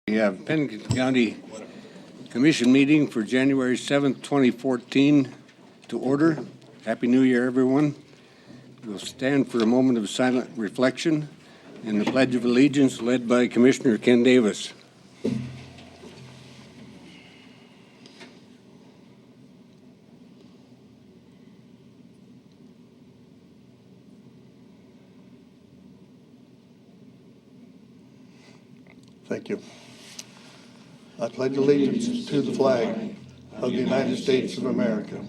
We have Pennington County Commission meeting for January 7th, 2014 to order. Happy New Year, everyone. We'll stand for a moment of silent reflection and the Pledge of Allegiance led by Commissioner Ken Davis. Thank you. I pledge allegiance to the flag of the United States of America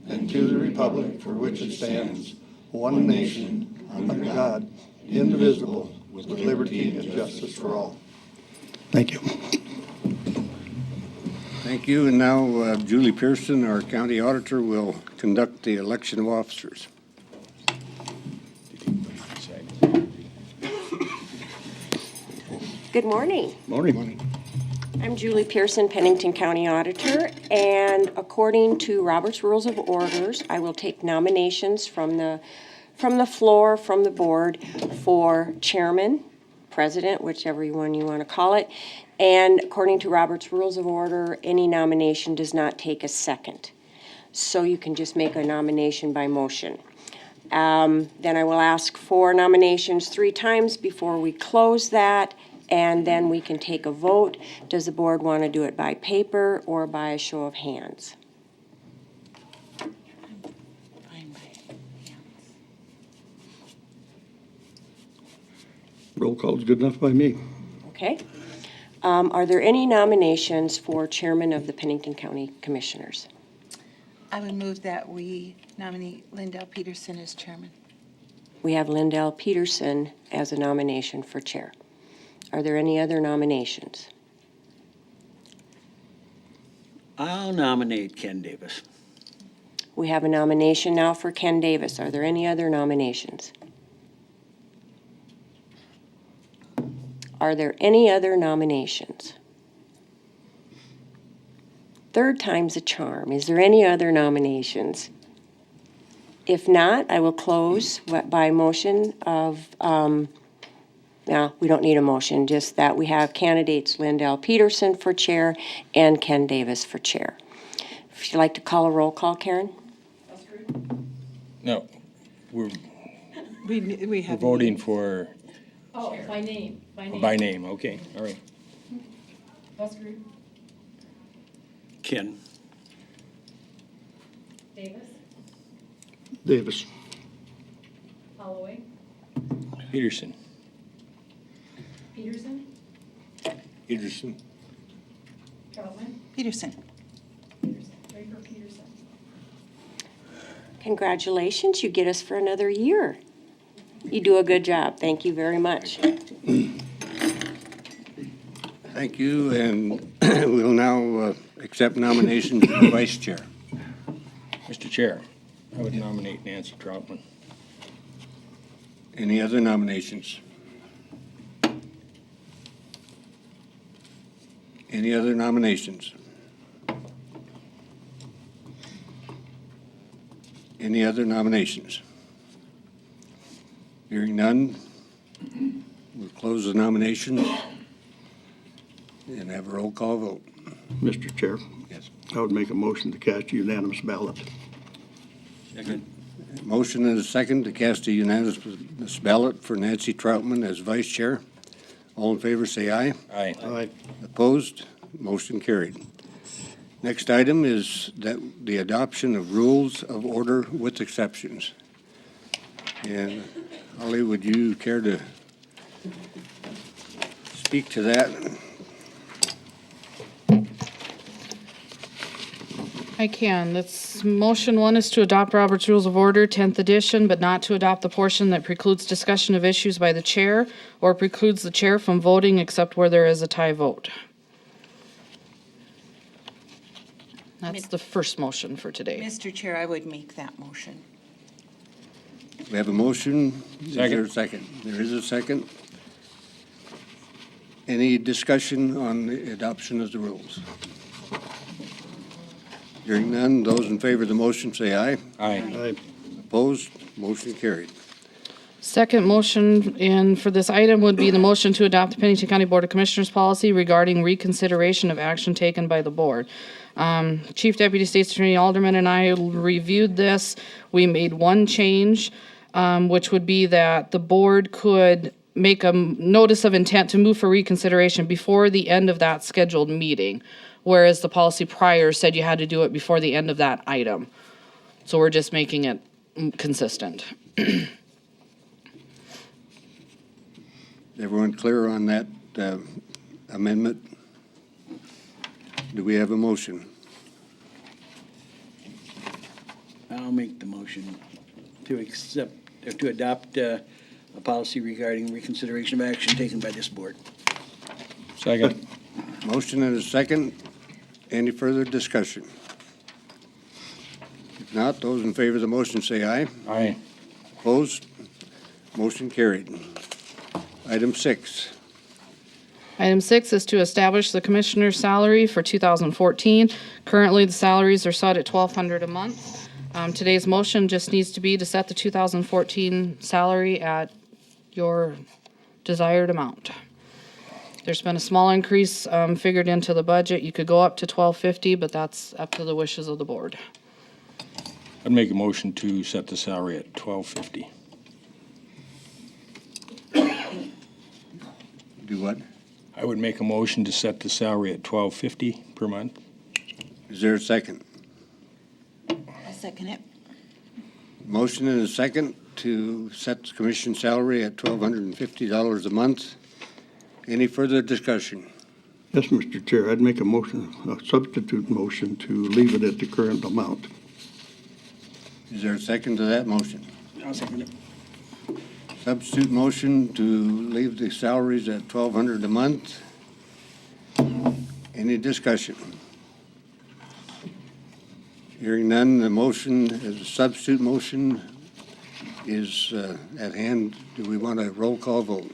and to the republic for which it stands, one nation, under God, indivisible, with liberty and justice for all. Thank you. Thank you. And now Julie Pearson, our county auditor, will conduct the election of officers. Good morning. Morning. I'm Julie Pearson, Pennington County Auditor, and according to Robert's Rules of Orders, I will take nominations from the floor, from the board, for chairman, president, whichever one you want to call it, and according to Robert's Rules of Order, any nomination does not take a second. So you can just make a nomination by motion. Then I will ask for nominations 3 times before we close that, and then we can take a vote. Does the board want to do it by paper or by a show of hands? Roll call is good enough by me. Okay. Are there any nominations for chairman of the Pennington County Commissioners? I would move that we nominate Lindell Peterson as chairman. We have Lindell Peterson as a nomination for chair. Are there any other nominations? I'll nominate Ken Davis. We have a nomination now for Ken Davis. Are there any other nominations? Are there any other nominations? Third time's a charm. Is there any other nominations? If not, I will close by motion of, no, we don't need a motion, just that we have candidates Lindell Peterson for chair and Ken Davis for chair. If you'd like to call a roll call, Karen? No, we're We have voting for, Oh, by name. by name, okay, all right. Buskerud, Ken. Davis. Holloway, Peterson. Peterson, Peterson. Troutman, Peterson. Draper Peterson. Congratulations, you get us for another year. You do a good job. Thank you very much. Thank you. And we'll now accept nominations for vice chair. Mr. Chair, I would nominate Nancy Troutman. Any other nominations? Any other nominations? Any other nominations? Hearing none, we'll close the nominations and have a roll call vote. Mr. Chair, Yes. I would make a motion to cast a unanimous ballot. Second. Motion and a second to cast a unanimous ballot for Nancy Troutman as vice chair. All in favor, say aye. Aye. Aye. Opposed? Motion carried. Next item is that the adoption of rules of order with exceptions. And Holly, would you care to speak to that? I can. Motion 1 is to adopt Robert's Rules of Order, 10th edition, but not to adopt the portion that precludes discussion of issues by the chair or precludes the chair from voting except where there is a tie vote. That's the first motion for today. Mr. Chair, I would make that motion. We have a motion. Is there a Second. second? There is a second. Any discussion on the adoption of the rules? Hearing none, those in favor of the motion say aye. Aye. Aye. Opposed? Motion carried. Second motion in for this item would be the motion to adopt the Pennington County Board of Commissioners policy regarding reconsideration of action taken by the board. Chief Deputy State's Attorney Alderman and I reviewed this. We made one change, which would be that the board could make a notice of intent to move for reconsideration before the end of that scheduled meeting, whereas the policy prior said you had to do it before the end of that item. So we're just making it consistent. Everyone clear on that amendment? Do we have a motion? I'll make the motion to accept, or to adopt a policy regarding reconsideration of action taken by this board. Second. Motion and a second. Any further discussion? If not, those in favor of the motion say aye. Aye. Opposed? Motion carried. Item 6. Item 6 is to establish the commissioner's salary for 2014. Currently, the salaries are set at $1,200 a month. Today's motion just needs to be to set the 2014 salary at your desired amount. There's been a small increase figured into the budget. You could go up to $1,250, but that's up to the wishes of the board. I'd make a motion to set the salary at $1,250. Do what? I would make a motion to set the salary at $1,250 per month. Is there a second? I second it. Motion and a second to set the commission salary at $1,250 a month. Any further discussion? Yes, Mr. Chair, I'd make a substitute motion to leave it at the current amount. Is there a second to that motion? I'll second it. Substitute motion to leave the salaries at $1,200 a month. Any discussion? Hearing none, the motion as a substitute motion is at hand. Do we want a roll call vote?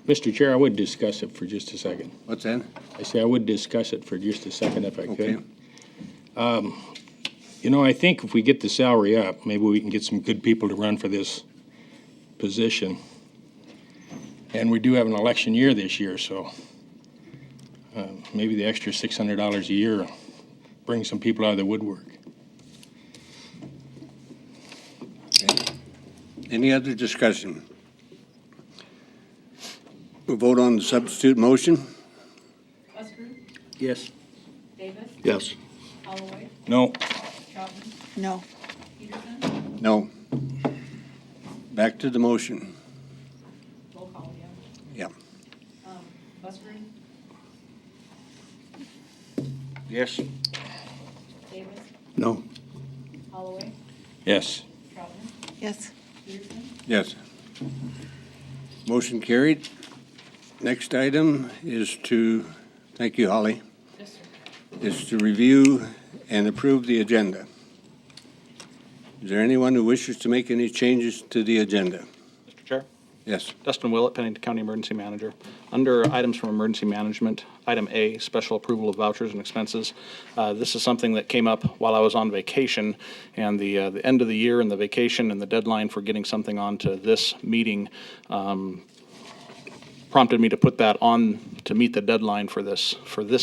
Mr. Chair, I would discuss it for just a second. What's that? I say I would discuss it for just a second if I Okay. could. You know, I think if we get the salary up, maybe we can get some good people to run for this position. And we do have an election year this year, so maybe the extra $600 a year brings some people out of the woodwork. Any other discussion? We'll vote on the substitute motion. Busker, Yes. Davis, Yes. Holloway, No. Troutman, No. Peterson, No. Back to the motion. roll call, Yeah. Busker, Yes. Davis, No. Holloway, Yes. Troutman, Yes. Peterson, Yes. Motion carried. Next item is to, thank you, Holly, is to review and approve the agenda. Is there anyone who wishes to make any changes to the agenda? Mr. Chair, Yes. Dustin Willett, Pennington County Emergency Manager. Under items from Emergency Management, item A, special approval of vouchers and expenses. This is something that came up while I was on vacation, and the end of the year and the vacation and the deadline for getting something onto this meeting prompted me to put that on to meet the deadline for this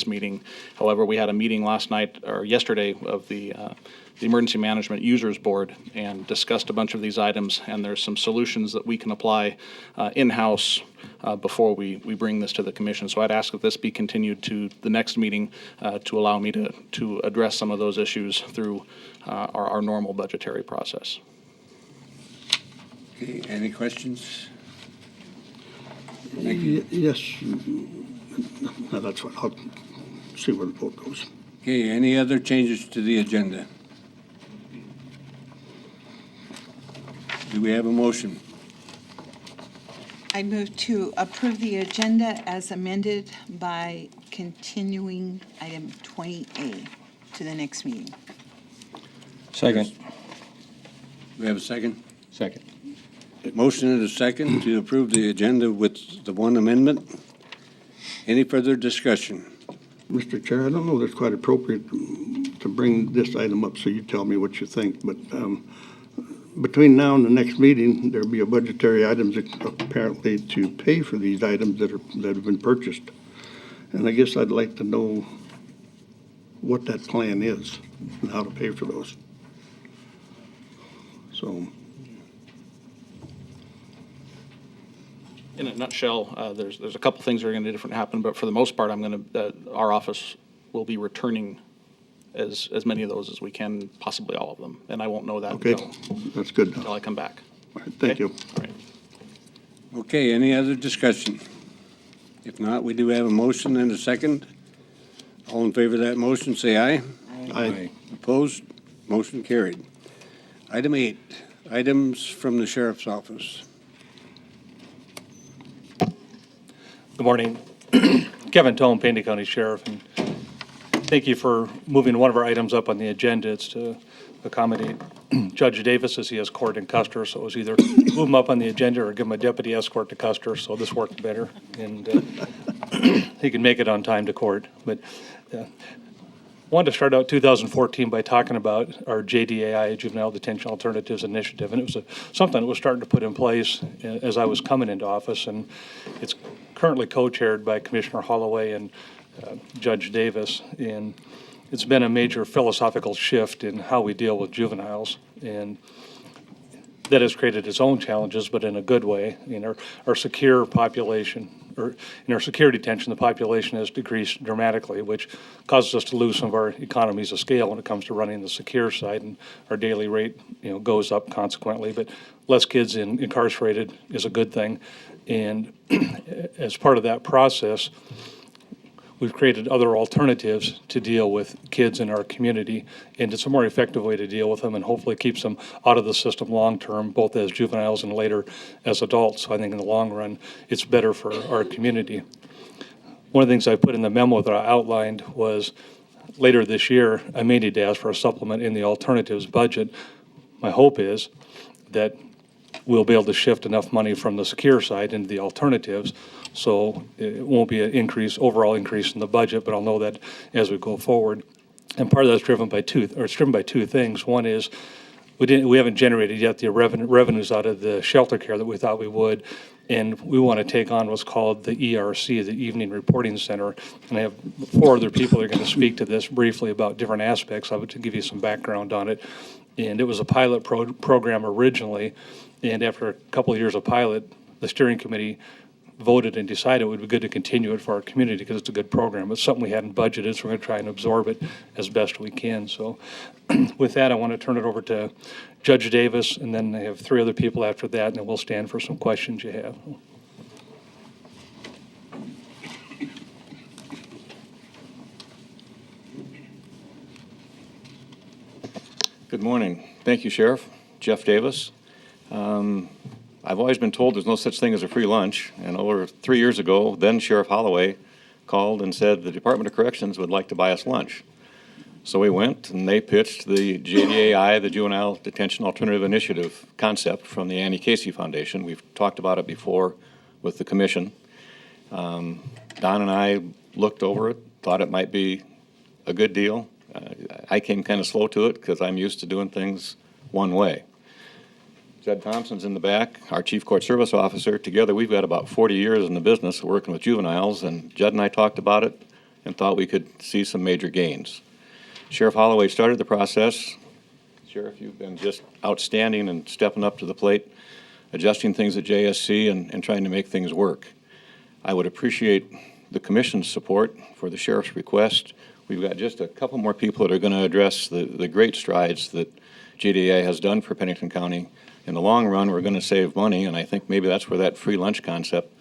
meeting. However, we had a meeting last night, or yesterday, of the Emergency Management Users Board and discussed a bunch of these items, and there's some solutions that we can apply in-house before we bring this to the commission. So I'd ask that this be continued to the next meeting to allow me to address some of those issues through our normal budgetary process. Okay, any questions? Yes. No, that's fine. I'll see where the vote goes. Okay, any other changes to the agenda? Do we have a motion? I move to approve the agenda as amended by continuing item 20A to the next meeting. Second. Do we have a second? Second. Motion and a second to approve the agenda with the one amendment. Any further discussion? Mr. Chair, I don't know if it's quite appropriate to bring this item up, so you tell me what you think, but between now and the next meeting, there'll be a budgetary items apparently to pay for these items that have been purchased. And I guess I'd like to know what that plan is and how to pay for those. So, In a nutshell, there's a couple things that are going to different happen, but for the most part, our office will be returning as many of those as we can, possibly all of them. And I won't know that okay, that's good. until I come back. All right, thank Okay? you. All right. Okay, any other discussion? If not, we do have a motion and a second. All in favor of that motion, say aye. Aye. Opposed? Motion carried. Item 8, items from the sheriff's office. Good morning. Kevin Tone, Pennington County Sheriff, and thank you for moving one of our items up on the agenda. It's to accommodate Judge Davis as he has court in Custer, so it was either move him up on the agenda or give him a deputy escort to Custer, so this worked better, and he can make it on time to court. But wanted to start out 2014 by talking about our JDAI, Juvenile Detention Alternatives Initiative, and it was something that was starting to put in place as I was coming into office, and it's currently co-chaired by Commissioner Holloway and Judge Davis, and it's been a major philosophical shift in how we deal with juveniles, and that has created its own challenges, but in a good way. In our secure population, or in our secure detention, the population has decreased dramatically, which causes us to lose some of our economies of scale when it comes to running the secure side, and our daily rate, goes up consequently. But less kids incarcerated is a good thing, and as part of that process, we've created other alternatives to deal with kids in our community, and it's a more effective way to deal with them and hopefully keeps them out of the system long-term, both as juveniles and later as adults. So I think in the long run, it's better for our community. One of the things I put in the memo that I outlined was later this year, I may need to ask for a supplement in the alternatives budget. My hope is that we'll be able to shift enough money from the secure side into the alternatives, so it won't be an overall increase in the budget, but I'll know that as we go forward. And part of that's driven by two things. One is we haven't generated yet the revenues out of the shelter care that we thought we would, and we want to take on what's called the ERC, the Evening Reporting Center. And I have 4 other people that are going to speak to this briefly about different aspects of it to give you some background on it. And it was a pilot program originally, and after a couple of years of pilot, the steering committee voted and decided it would be good to continue it for our community because it's a good program. It's something we hadn't budgeted, so we're going to try and absorb it as best we can. So with that, I want to turn it over to Judge Davis, and then I have 3 other people after that, and then we'll stand for some questions you have. Good morning. Thank you, Sheriff. Jeff Davis. I've always been told there's no such thing as a free lunch, and over 3 years ago, then Sheriff Holloway called and said the Department of Corrections would like to buy us lunch. So we went, and they pitched the JDAI, the Juvenile Detention Alternative Initiative concept from the Annie Casey Foundation. We've talked about it before with the commission. Don and I looked over it, thought it might be a good deal. I came kind of slow to it because I'm used to doing things one way. Judd Thompson's in the back, our Chief Court Service Officer. Together, we've got about 40 years in the business working with juveniles, and Judd and I talked about it and thought we could see some major gains. Sheriff Holloway started the process. Sheriff, you've been just outstanding and stepping up to the plate, adjusting things at JSC and trying to make things work. I would appreciate the commission's support for the sheriff's request. We've got just a couple more people that are going to address the great strides that JDA has done for Pennington County. In the long run, we're going to save money, and I think maybe that's where that free lunch concept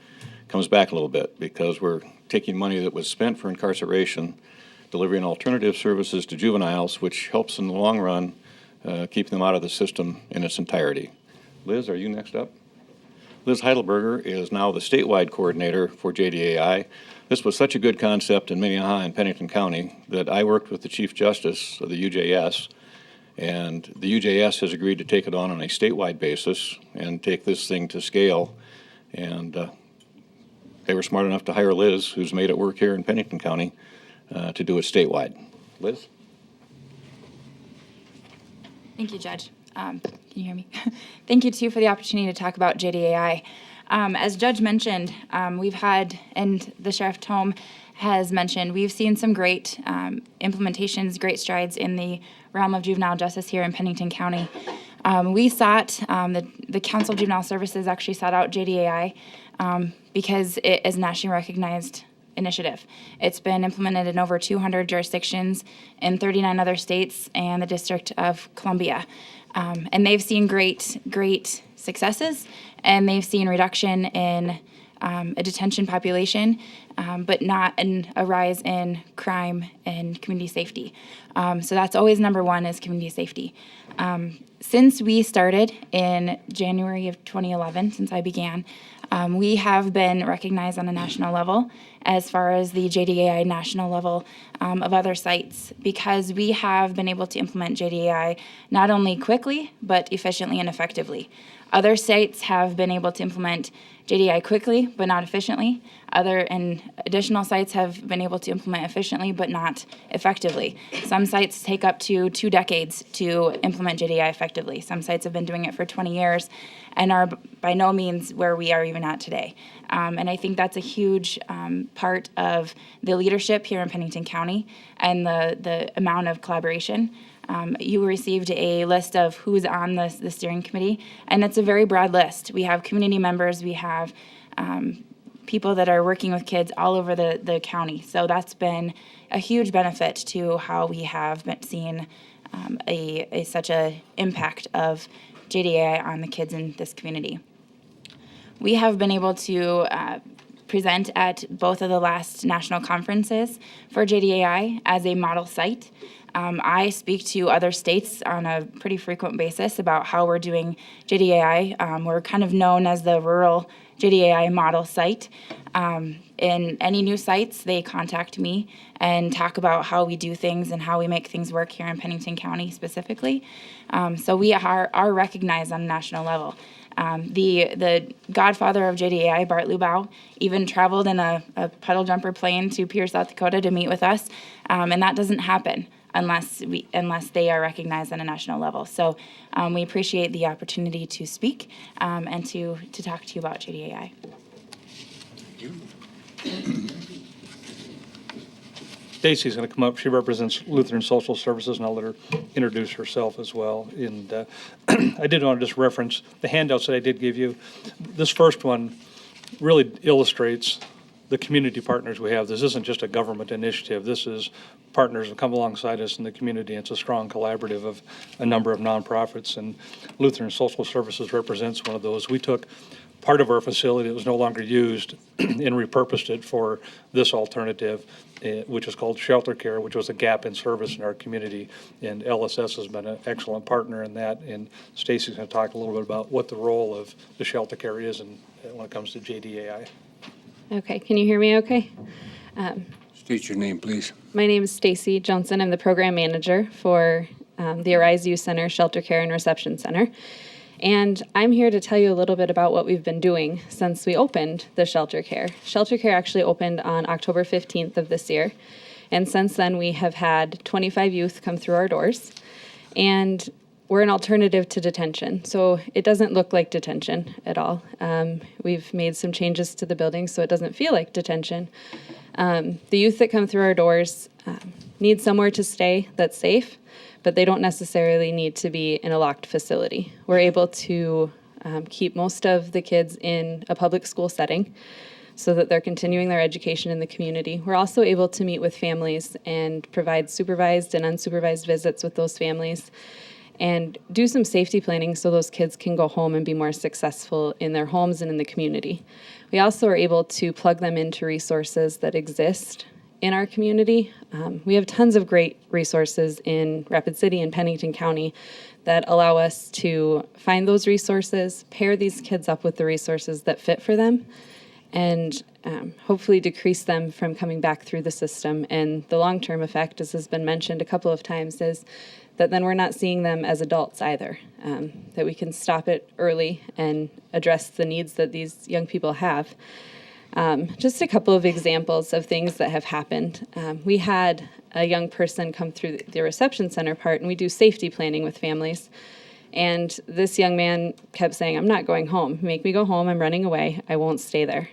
comes back a little bit, because we're taking money that was spent for incarceration, delivering alternative services to juveniles, which helps in the long run keep them out of the system in its entirety. Liz, are you next up? Liz Heidelberger is now the statewide coordinator for JDAI. This was such a good concept in Minnehaha and Pennington County that I worked with the Chief Justice of the UJS, and the UJS has agreed to take it on a statewide basis and take this thing to scale. And they were smart enough to hire Liz, who's made it work here in Pennington County, to do it statewide. Liz? Thank you, Judge. Can you hear me? Thank you, too, for the opportunity to talk about JDAI. As Judge mentioned, we've had, and the Sheriff Tome has mentioned, we've seen some great implementations, great strides in the realm of juvenile justice here in Pennington County. We sought, the Council of Juvenile Services actually sought out JDAI because it is a nationally recognized initiative. It's been implemented in over 200 jurisdictions in 39 other states and the District of Columbia. And they've seen great successes, and they've seen reduction in a detention population, but not a rise in crime and community safety. So that's always number one, is community safety. Since we started in January of 2011, since I began, we have been recognized on a national level as far as the JDAI national level of other sites, because we have been able to implement JDAI not only quickly, but efficiently and effectively. Other sites have been able to implement JDI quickly, but not efficiently. And additional sites have been able to implement efficiently, but not effectively. Some sites take up to 2 decades to implement JDI effectively. Some sites have been doing it for 20 years and are by no means where we are even at today. And I think that's a huge part of the leadership here in Pennington County and the amount of collaboration. You received a list of who's on the steering committee, and it's a very broad list. We have community members, we have people that are working with kids all over the county. So that's been a huge benefit to how we have been seeing such a impact of JDAI on the kids in this community. We have been able to present at both of the last national conferences for JDAI as a model site. I speak to other states on a pretty frequent basis about how we're doing JDAI. We're kind of known as the rural JDAI model site. In any new sites, they contact me and talk about how we do things and how we make things work here in Pennington County specifically. So we are recognized on a national level. The godfather of JDAI, Bart Lubau, even traveled in a puddle jumper plane to Pierre, South Dakota to meet with us, and that doesn't happen unless they are recognized on a national level. So we appreciate the opportunity to speak and to talk to you about JDAI. Stacy's going to come up. She represents Lutheran Social Services, and I'll let her introduce herself as well. And I did want to just reference the handouts that I did give you. This first one really illustrates the community partners we have. This isn't just a government initiative. This is partners that come alongside us in the community. It's a strong collaborative of a number of nonprofits, and Lutheran Social Services represents one of those. We took part of our facility that was no longer used and repurposed it for this alternative, which is called shelter care, which was a gap in service in our community. And LSS has been an excellent partner in that. And Stacy's going to talk a little bit about what the role of the shelter care is when it comes to JDAI. Okay, can you hear me okay? State your name, please. My name is Stacy Johnson. I'm the program manager for the Arise Youth Center Shelter Care and Reception Center. And I'm here to tell you a little bit about what we've been doing since we opened the shelter care. Shelter care actually opened on October 15th of this year. And since then, we have had 25 youth come through our doors. And we're an alternative to detention. So it doesn't look like detention at all. We've made some changes to the building so it doesn't feel like detention. The youth that come through our doors need somewhere to stay that's safe, but they don't necessarily need to be in a locked facility. We're able to keep most of the kids in a public school setting so that they're continuing their education in the community. We're also able to meet with families and provide supervised and unsupervised visits with those families and do some safety planning so those kids can go home and be more successful in their homes and in the community. We also are able to plug them into resources that exist in our community. We have tons of great resources in Rapid City and Pennington County that allow us to find those resources, pair these kids up with the resources that fit for them, and hopefully decrease them from coming back through the system. And the long-term effect, as has been mentioned a couple of times, is that then we're not seeing them as adults either, that we can stop it early and address the needs that these young people have. Just a couple of examples of things that have happened. We had a young person come through the reception center part, and we do safety planning with families. And this young man kept saying, I'm not going home. Make me go home. I'm running away. I won't stay there.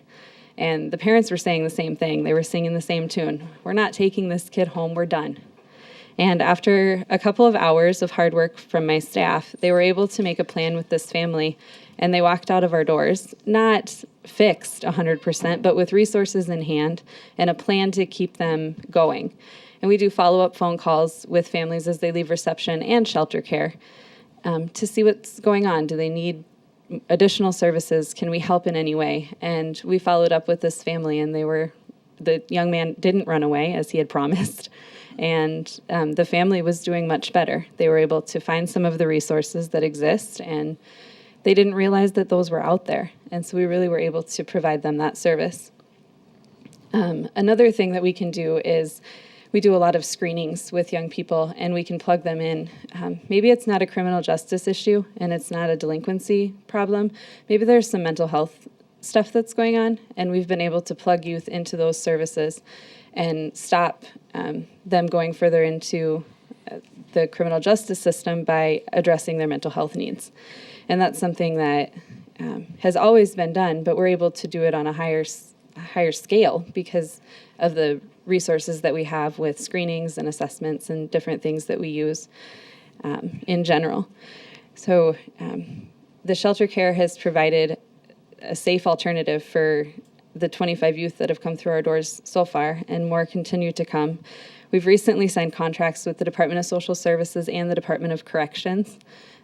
And the parents were saying the same thing. They were singing the same tune. We're not taking this kid home. We're done. And after a couple of hours of hard work from my staff, they were able to make a plan with this family, and they walked out of our doors, not fixed 100%, but with resources in hand and a plan to keep them going. And we do follow-up phone calls with families as they leave reception and shelter care to see what's going on. Do they need additional services? Can we help in any way? And we followed up with this family, and the young man didn't run away as he had promised. And the family was doing much better. They were able to find some of the resources that exist, and they didn't realize that those were out there. And so we really were able to provide them that service. Another thing that we can do is we do a lot of screenings with young people, and we can plug them in. Maybe it's not a criminal justice issue, and it's not a delinquency problem. Maybe there's some mental health stuff that's going on, and we've been able to plug youth into those services and stop them going further into the criminal justice system by addressing their mental health needs. And that's something that has always been done, but we're able to do it on a higher scale because of the resources that we have with screenings and assessments and different things that we use in general. So the shelter care has provided a safe alternative for the 25 youth that have come through our doors so far, and more continue to come. We've recently signed contracts with the Department of Social Services and the Department of Corrections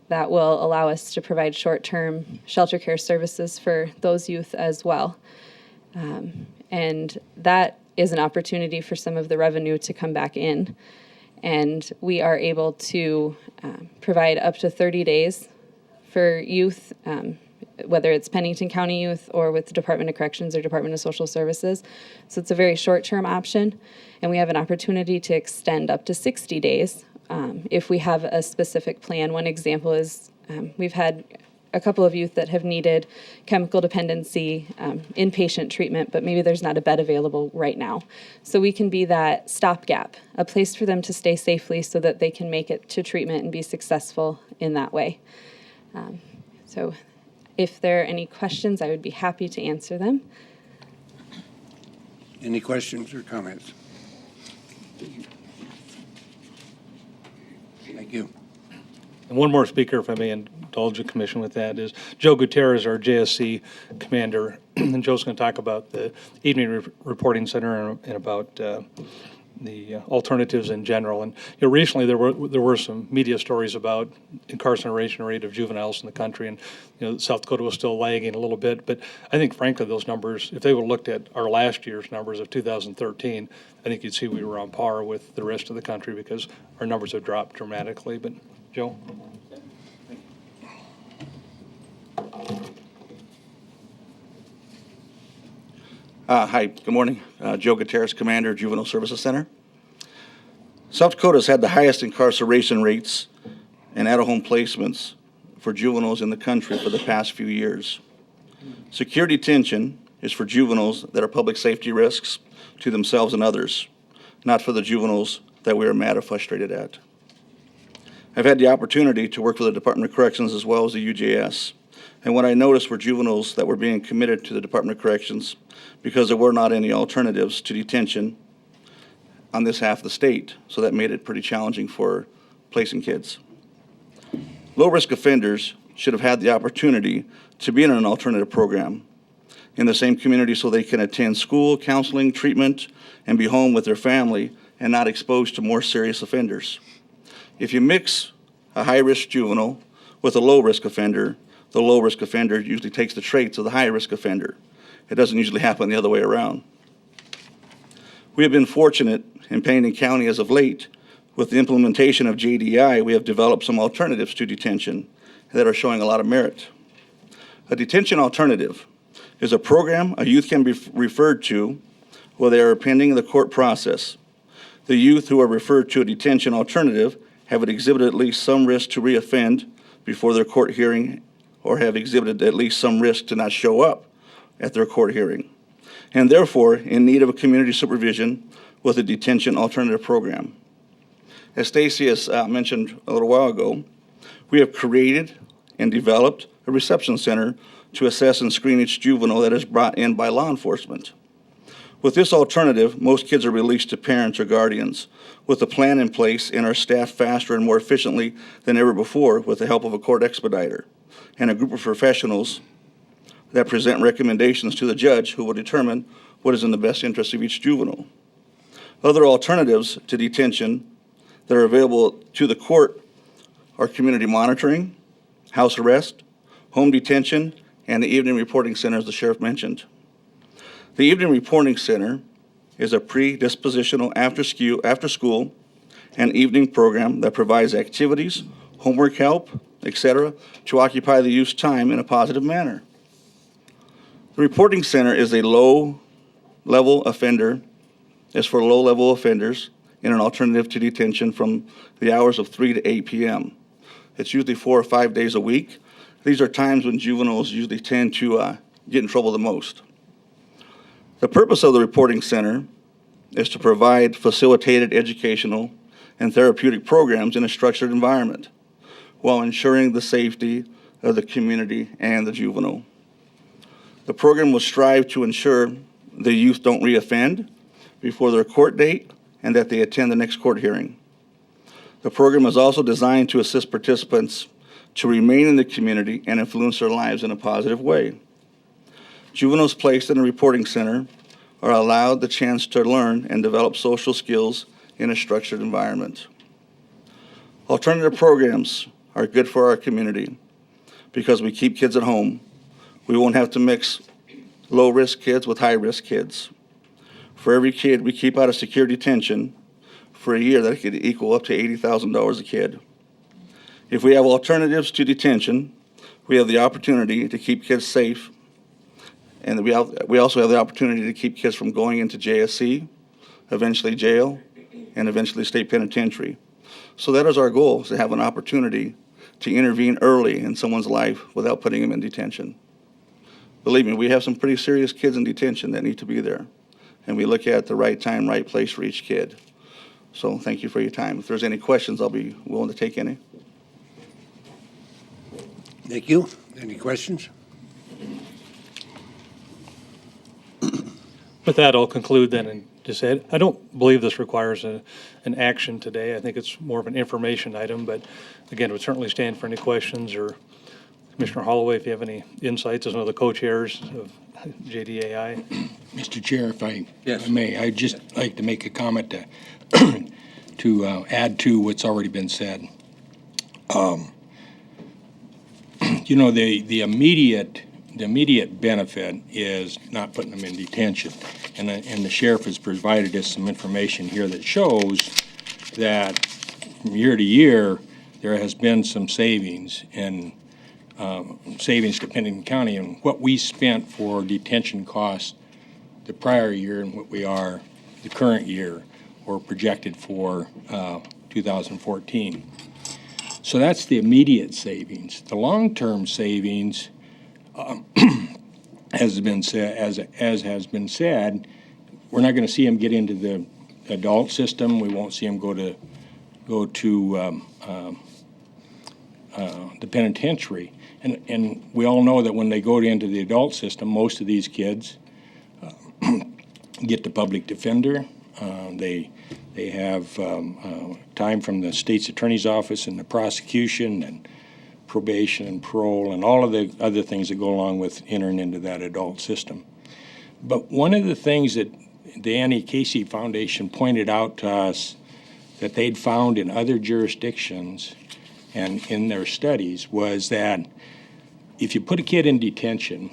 that will allow us to provide short-term shelter care services for those youth as well. And that is an opportunity for some of the revenue to come back in. And we are able to provide up to 30 days for youth, whether it's Pennington County Youth or with the Department of Corrections or Department of Social Services. So it's a very short-term option, and we have an opportunity to extend up to 60 days if we have a specific plan. One example is we've had a couple of youth that have needed chemical dependency inpatient treatment, but maybe there's not a bed available right now. So we can be that stopgap, a place for them to stay safely so that they can make it to treatment and be successful in that way. So if there are any questions, I would be happy to answer them. Any questions or comments? Thank you. And one more speaker, if I may indulge the commission with that, is Joe Gutierrez, our JSC commander. And Joe's going to talk about the evening reporting center and about the alternatives in general. And recently there were some media stories about incarceration rate of juveniles in the country, and South Dakota was still lagging a little bit. But I think, frankly, those numbers, if they would have looked at our last year's numbers of 2013, I think you'd see we were on par with the rest of the country because our numbers have dropped dramatically. But Joe? Hi, good morning. Joe Gutierrez, Commander, Juvenile Services Center. South Dakota's had the highest incarceration rates and out-of-home placements for juveniles in the country for the past few years. Secure detention is for juveniles that are public safety risks to themselves and others, not for the juveniles that we are mad or frustrated at. I've had the opportunity to work for the Department of Corrections as well as the UJS. And what I noticed were juveniles that were being committed to the Department of Corrections because there were not any alternatives to detention on this half of the state. So that made it pretty challenging for placing kids. Low-risk offenders should have had the opportunity to be in an alternative program in the same community so they can attend school, counseling, treatment, and be home with their family and not exposed to more serious offenders. If you mix a high-risk juvenile with a low-risk offender, the low-risk offender usually takes the traits of the high-risk offender. It doesn't usually happen the other way around. We have been fortunate in Pennington County as of late. With the implementation of JDI, we have developed some alternatives to detention that are showing a lot of merit. A detention alternative is a program a youth can be referred to while they are pending the court process. The youth who are referred to a detention alternative have exhibited at least some risk to reoffend before their court hearing or have exhibited at least some risk to not show up at their court hearing, and therefore in need of a community supervision with a detention alternative program. As Stacy has mentioned a little while ago, We have created and developed a reception center to assess and screen each juvenile that is brought in by law enforcement. With this alternative, most kids are released to parents or guardians with a plan in place and are staffed faster and more efficiently than ever before with the help of a court expediter and a group of professionals that present recommendations to the judge who will determine what is in the best interest of each juvenile. Other alternatives to detention that are available to the court are community monitoring, house arrest, home detention, and the evening reporting center, as the sheriff mentioned. The evening reporting center is a pre-dispositional after school and evening program that provides activities, homework help, etc., to occupy the youth's time in a positive manner. The reporting center is for low-level offenders in an alternative to detention from the hours of 3 to 8 p.m. It's usually 4 or 5 days a week. These are times when juveniles usually tend to get in trouble the most. The purpose of the reporting center is to provide facilitated educational and therapeutic programs in a structured environment while ensuring the safety of the community and the juvenile. The program will strive to ensure the youth don't reoffend before their court date and that they attend the next court hearing. The program is also designed to assist participants to remain in the community and influence their lives in a positive way. Juveniles placed in a reporting center are allowed the chance to learn and develop social skills in a structured environment. Alternative programs are good for our community because we keep kids at home. We won't have to mix low-risk kids with high-risk kids. For every kid we keep out of secure detention for a year, that could equal up to $80,000 a kid. If we have alternatives to detention, we have the opportunity to keep kids safe, and we also have the opportunity to keep kids from going into JSC, eventually jail, and eventually state penitentiary. So that is our goal, is to have an opportunity to intervene early in someone's life without putting them in detention. Believe me, we have some pretty serious kids in detention that need to be there, and we look at the right time, right place for each kid. So thank you for your time. If there's any questions, I'll be willing to take any. Thank you. Any questions? With that, I'll conclude then and just say, I don't believe this requires an action today. I think it's more of an information item, but again, it would certainly stand for any questions, or Commissioner Holloway, if you have any insights as one of the co-chairs of JDAI. Mr. Chair, if I Yes. may, I'd just like to make a comment to add to what's already been said. You know, the immediate benefit is not putting them in detention. And the sheriff has provided us some information here that shows that from year to year, there has been some savings to Pennington County, and what we spent for detention costs the prior year and what we are the current year or projected for 2014. So that's the immediate savings. The long-term savings, as has been said, we're not going to see them get into the adult system. We won't see them go to the penitentiary. And we all know that when they go into the adult system, most of these kids get the public defender. They have time from the state's attorney's office and the prosecution and probation and parole and all of the other things that go along with entering into that adult system. But one of the things that the Annie Casey Foundation pointed out to us that they'd found in other jurisdictions and in their studies was that if you put a kid in detention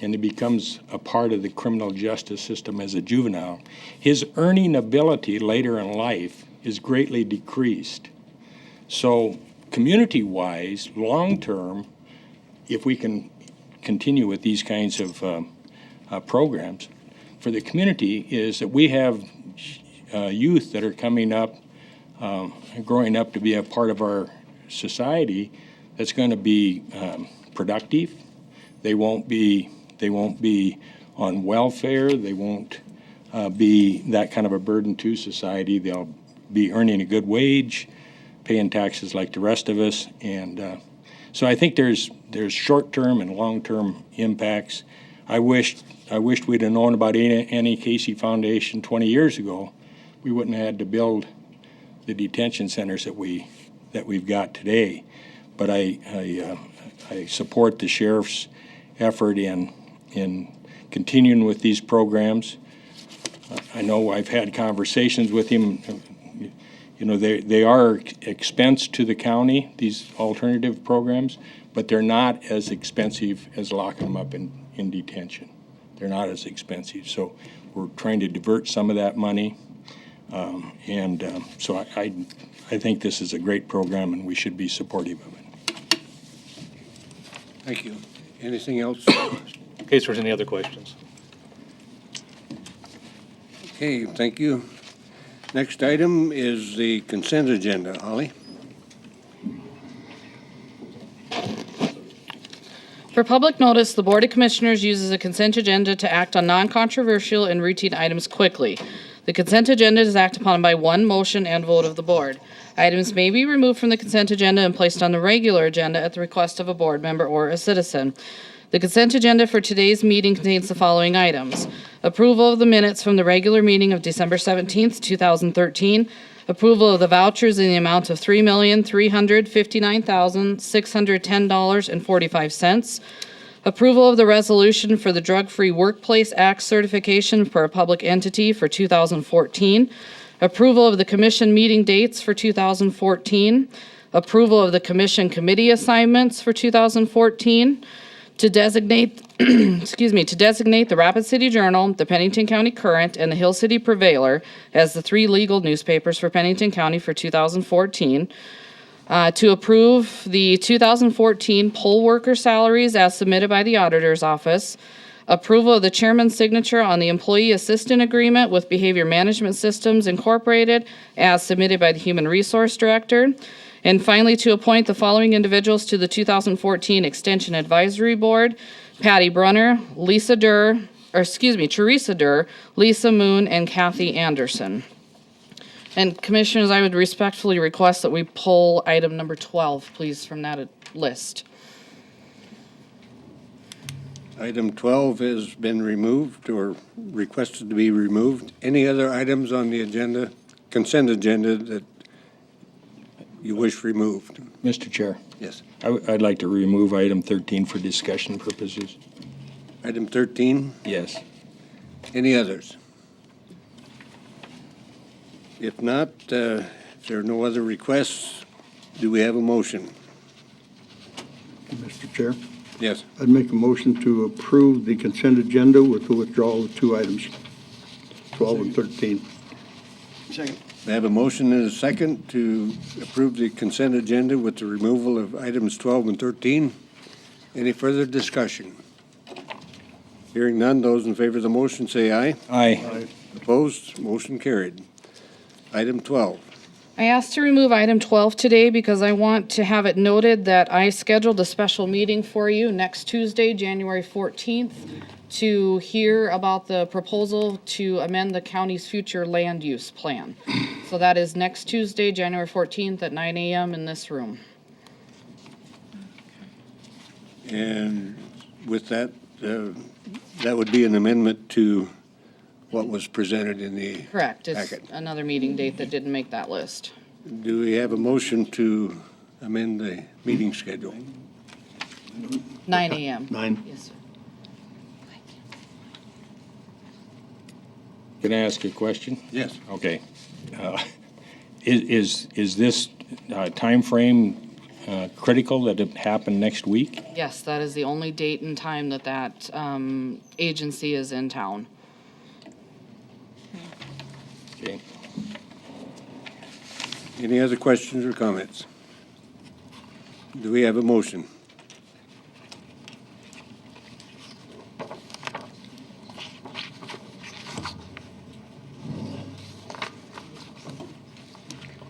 and he becomes a part of the criminal justice system as a juvenile, his earning ability later in life is greatly decreased. So community-wise, long-term, if we can continue with these kinds of programs, for the community is that we have youth that are coming up, growing up to be a part of our society that's going to be productive. They won't be on welfare. They won't be that kind of a burden to society. They'll be earning a good wage. paying taxes like the rest of us. And so I think there's short-term and long-term impacts. I wished we'd have known about Annie Casey Foundation 20 years ago. We wouldn't have had to build the detention centers that we've got today. But I support the sheriff's effort in continuing with these programs. I know I've had conversations with him. You know, they are expense to the county, these alternative programs, but they're not as expensive as locking them up in detention. They're not as expensive. So we're trying to divert some of that money. So I think this is a great program, and we should be supportive of it. Thank you. Anything else? In case there's any other questions. Okay, thank you. Next item is the consent agenda. Holly? For public notice, the Board of Commissioners uses a consent agenda to act on non-controversial and routine items quickly. The consent agenda is acted upon by one motion and vote of the board. Items may be removed from the consent agenda and placed on the regular agenda at the request of a board member or a citizen. The consent agenda for today's meeting contains the following items: approval of the minutes from the regular meeting of December 17th, 2013, approval of the vouchers in the amount of $3,359,610.45, approval of the resolution for the Drug-Free Workplace Act certification for a public entity for 2014, approval of the commission meeting dates for 2014, approval of the commission committee assignments for 2014, to designate, to designate the Rapid City Journal, the Pennington County Current, and the Hill City Prevailer as the 3 legal newspapers for Pennington County for 2014, to approve the 2014 poll worker salaries as submitted by the Auditor's Office, approval of the chairman's signature on the Employee Assistant Agreement with Behavior Management Systems Incorporated as submitted by the Human Resource Director, and finally, to appoint the following individuals to the 2014 Extension Advisory Board: Patty Brunner, Teresa Durr, Lisa Moon, and Kathy Anderson. And Commissioners, I would respectfully request that we pull item number 12, please, from that list. Item 12 has been removed or requested to be removed. Any other items on the agenda, consent agenda, that you wish removed? Mr. Chair, Yes. I'd like to remove item 13 for discussion purposes. Item 13, Yes. any others? If not, if there are no other requests, do we have a motion? Mr. Chair, Yes. I'd make a motion to approve the consent agenda with the withdrawal of 2 items, 12 and 13. Second. We have a motion and a second to approve the consent agenda with the removal of items 12 and 13. Any further discussion? Hearing none, those in favor of the motion say aye. Aye. Opposed? Motion carried. Item 12. I asked to remove item 12 today because I want to have it noted that I scheduled a special meeting for you next Tuesday, January 14th, to hear about the proposal to amend the county's future land use plan. So that is next Tuesday, January 14th at 9 a.m. in this room. And with that, that would be an amendment to what was presented in the Correct. It's packet. another meeting date that didn't make that list. Do we have a motion to amend the meeting schedule? 9 a.m. 9. Yes, sir. Can I ask a question? Yes. Okay. Is this timeframe critical that it happen next week? Yes, that is the only date and time that agency is in town. Okay. Any other questions or comments? Do we have a motion?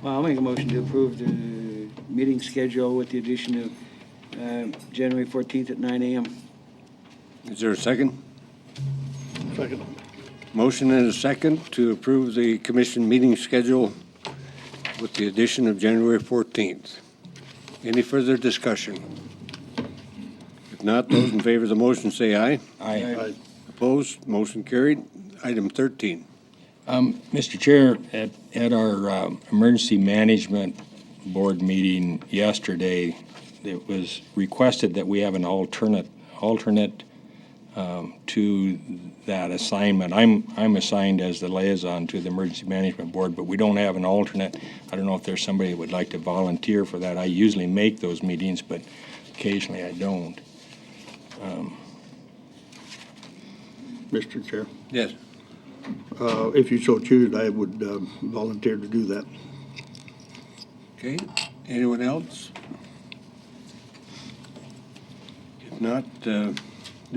Well, I'll make a motion to approve the meeting schedule with the addition of January 14th at 9 a.m. Is there a second? Second. Motion and a second to approve the commission meeting schedule with the addition of January 14th. Any further discussion? If not, those in favor of the motion say aye. Aye. Opposed? Motion carried. Item 13. Mr. Chair, at our Emergency Management Board meeting yesterday, it was requested that we have an alternate to that assignment. I'm assigned as the liaison to the Emergency Management Board, but we don't have an alternate. I don't know if there's somebody that would like to volunteer for that. I usually make those meetings, but occasionally I don't. Mr. Chair, Yes. if you so choose, I would volunteer to do that. Okay. Anyone else? If not, do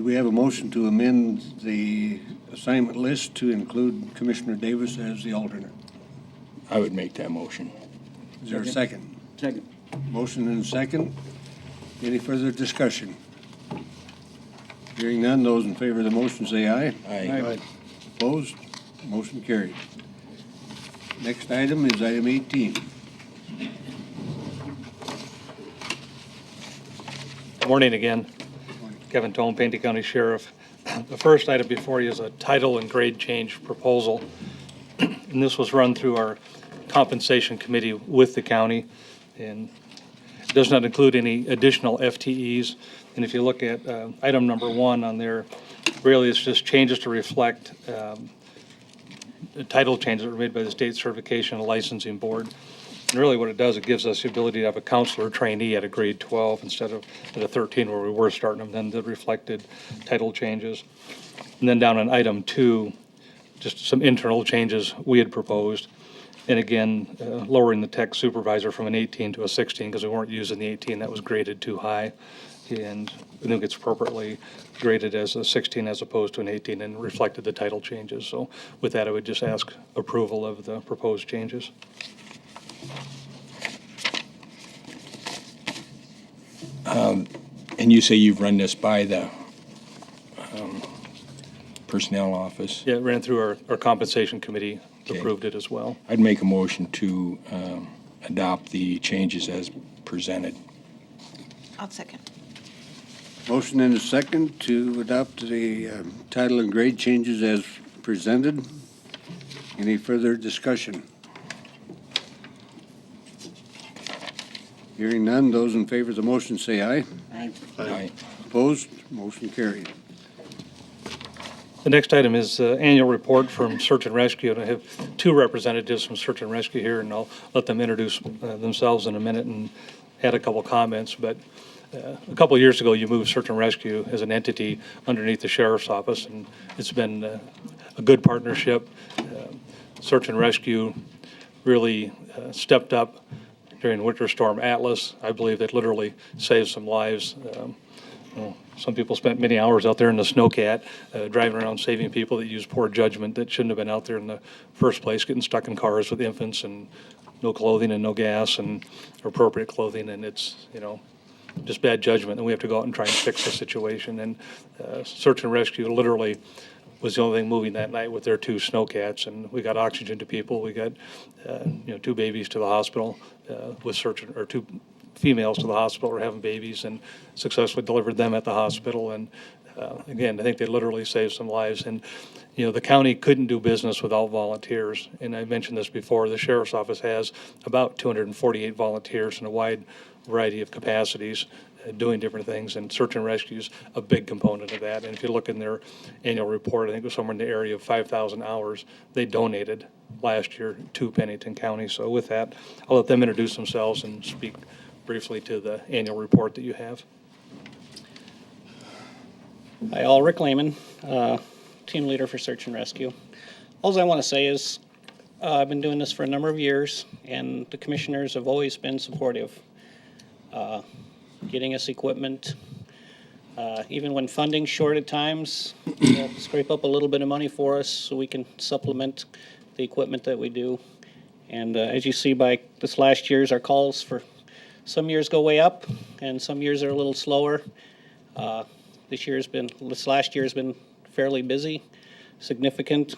we have a motion to amend the assignment list to include Commissioner Davis as the alternate? I would make that motion. Is there a second? Second. Motion and a second. Any further discussion? Hearing none, those in favor of the motion say aye. Aye. Opposed? Motion carried. Next item is item 18. Good morning again. Kevin Tone, Pennington County Sheriff. The first item before you is a title and grade change proposal. And this was run through our compensation committee with the county and does not include any additional FTEs. And if you look at item number 1 on there, really it's just changes to reflect the title changes that were made by the State Certification and Licensing Board. And really what it does, it gives us the ability to have a counselor trainee at a grade 12 instead of at a 13 where we were starting them, then the reflected title changes. And then down on item 2, just some internal changes we had proposed. And again, lowering the tech supervisor from an 18 to a 16 because we weren't using the 18, that was graded too high. And I think it's appropriately graded as a 16 as opposed to an 18 and reflected the title changes. So with that, I would just ask approval of the proposed changes. And you say you've run this by the personnel office? Yeah, it ran through our compensation committee, Okay. approved it as well. I'd make a motion to adopt the changes as presented. I'll second. Motion and a second to adopt the title and grade changes as presented. Any further discussion? Hearing none, those in favor of the motion say aye. Aye. Opposed? Motion carried. The next item is annual report from Search and Rescue, and I have 2 representatives from Search and Rescue here, and I'll let them introduce themselves in a minute and add a couple comments. But a couple of years ago, you moved Search and Rescue as an entity underneath the Sheriff's Office, and it's been a good partnership. Search and Rescue really stepped up during Winter Storm Atlas. I believe that literally saved some lives. Some people spent many hours out there in the snowcat, driving around saving people that used poor judgment that shouldn't have been out there in the first place, getting stuck in cars with infants and no clothing and no gas and appropriate clothing, and it's, just bad judgment, and we have to go out and try and fix the situation. And Search and Rescue literally was the only thing moving that night with their 2 snowcats, and we got oxygen to people. We got 2 babies to the hospital with or 2 females to the hospital were having babies and successfully delivered them at the hospital. And again, I think they literally saved some lives. And the county couldn't do business without volunteers. And I mentioned this before, the Sheriff's Office has about 248 volunteers in a wide variety of capacities doing different things, and Search and Rescue is a big component of that. And if you look in their annual report, I think it was somewhere in the area of 5,000 hours they donated last year to Pennington County. So with that, I'll let them introduce themselves and speak briefly to the annual report that you have. Hi, all. Rick Lehman, team leader for Search and Rescue. All I want to say is I've been doing this for a number of years, and the commissioners have always been supportive. Getting us equipment, even when funding's short at times, scrape up a little bit of money for us so we can supplement the equipment that we do. And as you see by this last year's, our calls for some years go way up, and some years are a little slower. This last year has been fairly busy, significant.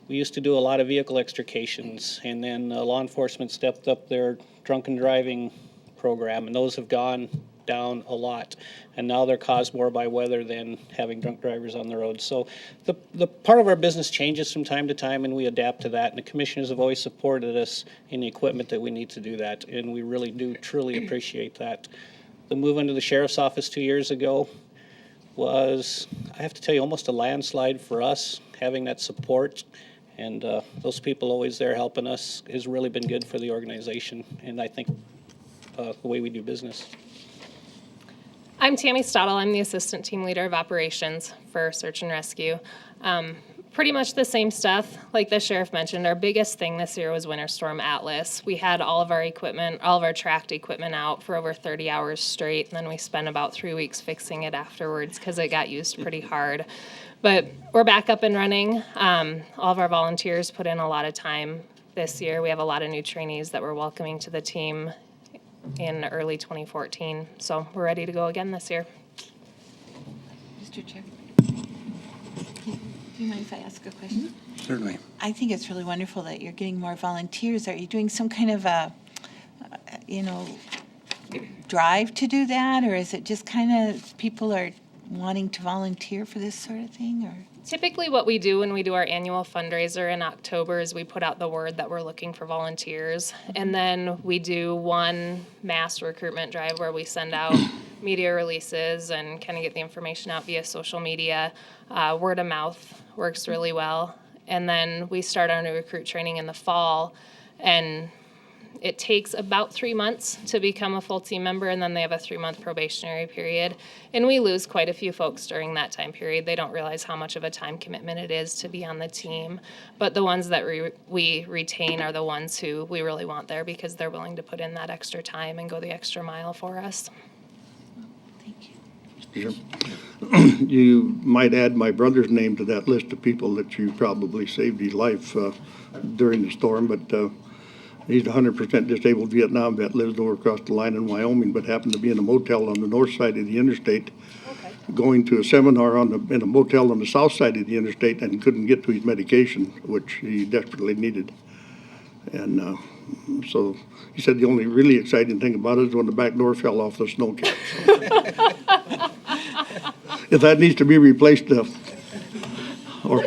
We used to do a lot of vehicle extrications, and then law enforcement stepped up their drunken driving program, and those have gone down a lot. And now they're caused more by weather than having drunk drivers on the road. So the part of our business changes from time to time, and we adapt to that. And the commissioners have always supported us in the equipment that we need to do that, and we really do truly appreciate that. The move into the sheriff's office 2 years ago was, I have to tell you, almost a landslide for us, having that support. And those people always there helping us has really been good for the organization, and I think the way we do business. I'm Tammy Stottle. I'm the Assistant Team Leader of Operations for Search and Rescue. Pretty much the same stuff. Like the sheriff mentioned, our biggest thing this year was Winter Storm Atlas. We had all of our equipment, all of our tracked equipment out for over 30 hours straight, and then we spent about 3 weeks fixing it afterwards because it got used pretty hard. But we're back up and running. All of our volunteers put in a lot of time this year. We have a lot of new trainees that we're welcoming to the team in early 2014. So we're ready to go again this year. Mr. Chair, do you mind if I ask a question? Certainly. I think it's really wonderful that you're getting more volunteers. Are you doing some kind of a, drive to do that? Or is it just kind of people are wanting to volunteer for this sort of thing, or? Typically what we do when we do our annual fundraiser in October is we put out the word that we're looking for volunteers. And then we do one mass recruitment drive where we send out media releases and kind of get the information out via social media. Word of mouth works really well. And then we start our new recruit training in the fall, and it takes about 3 months to become a full team member, and then they have a 3-month probationary period. And we lose quite a few folks during that time period. They don't realize how much of a time commitment it is to be on the team. But the ones that we retain are the ones who we really want there because they're willing to put in that extra time and go the extra mile for us. Thank you. You might add my brother's name to that list of people that you probably saved his life during the storm, but he's a 100% disabled Vietnam vet, lives over across the line in Wyoming, but happened to be in a motel on the north side of the interstate, going to a seminar in a motel on the south side of the interstate, and couldn't get to his medication, which he desperately needed. And so he said the only really exciting thing about it is when the back door fell off the snow cap. If that needs to be replaced, or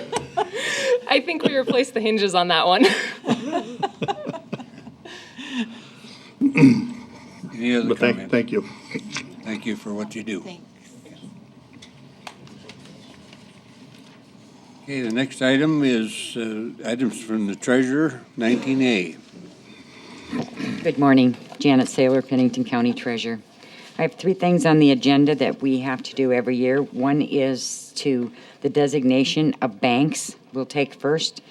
I think we replaced the hinges on that one. Any other but comments? thank you. Thank you for what you do. Thanks. Okay, the next item is items from the treasurer, 19A. Good morning, Janet Saylor, Pennington County Treasurer. I have 3 things on the agenda that we have to do every year. One is to the designation of banks. We'll take first.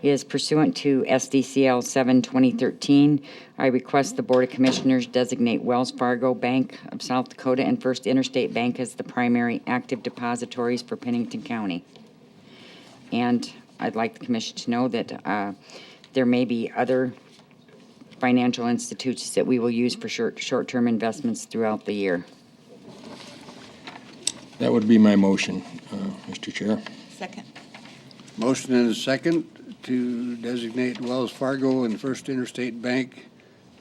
Is pursuant to SDCL 7/2013, I request the Board of Commissioners designate Wells Fargo Bank of South Dakota and First Interstate Bank as the primary active depositories for Pennington County. And I'd like the Commission to know that there may be other financial institutions that we will use for short-term investments throughout the year. That would be my motion, Mr. Chair. Second. Motion and a second to designate Wells Fargo and First Interstate Bank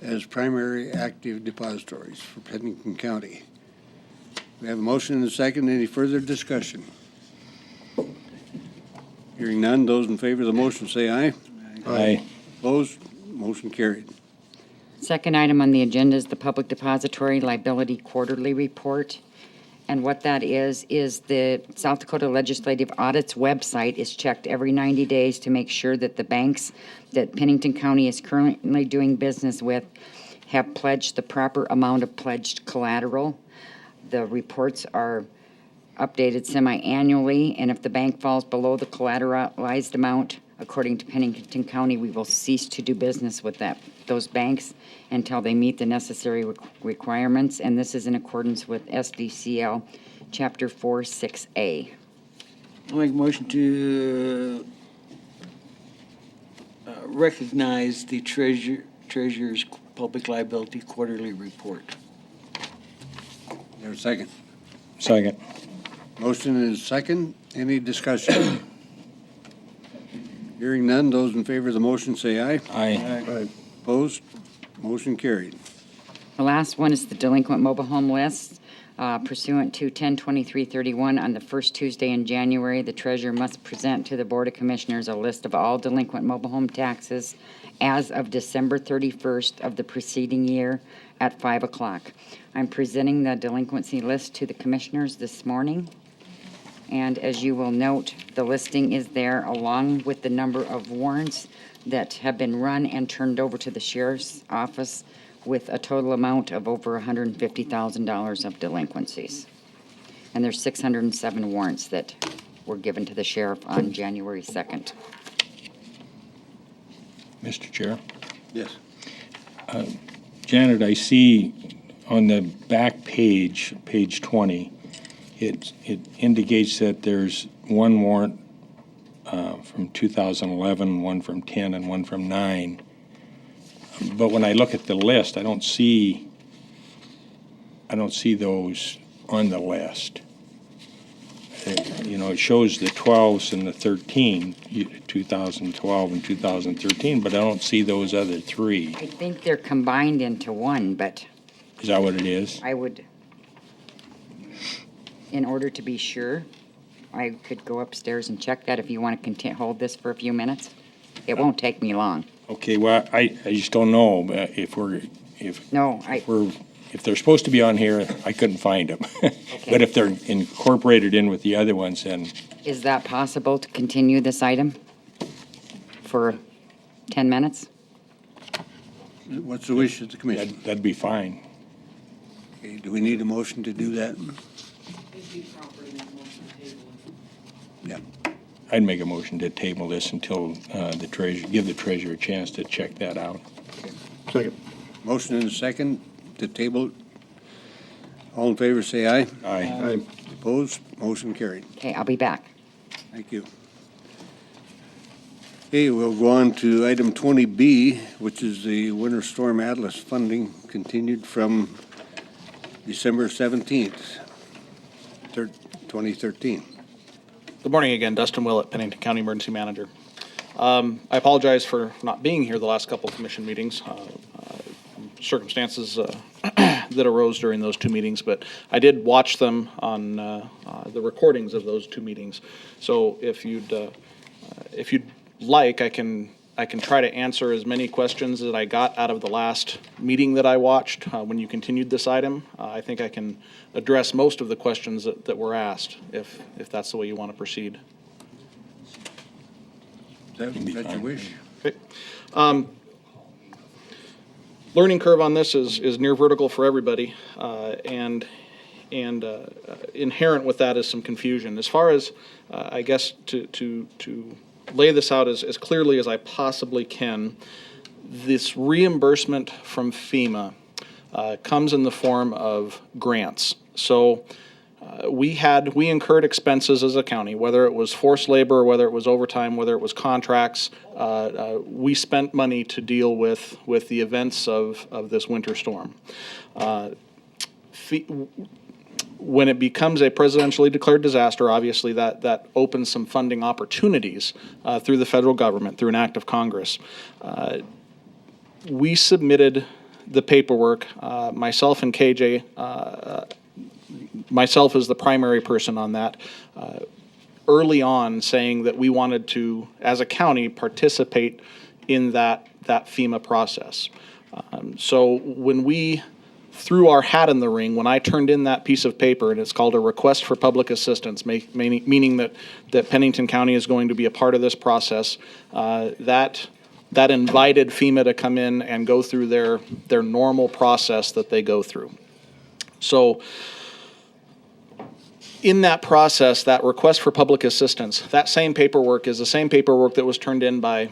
as primary active depositories for Pennington County. We have a motion and a second. Any further discussion? Hearing none, those in favor of the motion say aye. Aye. Opposed? Motion carried. Second item on the agenda is the Public Depository Liability Quarterly Report. And what that is the South Dakota Legislative Audit's website is checked every 90 days to make sure that the banks that Pennington County is currently doing business with have pledged the proper amount of pledged collateral. The reports are updated semi-annually, and if the bank falls below the collateralized amount, according to Pennington County, we will cease to do business with those banks until they meet the necessary requirements, and this is in accordance with SDCL Chapter 4-6A. I'll make a motion to recognize the Treasurer's Public Liability Quarterly Report. There's a second. Second. Motion and a second. Any discussion? Hearing none, those in favor of the motion say aye. Aye. Right. Opposed? Motion carried. The last one is the delinquent mobile home list. Pursuant to 102331, on the first Tuesday in January, the treasurer must present to the Board of Commissioners a list of all delinquent mobile home taxes as of December 31st of the preceding year at 5 o'clock. I'm presenting the delinquency list to the commissioners this morning. And as you will note, the listing is there along with the number of warrants that have been run and turned over to the sheriff's office, with a total amount of over $150,000 of delinquencies. And there's 607 warrants that were given to the sheriff on January 2nd. Mr. Chair. Yes. Janet, I see on the back page, page 20, it indicates that there's one warrant from 2011, one from 10, and one from 9. But when I look at the list, I don't see those on the list. It shows the 12s and the 13, 2012 and 2013, but I don't see those other three. I think they're combined into one, but Is that what it is? I would, in order to be sure, I could go upstairs and check that if you want to hold this for a few minutes. It won't take me long. Okay, well, I just don't know if they're supposed to be on here, I couldn't find them. But if they're incorporated in with the other ones, then Is that possible to continue this item for 10 minutes? What's the wish of the commission? that'd be fine. Okay, do we need a motion to do that? Yeah. I'd make a motion to table this until give the treasurer a chance to check that out. Second. Motion and a second to table. All in favor, say aye. Aye. Aye. Opposed? Motion carried. Okay, I'll be back. Thank you. Okay, we'll go on to item 20B, which is the Winter Storm Atlas funding continued from December 17th, 2013. Good morning again, Dustin Willett, Pennington County Emergency Manager. I apologize for not being here the last couple of commission meetings. Circumstances that arose during those two meetings, but I did watch them on the recordings of those two meetings. So if you'd like, I can try to answer as many questions that I got out of the last meeting that I watched when you continued this item. I think I can address most of the questions that were asked, if that's the way you want to proceed. That's your wish. Okay. Learning curve on this is near vertical for everybody, and inherent with that is some confusion. As far as, I guess, to lay this out as clearly as I possibly can, this reimbursement from FEMA comes in the form of grants. So we incurred expenses as a county, whether it was forced labor, whether it was overtime, whether it was contracts. We spent money to deal with the events of this winter storm. When it becomes a presidentially declared disaster, obviously that opens some funding opportunities through the federal government, through an act of Congress. We submitted the paperwork, myself and KJ, myself as the primary person on that, early on, saying that we wanted to, as a county, participate in that FEMA process. So when we threw our hat in the ring, when I turned in that piece of paper, and it's called a request for public assistance, meaning that Pennington County is going to be a part of this process, that invited FEMA to come in and go through their normal process that they go through. So in that process, that request for public assistance, that same paperwork is the same paperwork that was turned in by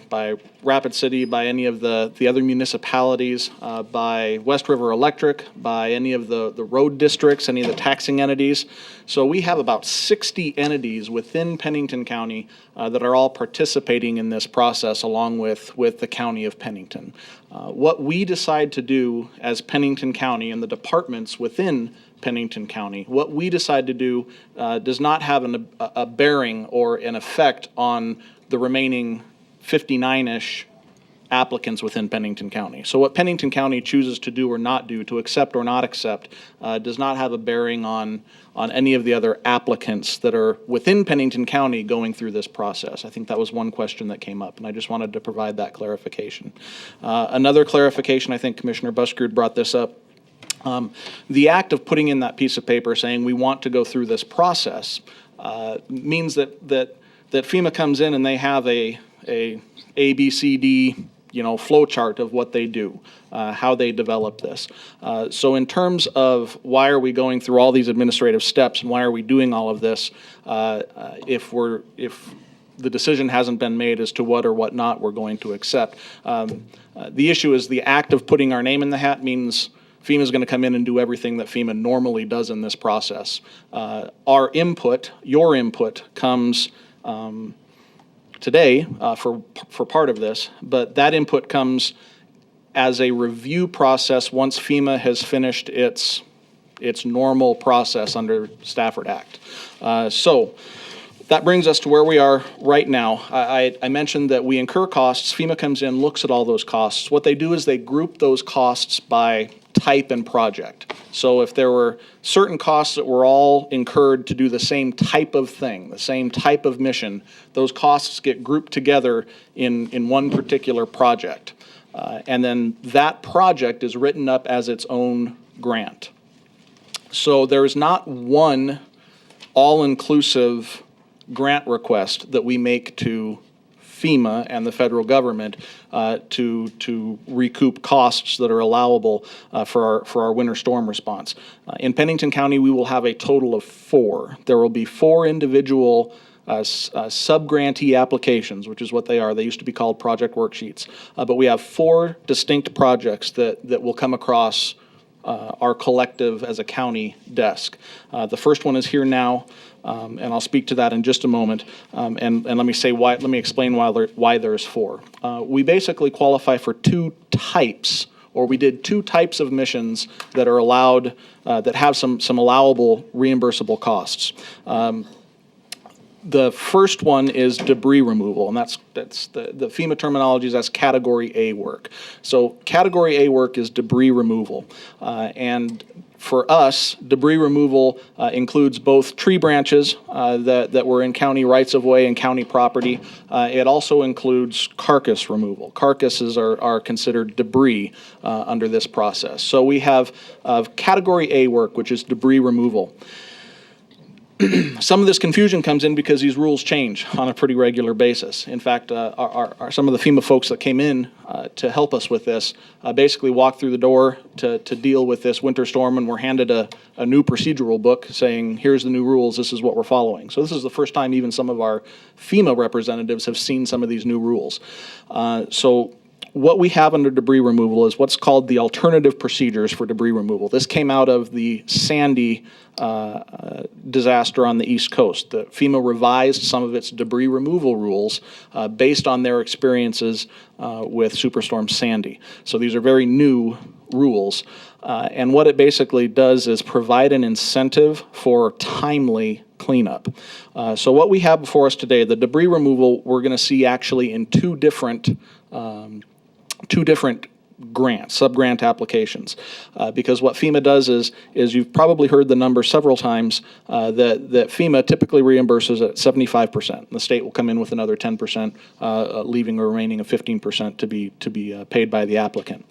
Rapid City, by any of the other municipalities, by West River Electric, by any of the road districts, any of the taxing entities. So we have about 60 entities within Pennington County that are all participating in this process along with the County of Pennington. What we decide to do as Pennington County and the departments within Pennington County, what we decide to do does not have a bearing or an effect on the remaining 59-ish applicants within Pennington County. So what Pennington County chooses to do or not do, to accept or not accept, does not have a bearing on any of the other applicants that are within Pennington County going through this process. I think that was one question that came up, and I just wanted to provide that clarification. Another clarification, I think Commissioner Buskird brought this up. The act of putting in that piece of paper saying we want to go through this process means that FEMA comes in and they have a B, C, D, flow chart of what they do, how they develop this. So in terms of why are we going through all these administrative steps and why are we doing all of this, if the decision hasn't been made as to what or what not we're going to accept. The issue is the act of putting our name in the hat means FEMA is going to come in and do everything that FEMA normally does in this process. Our input, your input, comes today for part of this, but that input comes as a review process once FEMA has finished its normal process under Stafford Act. So that brings us to where we are right now. I mentioned that we incur costs. FEMA comes in, looks at all those costs. What they do is they group those costs by type and project. So if there were certain costs that were all incurred to do the same type of thing, the same type of mission, those costs get grouped together in one particular project. And then that project is written up as its own grant. So there's not one all-inclusive grant request that we make to FEMA and the federal government to recoup costs that are allowable for our winter storm response. In Pennington County, we will have a total of 4. There will be 4 individual sub-grantee applications, which is what they are. They used to be called project worksheets. But we have 4 distinct projects that will come across our collective as a county desk. The first one is here now. And I'll speak to that in just a moment. And let me say why. Let me explain why there's 4. We basically qualify for 2 types, or we did 2 types of missions that are allowed, that have some allowable reimbursable costs. The first one is debris removal, and that's the FEMA terminology is that's Category A work. So Category A work is debris removal, and for us, debris removal includes both tree branches that were in county rights-of-way and county property. It also includes carcass removal. Carcasses are considered debris under this process. So we have Category A work, which is debris removal. Some of this confusion comes in because these rules change on a pretty regular basis. In fact, some of the FEMA folks that came in to help us with this basically walked through the door to deal with this winter storm and were handed a new procedural book saying, here's the new rules, this is what we're following. So this is the first time even some of our FEMA representatives have seen some of these new rules. So what we have under debris removal is what's called the alternative procedures for debris removal. This came out of the Sandy disaster on the East Coast. The FEMA revised some of its debris removal rules based on their experiences with Superstorm Sandy. So these are very new rules. And what it basically does is provide an incentive for timely cleanup. So what we have before us today, the debris removal, we're going to see actually in two different grants, sub-grant applications. Because what FEMA does is you've probably heard the number several times that FEMA typically reimburses at 75%. The state will come in with another 10%, leaving a remaining of 15% to be paid by the applicant.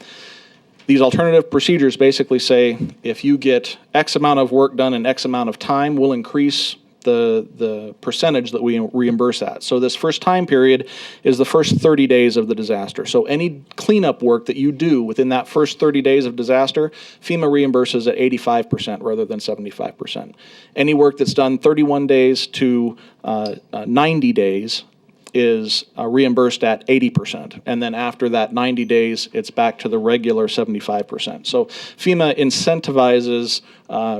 These alternative procedures basically say if you get X amount of work done in X amount of time, we'll increase the percentage that we reimburse at. So this first time period is the first 30 days of the disaster. So any cleanup work that you do within that first 30 days of disaster, FEMA reimburses at 85% rather than 75%. Any work that's done 31 days to 90 days is reimbursed at 80%. And then after that 90 days, it's back to the regular 75%. So FEMA incentivizes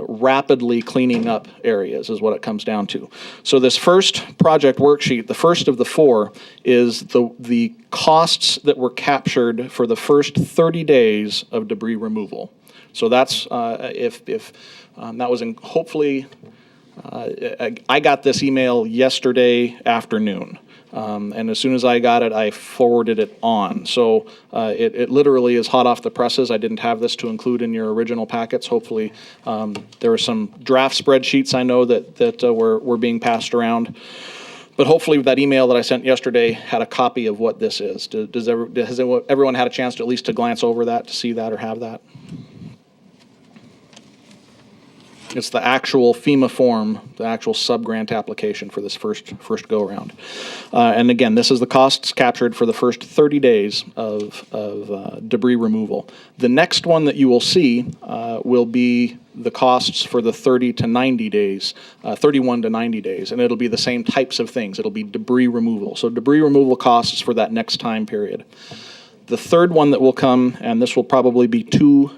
rapidly cleaning up areas is what it comes down to. So this first project worksheet, the first of the 4, is the costs that were captured for the first 30 days of debris removal. So that's if that was in hopefully, I got this email yesterday afternoon. And as soon as I got it, I forwarded it on. So it literally is hot off the presses. I didn't have this to include in your original packets. Hopefully, there were some draft spreadsheets I know that were being passed around. But hopefully that email that I sent yesterday had a copy of what this is. Has everyone had a chance to at least to glance over that, to see that or have that? It's the actual FEMA form, the actual sub-grant application for this first go-around. And again, this is the costs captured for the first 30 days of debris removal. The next one that you will see will be the costs for the 30 to 90 days, 31 to 90 days, and it'll be the same types of things. It'll be debris removal. So debris removal costs for that next time period. The third one that will come, and this will probably be two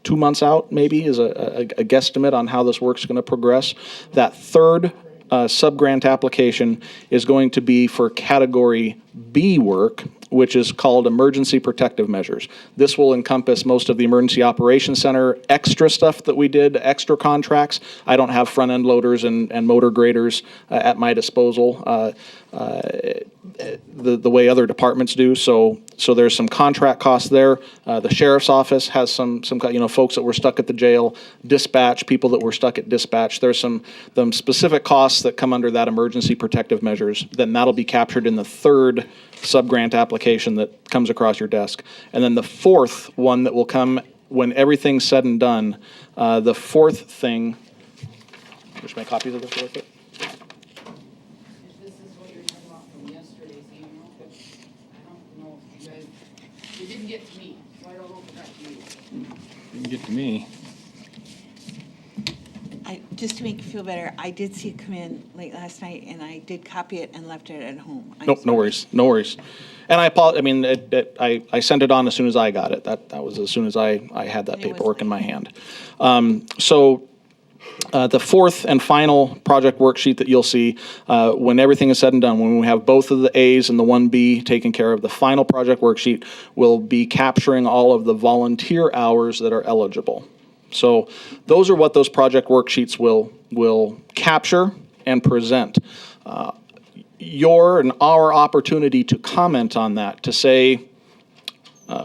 months out, maybe, is a guesstimate on how this work's going to progress. That third sub-grant application is going to be for Category B work, which is called Emergency Protective Measures. This will encompass most of the Emergency Operations Center extra stuff that we did, extra contracts. I don't have front-end loaders and motor graders at my disposal the way other departments do. So there's some contract costs there. The sheriff's office has some folks that were stuck at the jail, dispatch, people that were stuck at dispatch. There's some specific costs that come under that Emergency Protective Measures. Then that'll be captured in the third sub-grant application that comes across your desk. And then the fourth one that will come when everything's said and done, the fourth thing, just make copies of this real quick. This is what you're talking about from yesterday's email. I don't know if you guys, it didn't get to me, so I don't know if it got to you. Didn't get to me. Just to make you feel better, I did see it come in late last night, and I did copy it and left it at home. Nope, no worries, no worries. And I apologize. I mean, I sent it on as soon as I got it. That was as soon as I had that paperwork in my hand. So the fourth and final project worksheet that you'll see, when everything is said and done, when we have both of the A's and the 1B taken care of, the final project worksheet will be capturing all of the volunteer hours that are eligible. So those are what those project worksheets will capture and present. Your and our opportunity to comment on that, to say,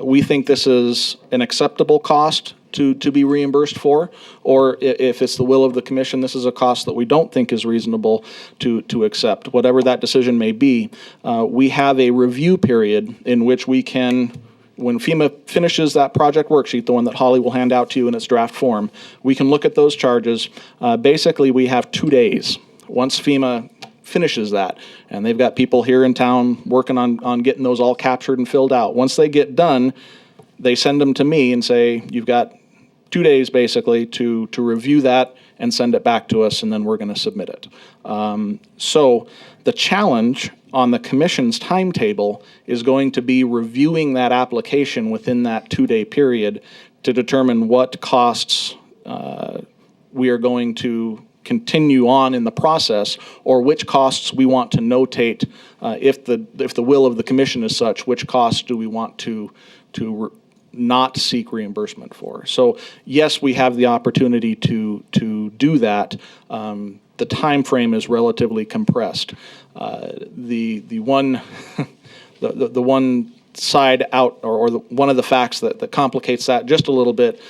we think this is an acceptable cost to be reimbursed for, or if it's the will of the commission, this is a cost that we don't think is reasonable to accept. Whatever that decision may be, we have a review period in which we can, when FEMA finishes that project worksheet, the one that Holly will hand out to you in its draft form, we can look at those charges. Basically, we have 2 days. Once FEMA finishes that, and they've got people here in town working on getting those all captured and filled out. Once they get done, they send them to me and say, you've got 2 days basically to review that and send it back to us, and then we're going to submit it. So the challenge on the commission's timetable is going to be reviewing that application within that 2-day period to determine what costs we are going to continue on in the process, or which costs we want to notate if the will of the commission is such, which costs do we want to not seek reimbursement for. So yes, we have the opportunity to do that. The time frame is relatively compressed. The one the one side out, or one of the facts that complicates that just a little bit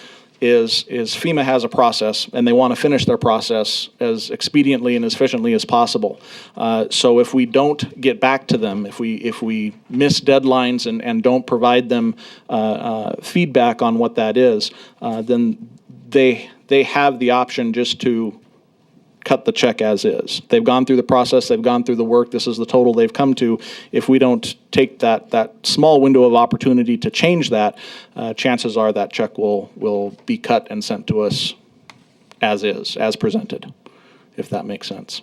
is FEMA has a process, and they want to finish their process as expediently and as efficiently as possible. So if we don't get back to them, if we miss deadlines and don't provide them feedback on what that is, then they have the option just to cut the check as is. They've gone through the process, they've gone through the work, this is the total they've come to. If we don't take that small window of opportunity to change that, chances are that check will be cut and sent to us as is, as presented, if that makes sense.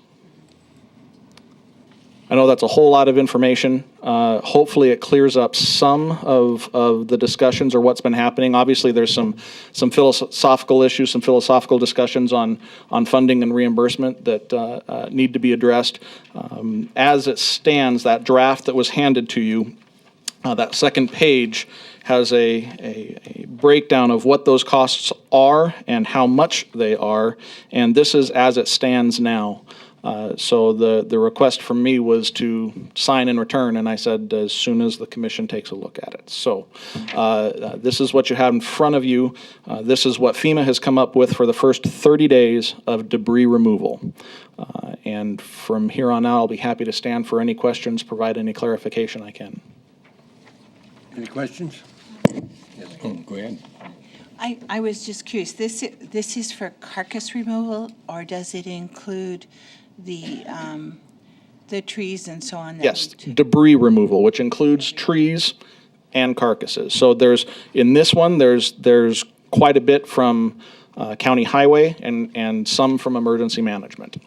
I know that's a whole lot of information. Hopefully it clears up some of the discussions or what's been happening. Obviously there's some philosophical issues, some philosophical discussions on funding and reimbursement that need to be addressed. As it stands, that draft that was handed to you, that second page has a breakdown of what those costs are and how much they are, and this is as it stands now. So the request from me was to sign and return, and I said as soon as the commission takes a look at it. So this is what you have in front of you. This is what FEMA has come up with for the first 30 days of debris removal. And from here on out, I'll be happy to stand for any questions, provide any clarification I can. Any questions? Go ahead. I was just curious, this is for carcass removal, or does it include the trees and so on? that Yes, need to- debris removal, which includes trees and carcasses. So in this one, there's quite a bit from county highway and some from emergency management.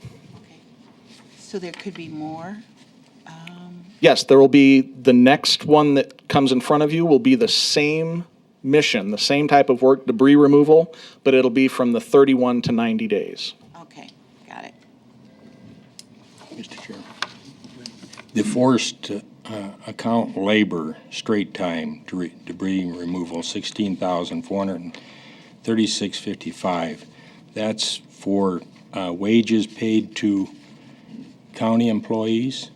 So there could be more? Yes, there will be, the next one that comes in front of you will be the same mission, the same type of work, debris removal, but it'll be from the 31 to 90 days. Okay, got it. Mr. Chair. The forced account labor straight time debris removal, $16,436.55. That's for wages paid to county employees?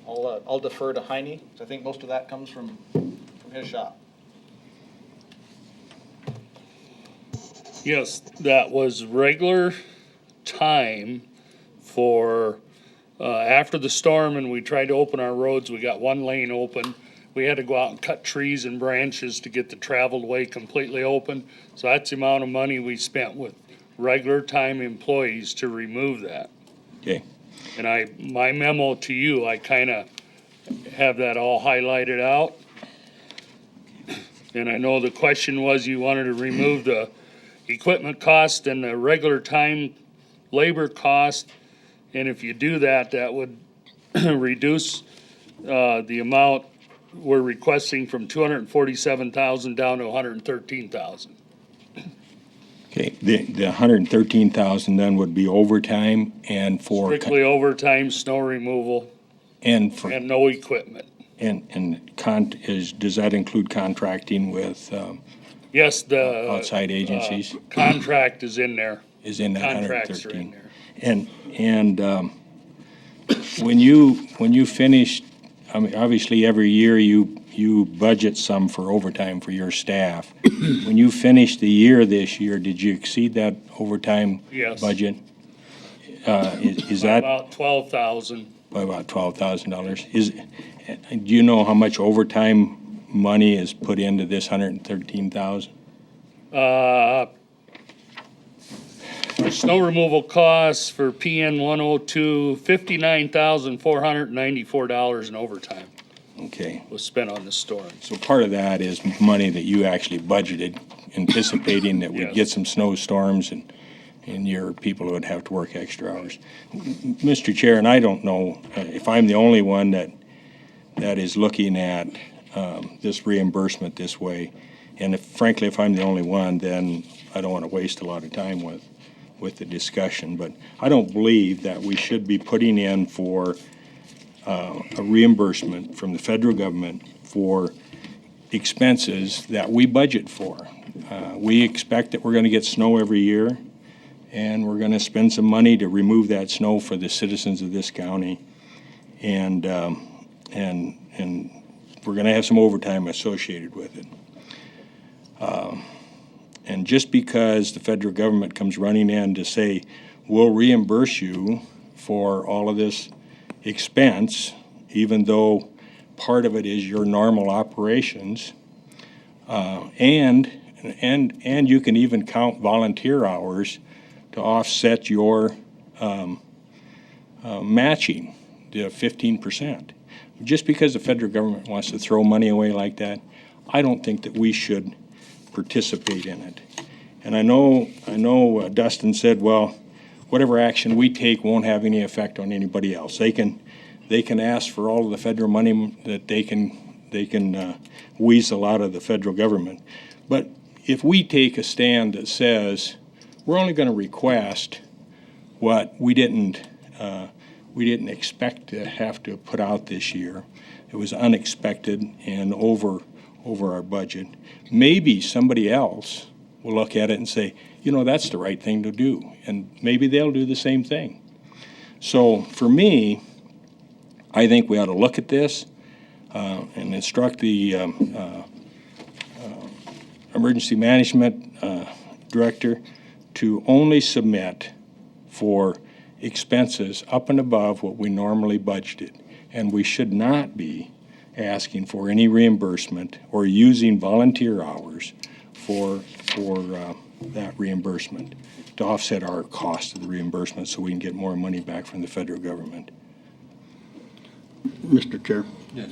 I'll defer to Heine, 'cause I think most of that comes from his shop. Yes, that was regular time for, after the storm and we tried to open our roads, we got one lane open. We had to go out and cut trees and branches to get the traveled way completely open. So that's the amount of money we spent with regular time employees to remove that. Okay. And my memo to you, I kind of have that all highlighted out. And I know the question was you wanted to remove the equipment cost and the regular time labor cost. And if you do that, that would reduce the amount we're requesting from 247,000 down to 113,000. Okay, the 113,000 then would be overtime and for. Strictly overtime, snow removal, And for. and no equipment. Does that include contracting with Yes, the outside agencies? Contract is in there. Is in that Contracts are in 113. there. And when you finish, I mean, obviously every year you budget some for overtime for your staff. When you finished the year this year, did you exceed that overtime Yes. budget? Is By that about 12,000. by about $12,000? Do you know how much overtime money is put into this 113,000? Snow removal costs for PN 102, $59,494 in overtime Okay. was spent on the storm. So part of that is money that you actually budgeted, anticipating that we'd Yes. get some snowstorms and your people would have to work extra hours. Mr. Chair, and I don't know if I'm the only one that is looking at this reimbursement this way. And frankly, if I'm the only one, then I don't want to waste a lot of time with the discussion. But I don't believe that we should be putting in for a reimbursement from the federal government for expenses that we budget for. We expect that we're going to get snow every year, and we're going to spend some money to remove that snow for the citizens of this county. And we're going to have some overtime associated with it. And just because the federal government comes running in to say, we'll reimburse you for all of this expense, even though part of it is your normal operations, and you can even count volunteer hours to offset your matching, the 15%. Just because the federal government wants to throw money away like that, I don't think that we should participate in it. And I know Dustin said, well, whatever action we take won't have any effect on anybody else. They can ask for all of the federal money that they can weasel out of the federal government. But if we take a stand that says we're only going to request what we didn't expect to have to put out this year, it was unexpected and over our budget, maybe somebody else will look at it and say, that's the right thing to do, and maybe they'll do the same thing. So for me, I think we ought to look at this and instruct the emergency management director to only submit for expenses up and above what we normally budgeted. And we should not be asking for any reimbursement or using volunteer hours for that reimbursement to offset our cost of the reimbursement so we can get more money back from the federal government. Mr. Chair. Yes.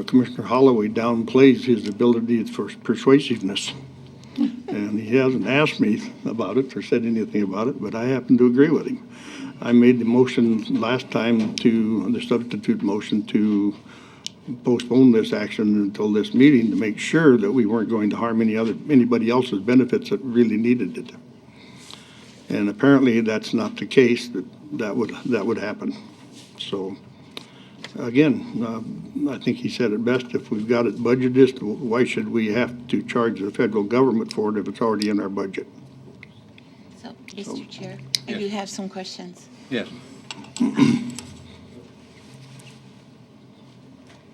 Commissioner Holloway downplays his ability for persuasiveness. And he hasn't asked me about it or said anything about it, but I happen to agree with him. I made the motion last time the substitute motion to postpone this action until this meeting to make sure that we weren't going to harm anybody else's benefits that really needed it. And apparently that's not the case, that would happen. So again, I think he said it best. If we've got it budgeted, why should we have to charge the federal government for it if it's already in our budget? So, Mr. Chair, I do have some questions. Yes.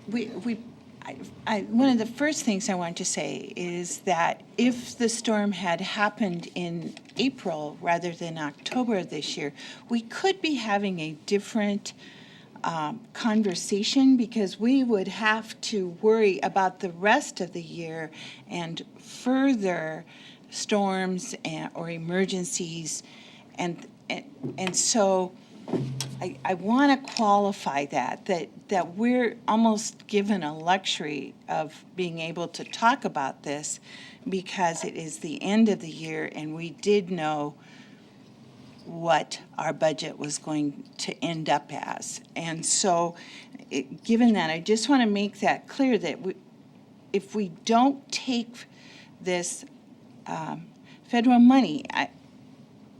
One of the first things I want to say is that if the storm had happened in April rather than October of this year, we could be having a different conversation, because we would have to worry about the rest of the year and further storms or emergencies. And so I want to qualify that we're almost given a luxury of being able to talk about this because it is the end of the year and we did know what our budget was going to end up as. And so, given that, I just want to make that clear that if we don't take this federal money,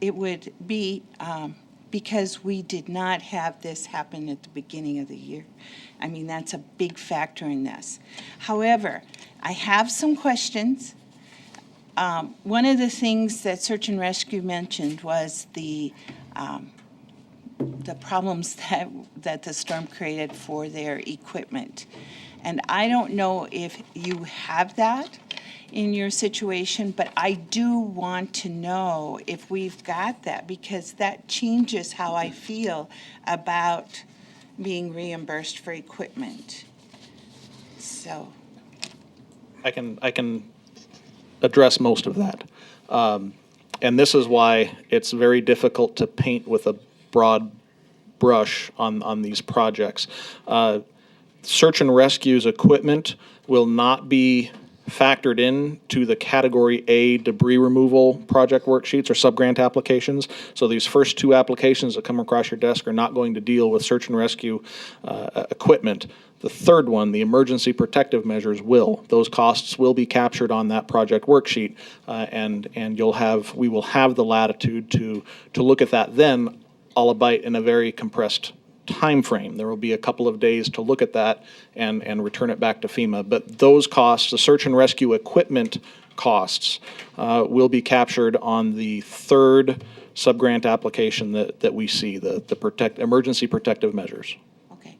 it would be because we did not have this happen at the beginning of the year. I mean, that's a big factor in this. However, I have some questions. One of the things that Search and Rescue mentioned was the problems that the storm created for their equipment. And I don't know if you have that in your situation, but I do want to know if we've got that, because that changes how I feel about being reimbursed for equipment. So. I can address most of that. And this is why it's very difficult to paint with a broad brush on these projects. Search and Rescue's equipment will not be factored in to the Category A debris removal project worksheets or subgrant applications. So these first two applications that come across your desk are not going to deal with Search and Rescue equipment. The third one, the emergency protective measures, will. Those costs will be captured on that project worksheet, and we will have the latitude to look at that then, albeit in a very compressed time frame. There will be a couple of days to look at that and return it back to FEMA. But those costs, the Search and Rescue equipment costs, will be captured on the third subgrant application that we see, the emergency protective measures. Okay,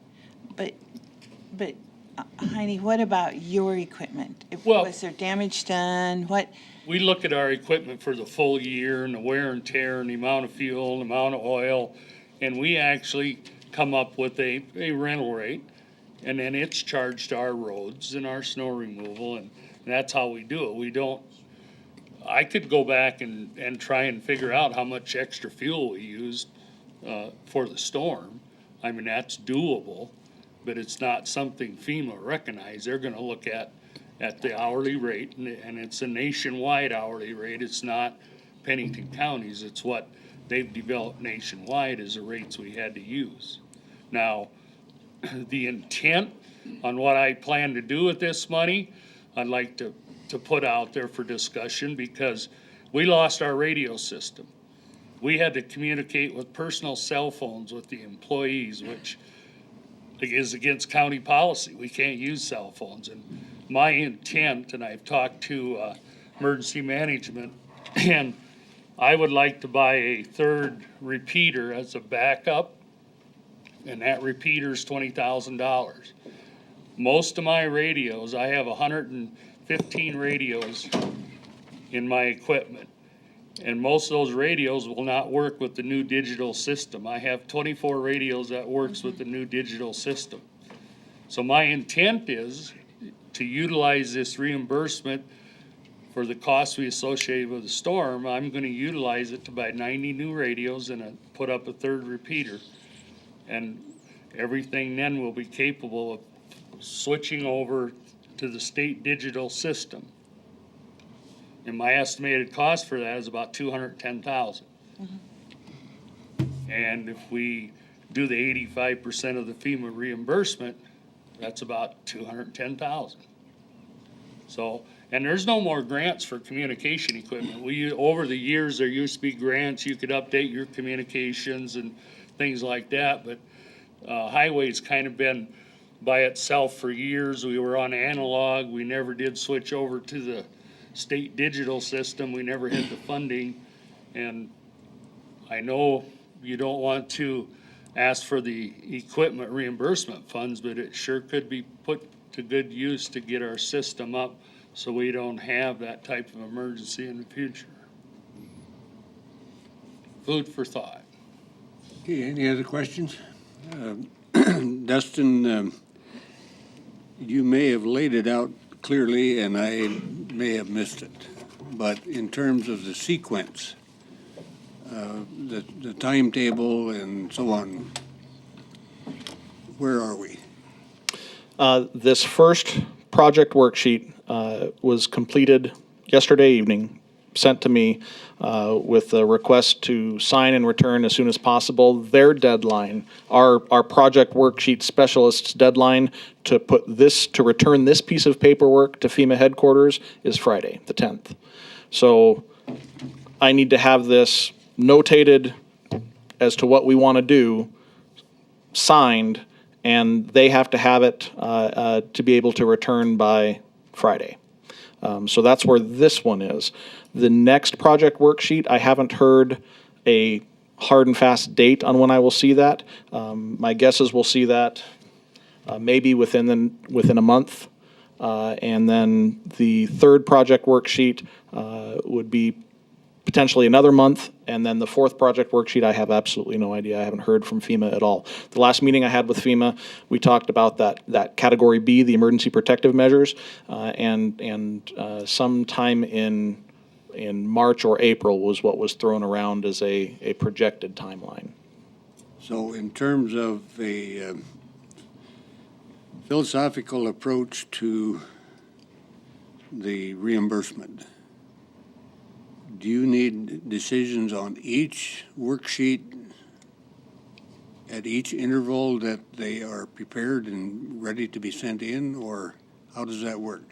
but Heine, what about your equipment? Well, Was there damage done? What? We look at our equipment for the full year and the wear and tear and the amount of fuel, the amount of oil, and we actually come up with a rental rate, and then it's charged to our roads and our snow removal, and that's how we do it. We don't, I could go back and try and figure out how much extra fuel we used for the storm. I mean, that's doable, but it's not something FEMA recognized. They're gonna look at the hourly rate, and it's a nationwide hourly rate. It's not Pennington counties. It's what they've developed nationwide as the rates we had to use. Now, the intent on what I plan to do with this money, I'd like to put out there for discussion, because we lost our radio system. We had to communicate with personal cell phones with the employees, which is against county policy. We can't use cell phones. And my intent, and I've talked to emergency management, and I would like to buy a third repeater as a backup and that repeater's $20,000. Most of my radios, I have 115 radios in my equipment. And most of those radios will not work with the new digital system. I have 24 radios that works with the new digital system. So my intent is to utilize this reimbursement for the costs we associated with the storm. I'm gonna utilize it to buy 90 new radios and put up a third repeater. And everything then will be capable of switching over to the state digital system. And my estimated cost for that is about $210,000. And if we do the 85% of the FEMA reimbursement, that's about $210,000. So, and there's no more grants for communication equipment. Over the years, there used to be grants, you could update your communications and things like that, but highway's kind of been by itself for years. We were on analog, we never did switch over to the state digital system, we never had the funding, and I know you don't want to ask for the equipment reimbursement funds, but it sure could be put to good use to get our system up so we don't have that type of emergency in the future. Food for thought. Okay, any other questions? Dustin, you may have laid it out clearly, and I may have missed it. But in terms of the sequence, the timetable and so on, where are we? This first project worksheet was completed yesterday evening, sent to me with a request to sign and return as soon as possible. Their deadline, our project worksheet specialist's deadline to return this piece of paperwork to FEMA headquarters is Friday, the 10th. So I need to have this notated as to what we want to do, signed, and they have to have it to be able to return by Friday. So that's where this one is. The next project worksheet, I haven't heard a hard and fast date on when I will see that. My guess is we'll see that maybe within a month. And then the third project worksheet would be potentially another month. And then the fourth project worksheet, I have absolutely no idea. I haven't heard from FEMA at all. The last meeting I had with FEMA, we talked about that category B, the emergency protective measures, and sometime in March or April was what was thrown around as a projected timeline. So in terms of a philosophical approach to the reimbursement, do you need decisions on each worksheet at each interval that they are prepared and ready to be sent in, or how does that work?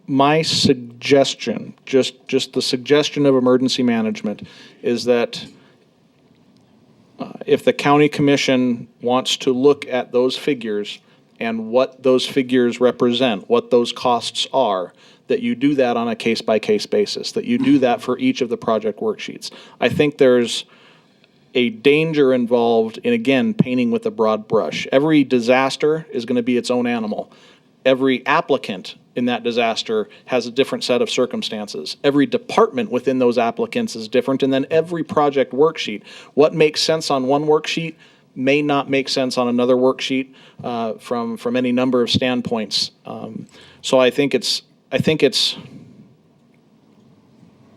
My suggestion, just the suggestion of emergency management, is that if the county commission wants to look at those figures and what those figures represent, what those costs are, that you do that on a case-by-case basis, that you do that for each of the project worksheets. I think there's a danger involved in, again, painting with a broad brush. Every disaster is going to be its own animal. Every applicant in that disaster has a different set of circumstances. Every department within those applicants is different, and then every project worksheet. What makes sense on one worksheet may not make sense on another worksheet from any number of standpoints. So I think it's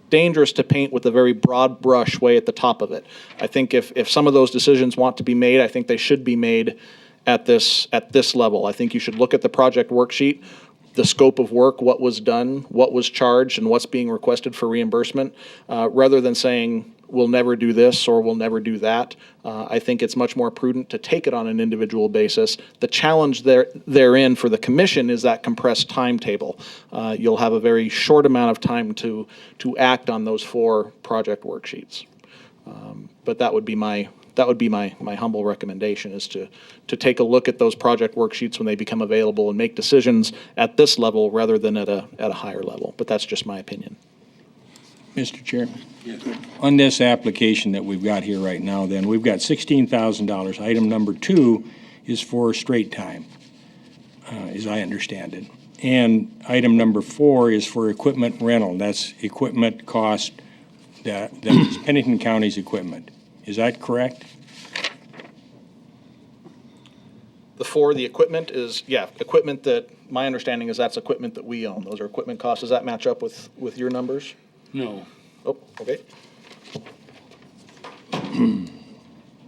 dangerous to paint with a very broad brush way at the top of it. I think if some of those decisions want to be made, I think they should be made at this level. I think you should look at the project worksheet, the scope of work, what was done, what was charged, and what's being requested for reimbursement, rather than saying, we'll never do this or we'll never do that. I think it's much more prudent to take it on an individual basis. The challenge therein for the commission is that compressed timetable. You'll have a very short amount of time to act on those 4 project worksheets. But that would be my humble recommendation, is to take a look at those project worksheets when they become available and make decisions at this level rather than at a higher level. But that's just my opinion. Mr. Chair, Yes. on this application that we've got here right now, then, we've got $16,000. Item number 2 is for straight time, as I understand it. And item number 4 is for equipment rental. That's equipment cost that is Pennington County's equipment. Is that correct? The equipment is, equipment that, my understanding is that's equipment that we own. Those are equipment costs. Does that match up with your numbers? No, Oh, okay.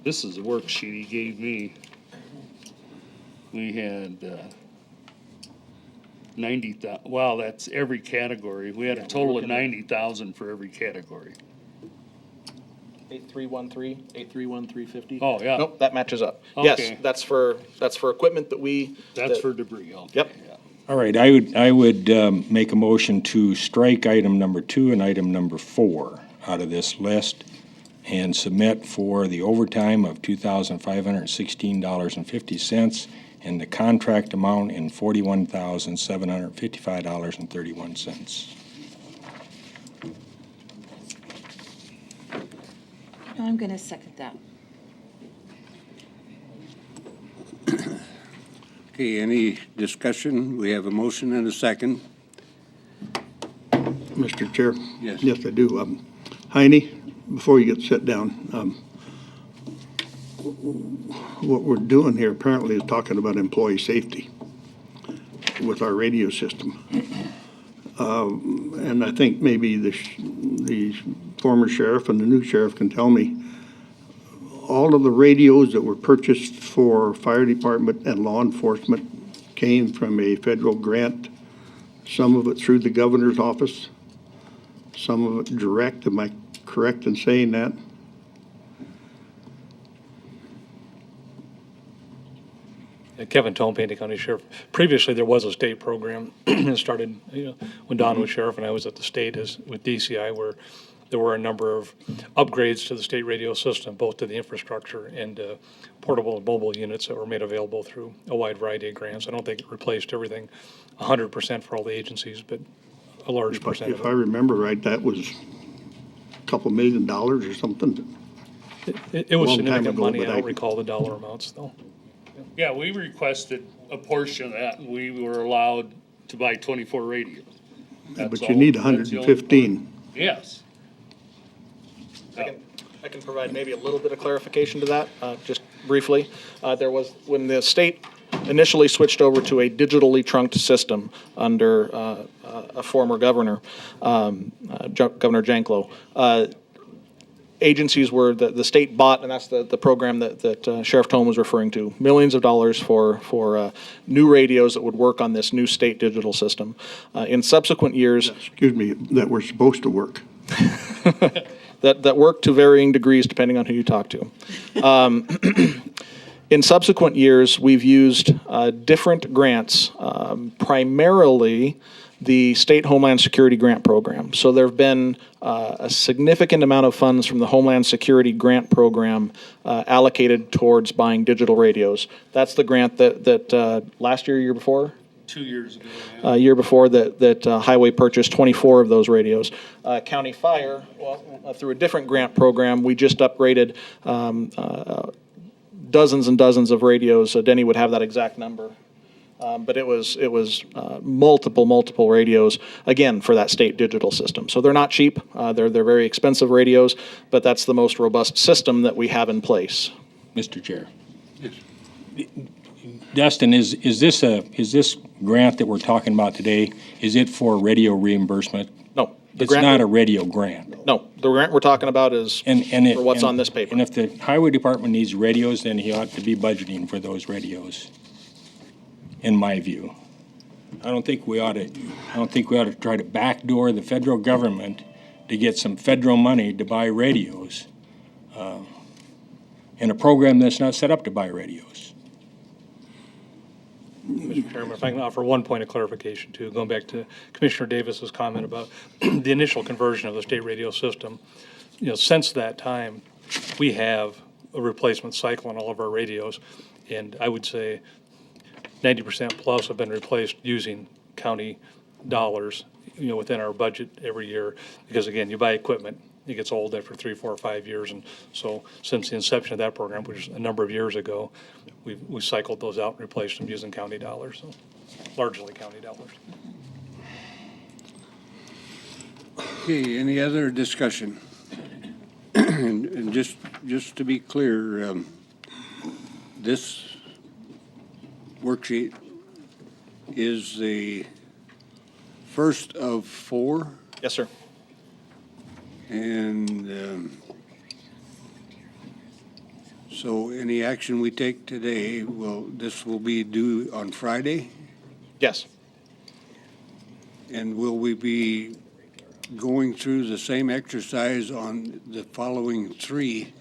this is a worksheet he gave me. We had 90,000, wow, that's every category. We had a total of 90,000 for every category. 831350. Oh, yeah. Nope, that matches up. Okay. Yes, that's for equipment that we. That's for debris, okay. Yep. yeah. All right, I would make a motion to strike item number 2 and item number 4 out of this list and submit for the overtime of $2,516.50 and the contract amount in $41,755.31. I'm going to second that. Okay, any discussion? We have a motion and a second. Mr. Chair? Yes. Yes, I do. Heine, before you get set down, what we're doing here apparently is talking about employee safety with our radio system. And I think maybe the former sheriff and the new sheriff can tell me, all of the radios that were purchased for fire department and law enforcement came from a federal grant, some of it through the governor's office, some of it direct. Am I correct in saying that? Kevin Tone, Pennington County Sheriff. Previously, there was a state program that started, when Don was sheriff and I was at the state with DCI, where there were a number of upgrades to the state radio system, both to the infrastructure and portable and mobile units that were made available through a wide variety of grants. I don't think it replaced everything 100% for all the agencies, but a large percent of If I it. remember right, that was a couple $1 million or something. It was long time significant ago, money. I but don't recall the dollar amounts, though. Yeah, we requested a portion of that, and we were allowed to buy 24 radios. That's But all- you need that's the only 115. part. Yes. I can provide maybe a little bit of clarification to that, just briefly. There was, when the state initially switched over to a digitally trunked system under a former governor, Governor Janklow, agencies were, the state bought, and that's the program that Sheriff Tone was referring to, millions of dollars for new radios that would work on this new state digital system. In subsequent years. Excuse me, that were supposed to work. That work to varying degrees depending on who you talk to. In subsequent years, we've used different grants, primarily the State Homeland Security Grant Program. So there have been a significant amount of funds from the Homeland Security Grant Program allocated towards buying digital radios. That's the grant that last year before? 2 years ago. A year before that Highway purchased 24 of those radios. County Fire, through a different grant program, we just upgraded dozens and dozens of radios. Denny would have that exact number. But it was multiple radios, again, for that state digital system. So they're not cheap. They're very expensive radios, but that's the most robust system that we have in place. Mr. Chair. Dustin, is this grant that we're talking about today, is it for radio reimbursement? No. It's not a radio grant. No, the grant we're talking about is for what's on this paper. And if the highway department needs radios, then he ought to be budgeting for those radios, in my view. I don't think we ought to try to backdoor the federal government to get some federal money to buy radios in a program that's not set up to buy radios. Mr. Chairman, if I can offer one point of clarification too, going back to Commissioner Davis's comment about the initial conversion of the state radio system. Since that time, we have a replacement cycle on all of our radios, and I would say 90% plus have been replaced using county dollars within our budget every year. Because again, you buy equipment, it gets old after 3, 4, or 5 years. And so since the inception of that program, which is a number of years ago, we cycled those out and replaced them using county dollars, so largely county dollars. Okay, any other discussion? And just to be clear, this worksheet is the first of 4, Yes, sir. and so any action we take today, this will be due on Friday? Yes. And will we be going through the same exercise on the following 3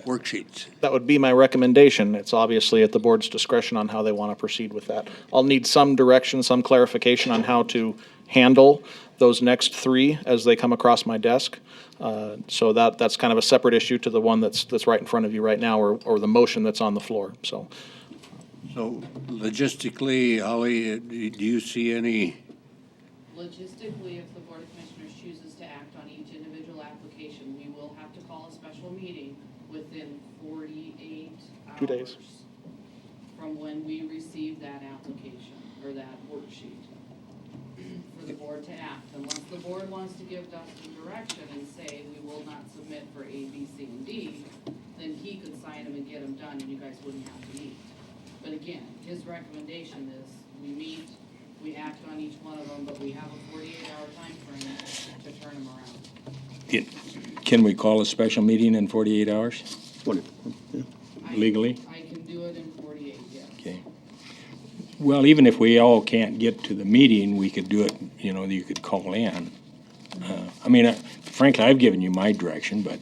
worksheets? That would be my recommendation. It's obviously at the board's discretion on how they want to proceed with that. I'll need some direction, some clarification on how to handle those next 3 as they come across my desk. So that's kind of a separate issue to the one that's right in front of you right now, or the motion that's on the floor. So logistically, Holly, do you see any? Logistically, if the Board of Commissioners chooses to act on each individual application, we will have to call a special meeting within 48 hours. 2 days. From when we receive that application, or that worksheet, for the board to act. Unless the board wants to give Dustin direction and say, we will not submit for A, B, C, and D, then he could sign them and get them done, and you guys wouldn't have to meet. But again, his recommendation is, we meet, we act on each one of them, but we have a 48-hour time frame to turn them around. Can we call a special meeting in 48 hours? Legally? I can do it in 48, yes. Okay. Well, even if we all can't get to the meeting, we could do it, you could call in. Frankly, I've given you my direction, but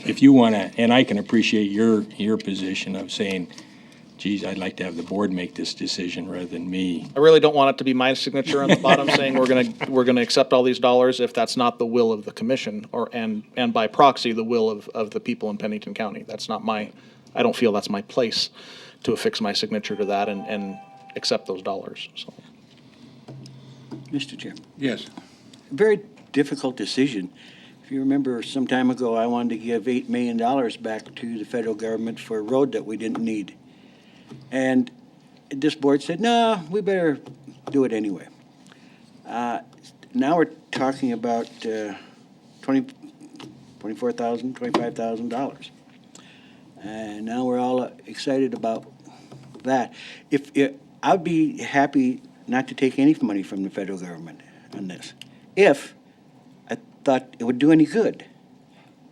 if you want to, and I can appreciate your position of saying, geez, I'd like to have the board make this decision rather than me. I really don't want it to be my signature on the bottom saying we're gonna accept all these dollars if that's not the will of the commission, and by proxy, the will of the people in Pennington County. That's not I don't feel that's my place to affix my signature to that and accept those dollars, so. Mr. Chair. Yes. Very difficult decision. If you remember, some time ago, I wanted to give $8 million back to the federal government for a road that we didn't need. And this board said, no, we better do it anyway. Now we're talking about $24,000, $25,000. And now we're all excited about that. I'd be happy not to take any money from the federal government on this, if I thought it would do any good,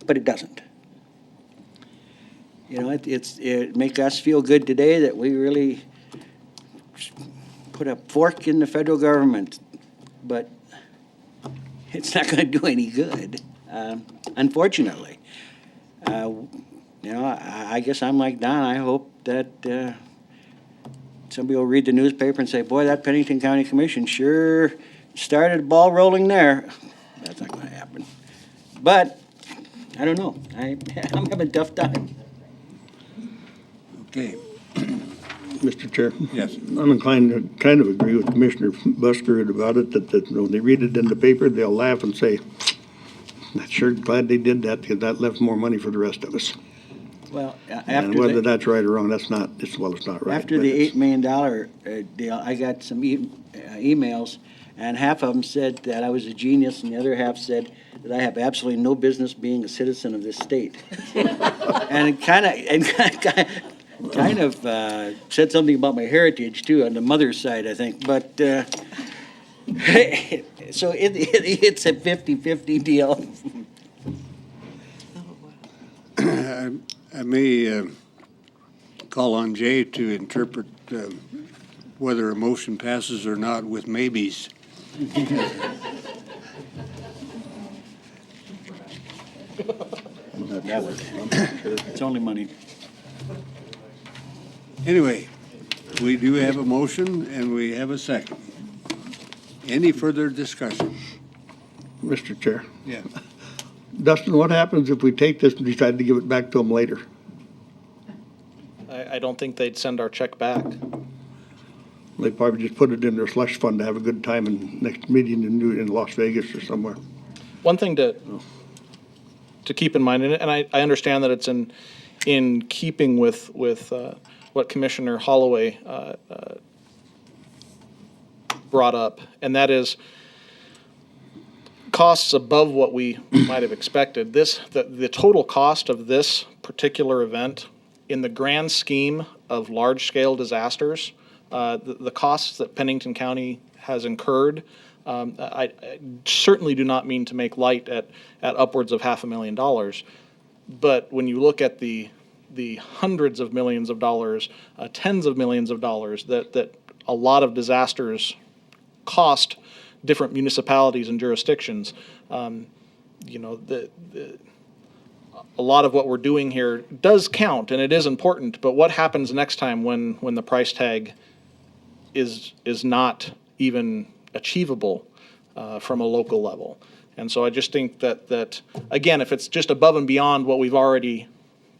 but it doesn't. It make us feel good today that we really put a fork in the federal government, but it's not going to do any good, unfortunately. I guess I'm like Don. I hope that somebody will read the newspaper and say, boy, that Pennington County Commission sure started the ball rolling there. That's not going to happen. But, I don't know. I'm having a tough time. Okay. Mr. Chair? Yes. I'm inclined to kind of agree with Commissioner Busker about it, that when they read it in the paper, they'll laugh and say, I'm sure glad they did that, because that left more money for the rest of us. Well, And whether that's right or wrong, it's not right. After the $8 million deal, I got some emails, and half of them said that I was a genius, and the other half said that I have absolutely no business being a citizen of this state. And it kind of said something about my heritage, too, on the mother's side, I think. But, so it's a 50-50 deal. I may call on Jay to interpret whether a motion passes or not with maybes. It's only money. Anyway, we do have a motion and we have a second. Any further discussion? Mr. Chair. Yeah. Dustin, what happens if we take this and decide to give it back to them later? I don't think they'd send our check back. They probably just put it in their slush fund to have a good time in next meeting in Las Vegas or somewhere. One thing to keep in mind, and I understand that it's in keeping with what Commissioner Holloway brought up, and that is costs above what we might have expected. The total cost of this particular event, in the grand scheme of large-scale disasters, the costs that Pennington County has incurred, I certainly do not mean to make light at upwards of $500,000. But when you look at the hundreds of millions of dollars, tens of millions of dollars that a lot of disasters cost different municipalities and jurisdictions, you know, a lot of what we're doing here does count and it is important, but what happens next time when the price tag is not even achievable from a local level? And so I just think that again, if it's just above and beyond what we've already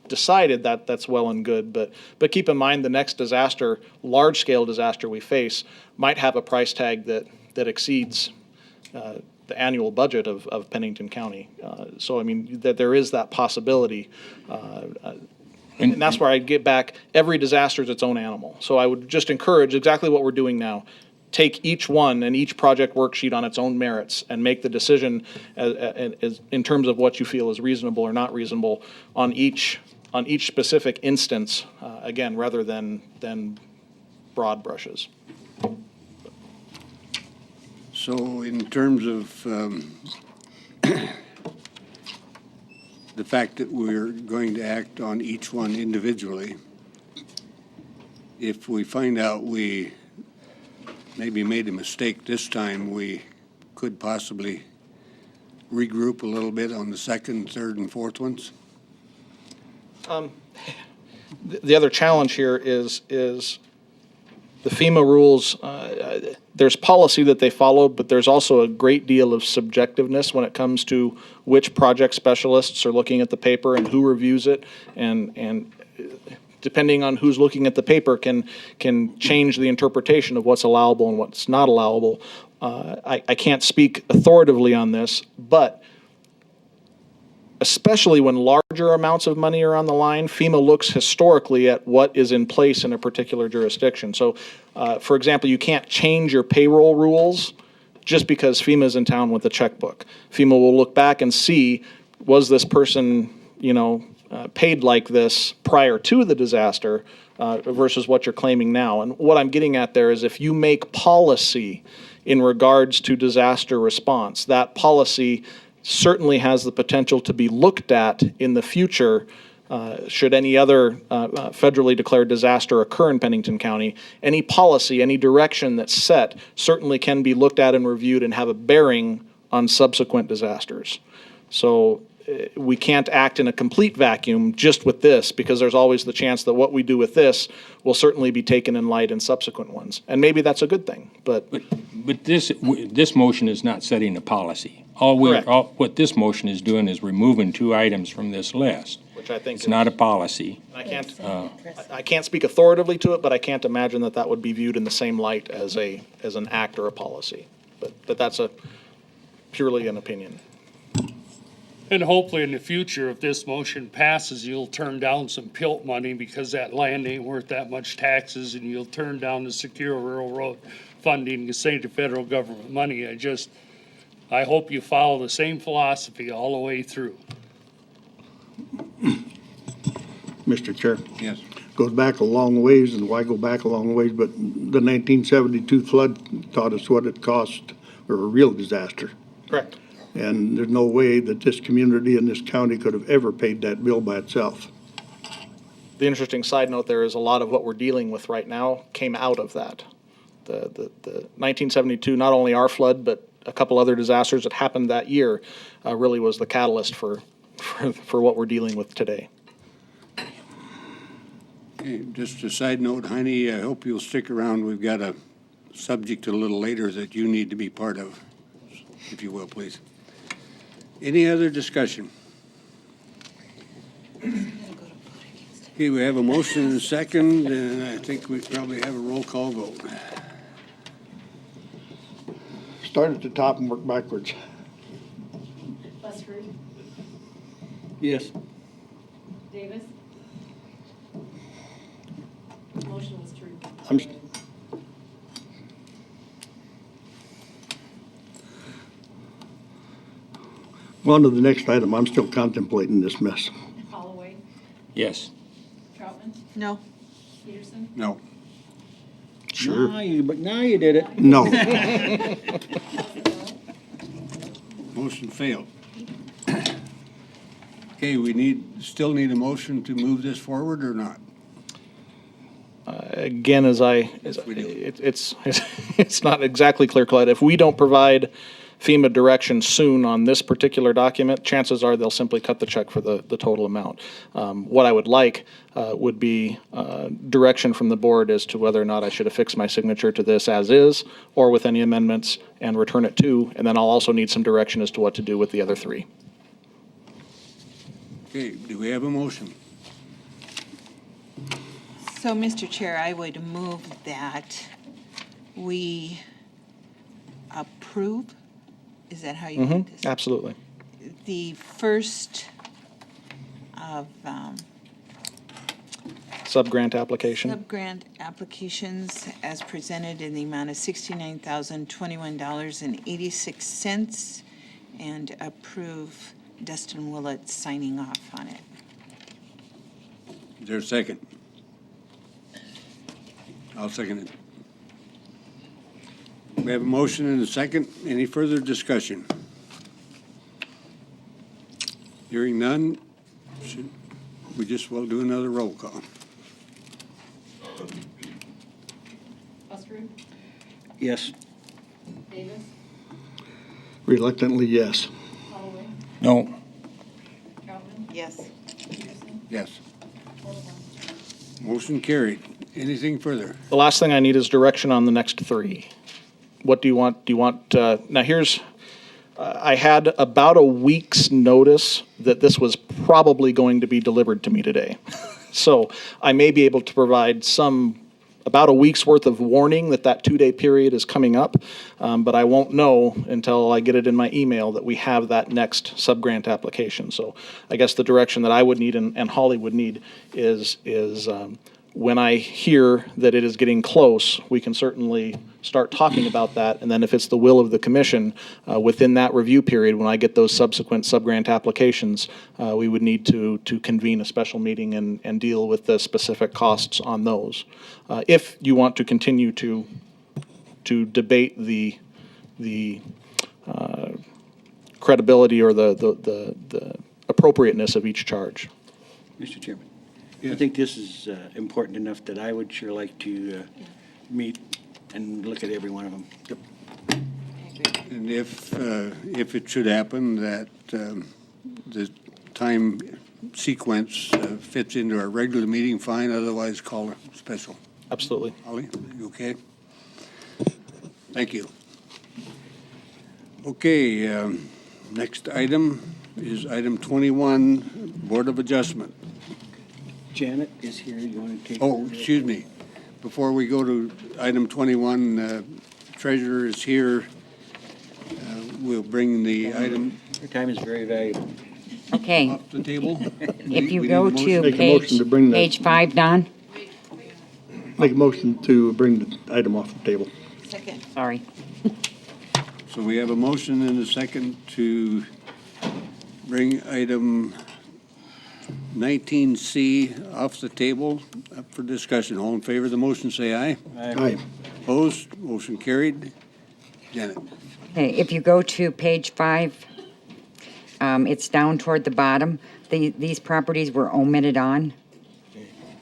decided, that's well and good, but keep in mind the next disaster, large-scale disaster we face, might have a price tag that exceeds the annual budget of Pennington County. So, I mean, that there is that possibility. And that's where I get back, every disaster is its own animal. So I would just encourage exactly what we're doing now. Take each one and each project worksheet on its own merits and make the decision as in terms of what you feel is reasonable or not reasonable on each specific instance, again, rather than broad brushes. So in terms of the fact that we're going to act on each one individually, if we find out we maybe made a mistake this time, we could possibly regroup a little bit on the second, third, and fourth ones? The other challenge here is the FEMA rules. There's policy that they follow, but there's also a great deal of subjectiveness when it comes to which project specialists are looking at the paper and who reviews it, and depending on who's looking at the paper can change the interpretation of what's allowable and what's not allowable. I can't speak authoritatively on this, but especially when larger amounts of money are on the line, FEMA looks historically at what is in place in a particular jurisdiction. So, for example, you can't change your payroll rules just because FEMA is in town with a checkbook. FEMA will look back and see, was this person, paid like this prior to the disaster versus what you're claiming now. And what I'm getting at there is if you make policy in regards to disaster response, that policy certainly has the potential to be looked at in the future should any other federally declared disaster occur in Pennington County. Any policy, any direction that's set certainly can be looked at and reviewed and have a bearing on subsequent disasters. So we can't act in a complete vacuum just with this, because there's always the chance that what we do with this will certainly be taken in light in subsequent ones. And maybe that's a good thing, but this motion is not setting a policy. What this motion is doing is removing 2 items from this list. which I think It's not a policy. I can't speak authoritatively to it, but I can't imagine that would be viewed in the same light as an act or a policy. But that's purely an opinion. And hopefully in the future, if this motion passes, you'll turn down some PILT money because that land ain't worth that much taxes, and you'll turn down the secure railroad funding to save the federal government money. I hope you follow the same philosophy all the way through. Mr. Chair. Yes. Goes back a long ways, and why go back a long ways, but the 1972 flood taught us what it cost for a real disaster. Correct. And there's no way that this community and this county could have ever paid that bill by itself. The interesting side note there is a lot of what we're dealing with right now came out of that. The 1972, not only our flood, but a couple other disasters that happened that year really was the catalyst for what we're dealing with today. Okay, just a side note, Heine, I hope you'll stick around. We've got a subject a little later that you need to be part of, if you will, please. Any other discussion? Okay, we have a motion and a second, and I think we probably have a roll call vote. Start at the top and work backwards. Busker, Yes. Davis. Motion was to. I'm, well, on to the next item. I'm still contemplating this mess. Holloway, Yes. Troutman, No. Peterson, No. Sure. Now you did it. No. Motion failed. Okay, still need a motion to move this forward or not? Again, we do. it's not exactly clear cut. If we don't provide FEMA direction soon on this particular document, chances are they'll simply cut the check for the total amount. What I would like would be direction from the board as to whether or not I should affix my signature to this as is, or with any amendments, and return it to, and then I'll also need some direction as to what to do with the other three. Okay, do we have a motion? So, Mr. Chair, I would move that we approve, is that how you want this? Absolutely. The first of Sub-grant application. sub-grant applications as presented in the amount of $69,021.86, and approve Dustin Willett signing off on it. Is there a second? I'll second it. We have a motion and a second. Any further discussion? Hearing none, we just will do another roll call. Busker, Yes. Davis, Reluctantly, yes. Holloway, No. Troutman, Yes. Peterson, Yes. Olson. Motion carried. Anything further? The last thing I need is direction on the next three. What do you want? Do you want, now here's, I had about a week's notice that this was probably going to be delivered to me today. So I may be able to provide about a week's worth of warning that 2-day period is coming up, but I won't know until I get it in my email that we have that next sub-grant application. So I guess the direction that I would need and Holly would need is when I hear that it is getting close, we can certainly start talking about that. And then if it's the will of the commission, within that review period, when I get those subsequent sub-grant applications, we would need to convene a special meeting and deal with the specific costs on those. If you want to continue to debate the credibility or the appropriateness of each charge. Mr. Chairman, I think this is important enough that I would sure like to meet and look at every one of them. And if it should happen that the time sequence fits into our regular meeting, fine, otherwise call it special. Absolutely. Holly, you okay? Thank you. Okay, next item is item 21, Board of Adjustment. Janet is here. You want to take? Oh, excuse me. Before we go to item 21, Treasurer is here. We'll bring the item Your time is very valuable. Okay, off the table. if you We go need a motion. to Make a motion to bring page that. 5, Don, Make a motion to bring the item off the table. Second. sorry. So we have a motion and a second to bring item 19C off the table up for discussion. All in favor of the motion, say aye. Aye. Opposed? Motion carried. Janet? Okay, if you go to page 5, it's down toward the bottom. These properties were omitted on.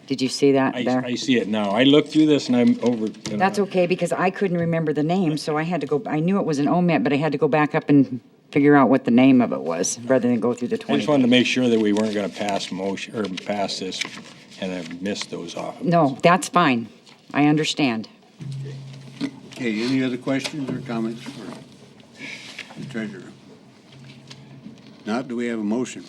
Did you see that there? I see it now. I looked through this and I'm over. That's okay, because I couldn't remember the name, so I had to go, I knew it was an omit, but I had to go back up and figure out what the name of it was, rather than go through the I 20. just wanted to make sure that we weren't going to pass motion, or pass this, and I missed those off. No, that's fine. I understand. Okay, any other questions or comments for the treasurer? Not, do we have a motion?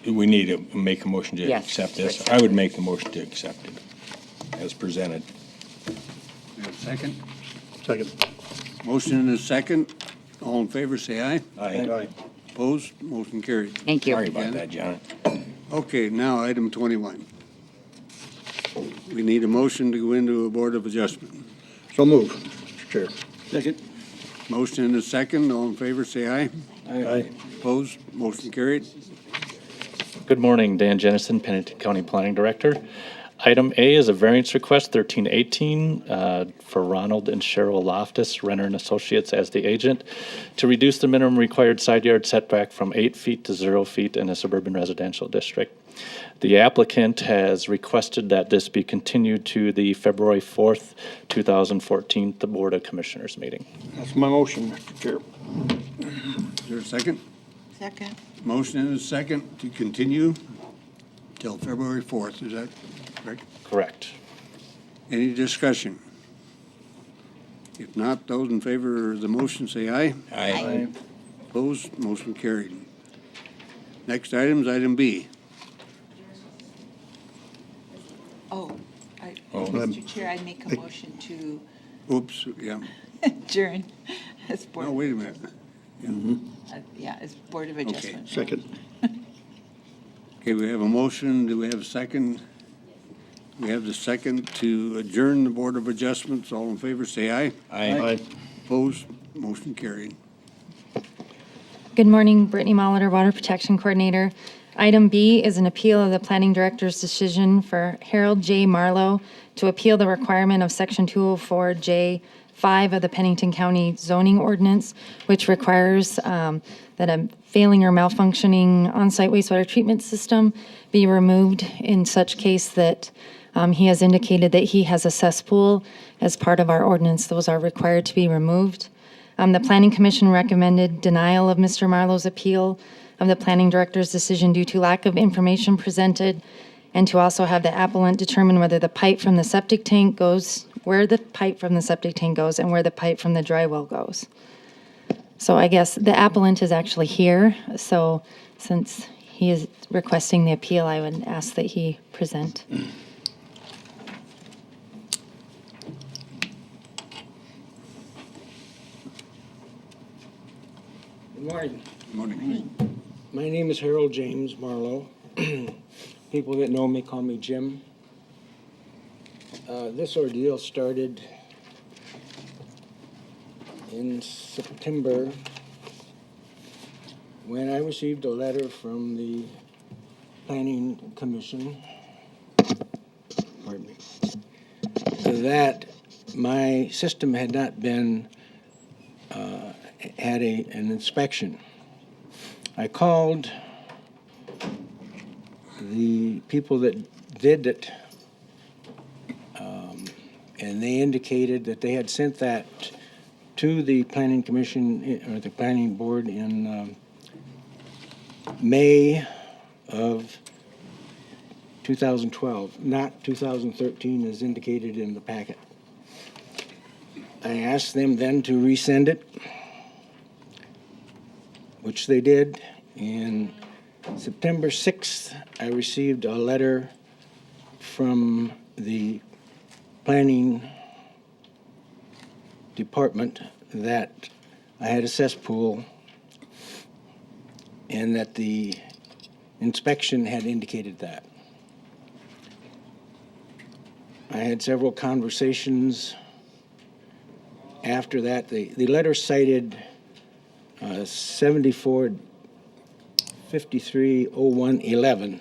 We need to make a motion to Yes. accept this. I would make the motion to accept it as presented. We have a second? Second. Motion and a second. All in favor, say aye. Aye. Opposed? Motion carried. Thank you. Sorry about that, John. Okay, now item 21. We need a motion to go into a Board of Adjustment. So move, Mr. Chair. Second. Motion and a second. All in favor, say aye. Aye. Opposed? Motion carried. Good morning, Dan Jennison, Pennington County Planning Director. Item A is a variance request 1318 for Ronald and Cheryl Loftus, Renner and Associates as the agent, to reduce the minimum required side yard setback from 8 feet to 0 feet in a suburban residential district. The applicant has requested that this be continued to the February 4th, 2014, the Board of Commissioners meeting. That's my motion, Mr. Chair. Is there a second? Second. Motion and a second to continue till February 4th. Is that correct? Correct. Any discussion? If not, those in favor of the motion say aye. Aye. Opposed? Motion carried. Next item is item B. Mr. Chair, I make a motion to Oops, yeah. adjourn as Board. No, wait a minute. Yeah, as Board of Adjustment. Second. Okay, we have a motion. Do we have a second? We have the second to adjourn the Board of Adjustments. All in favor, say aye. Aye. Opposed? Motion carried. Good morning, Brittany Molitor, Water Protection Coordinator. Item B is an appeal of the Planning Director's decision for Harold J. Marlowe to appeal the requirement of Section 204J5 of the Pennington County zoning ordinance, which requires that a failing or malfunctioning on-site wastewater treatment system be removed in such case that he has indicated that he has a cesspool as part of our ordinance. Those are required to be removed. The Planning Commission recommended denial of Mr. Marlowe's appeal of the Planning Director's decision due to lack of information presented, and to also have the appellant determine whether the pipe from the septic tank goes, where the pipe from the septic tank goes, and where the pipe from the dry well goes. So I guess the appellant is actually here, so since he is requesting the appeal, I would ask that he present. Good morning. Good morning. My name is Harold James Marlowe. People that know me call me Jim. This ordeal started in September when I received a letter from the Planning Commission, pardon me, that my system had not been, had an inspection. I called the people that did it, and they indicated that they had sent that to the Planning Commission, or the Planning Board in May of 2012, not 2013 as indicated in the packet. I asked them then to resend it, which they did. In September 6th, I received a letter from the Planning Department that I had a cesspool and that the inspection had indicated that. I had several conversations after that. The letter cited 74530111.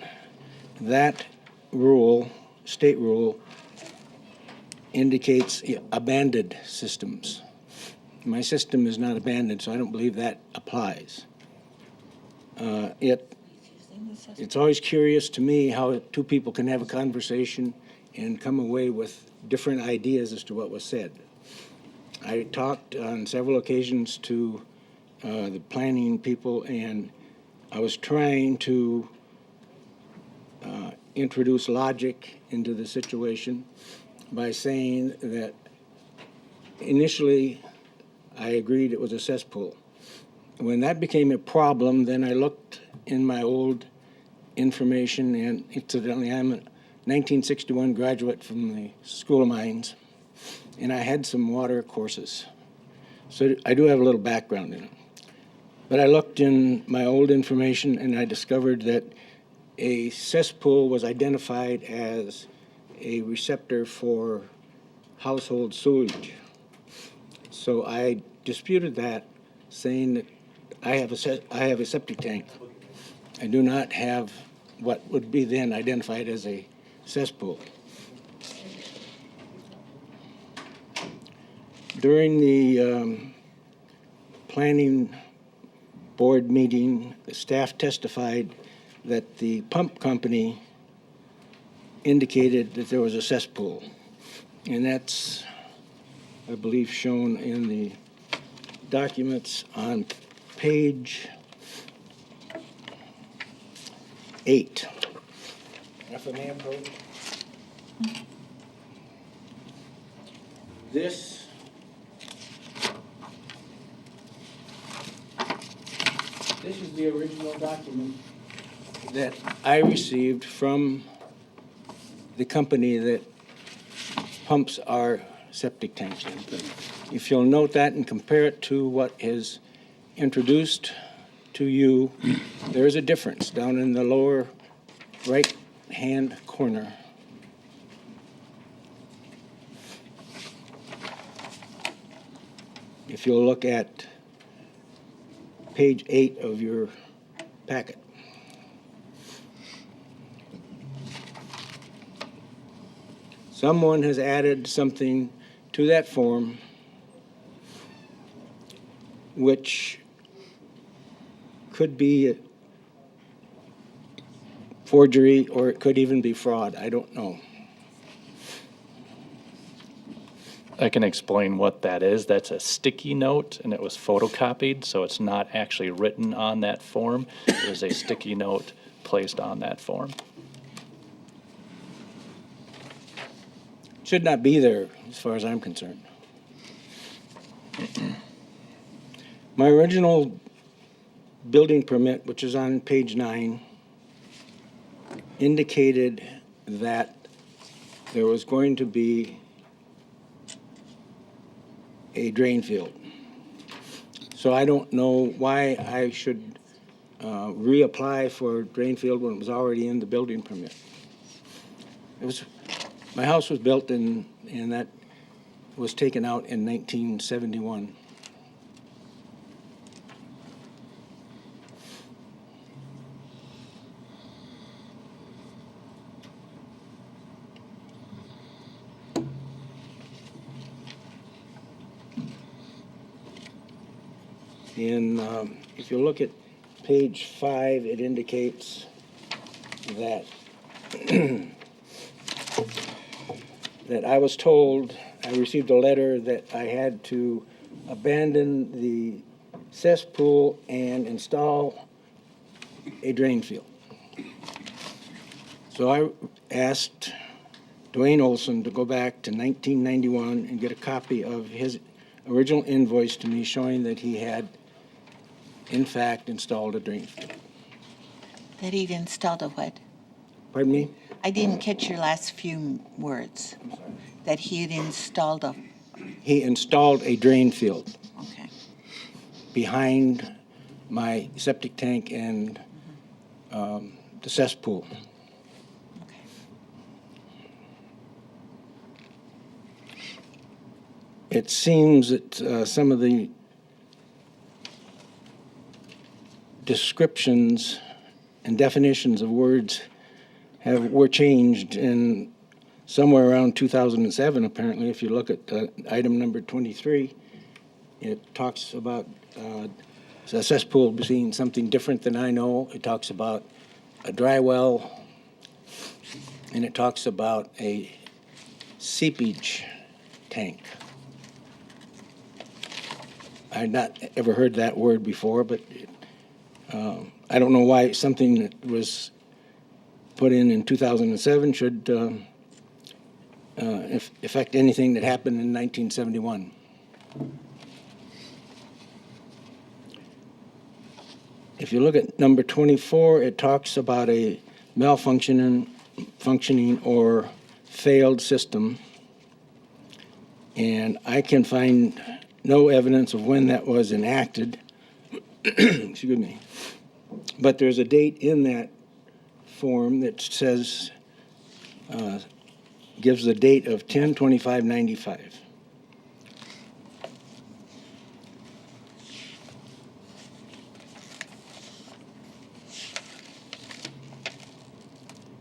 That rule, state rule, indicates abandoned systems. My system is not abandoned, so I don't believe that applies. It's always curious to me how two people can have a conversation and come away with different ideas as to what was said. I talked on several occasions to the planning people, and I was trying to introduce logic into the situation by saying that initially I agreed it was a cesspool. When that became a problem, then I looked in my old information, and incidentally, I'm a 1961 graduate from the School of Mines, and I had some water courses. So I do have a little background in it. But I looked in my old information and I discovered that a cesspool was identified as a receptor for household sewage. So I disputed that, saying that I have a septic tank. I do not have what would be then identified as a cesspool. During the planning board meeting, the staff testified that the pump company indicated that there was a cesspool. And that's, I believe, shown in the documents on page 8. FMAM code. This is the original document that I received from the company that pumps our septic tanks. If you'll note that and compare it to what is introduced to you, there is a difference down in the lower right-hand corner. If you'll look at page 8 of your packet. Someone has added something to that form which could be forgery or it could even be fraud. I don't know. I can explain what that is. That's a sticky note, and it was photocopied, so it's not actually written on that form. It was a sticky note placed on that form. Should not be there, as far as I'm concerned. My original building permit, which is on page 9, indicated that there was going to be a drain field. So I don't know why I should reapply for a drain field when it was already in the building permit. My house was built and that was taken out in 1971. And if you look at page 5, it indicates that that I was told, I received a letter that I had to abandon the cesspool and install a drain field. So I asked Dwayne Olson to go back to 1991 and get a copy of his original invoice to me showing that he had, in fact, installed a drain field. That he'd installed a what? Pardon me? I didn't catch your last few words. That he had installed a, He installed a drain field okay. behind my septic tank and the cesspool. It seems that some of the descriptions and definitions of words were changed in somewhere around 2007, apparently. If you look at item number 23, it talks about a cesspool being something different than I know. It talks about a dry well, and it talks about a seepage tank. I had not ever heard that word before, but I don't know why something that was put in 2007 should affect anything that happened in 1971. If you look at number 24, it talks about a functioning or failed system. And I can find no evidence of when that was enacted. Excuse me. But there's a date in that form that says, gives the date of 10/25/95.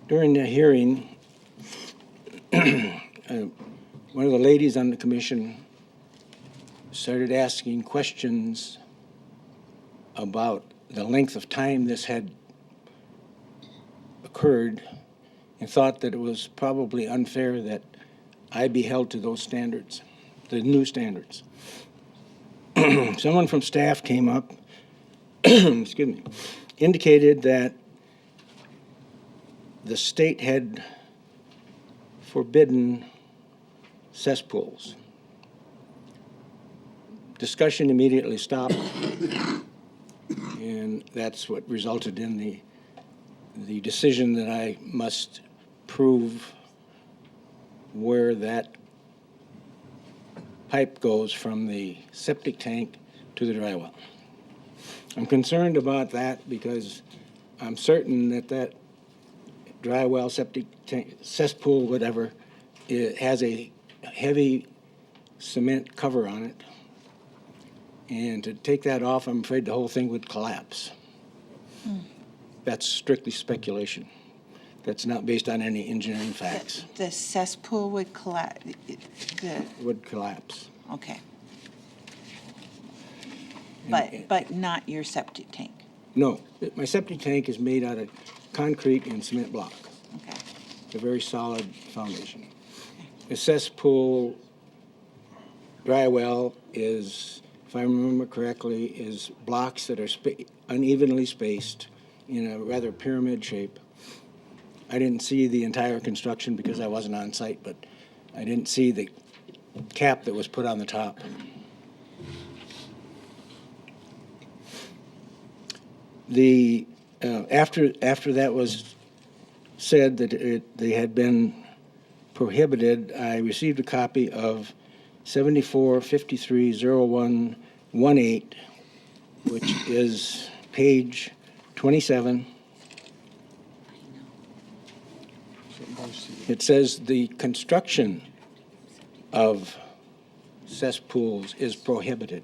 During the hearing, one of the ladies on the commission started asking questions about the length of time this had occurred and thought that it was probably unfair that I be held to those standards, the new standards. Someone from staff came up, excuse me, indicated that the state had forbidden cesspools. Discussion immediately stopped, and that's what resulted in the decision that I must prove where that pipe goes from the septic tank to the dry well. I'm concerned about that because I'm certain that that dry well, septic tank, cesspool, whatever, it has a heavy cement cover on it. And to take that off, I'm afraid the whole thing would collapse. That's strictly speculation. That's not based on any engineering facts. The cesspool would collapse, Would collapse. okay. But not your septic tank? No, my septic tank is made out of concrete and cement block. Okay. It's a very solid foundation. The cesspool dry well is, if I remember correctly, is blocks that are unevenly spaced in a rather pyramid shape. I didn't see the entire construction because I wasn't on site, but I didn't see the cap that was put on the top. After that was said that they had been prohibited, I received a copy of 74530118, which is page 27. It says the construction of cesspools is prohibited.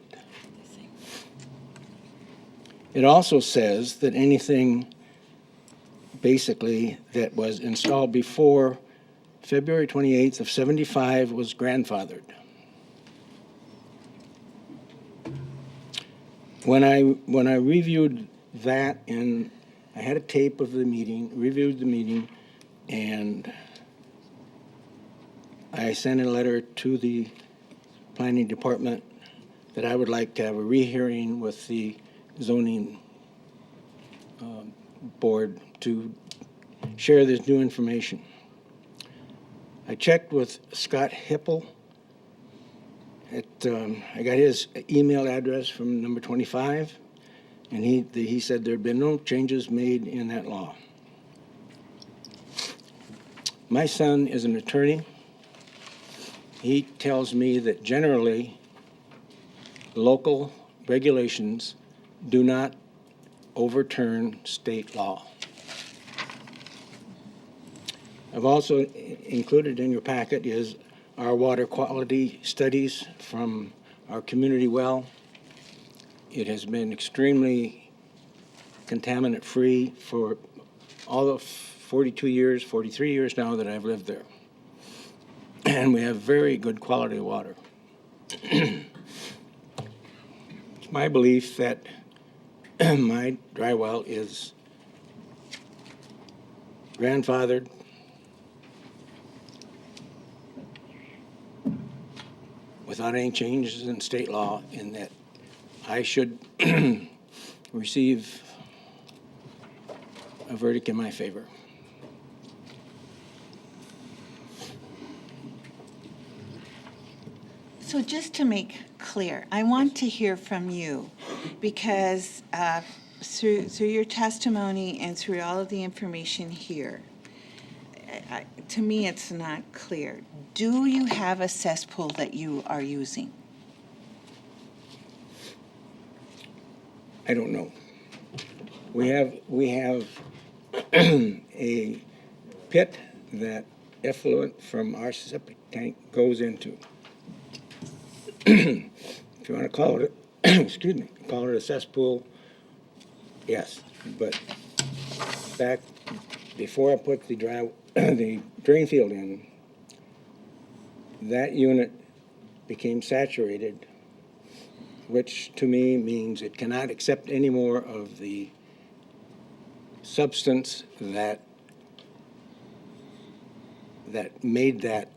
It also says that anything basically that was installed before February 28th of 75 was grandfathered. When I reviewed that, and I had a tape of the meeting, reviewed the meeting, and I sent a letter to the planning department that I would like to have a rehearing with the zoning board to share this new information. I checked with Scott Hippel. I got his email address from number 25, and he said there had been no changes made in that law. My son is an attorney. He tells me that generally local regulations do not overturn state law. I've also included in your packet is our water quality studies from our community well. It has been extremely contaminant-free for all of 43 years now that I've lived there. And we have very good quality water. It's my belief that my dry well is grandfathered without any changes in state law, in that I should receive a verdict in my favor. So just to make clear, I want to hear from you, because through your testimony and through all of the information here, to me, it's not clear. Do you have a cesspool that you are using? I don't know. We have a pit that effluent from our septic tank goes into. If you want to call it, excuse me, call it a cesspool, yes. But back before I put the the drain field in, that unit became saturated, which to me means it cannot accept any more of the substance that made that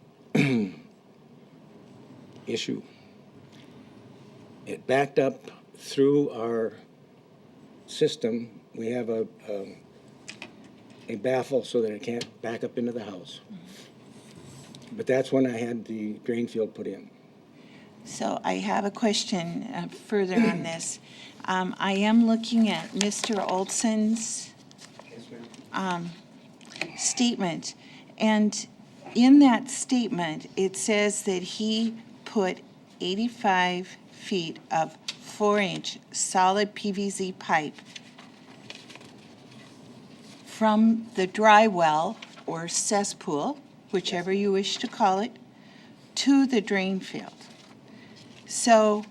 issue. It backed up through our system. We have a baffle so that it can't back up into the house. But that's when I had the drain field put in. So I have a question further on this. I am looking at Mr. Olson's statement, and in that statement, it says that he put 85 feet of 4-inch solid PVC pipe from the dry well or cesspool, whichever you wish to call it, to the drain field. So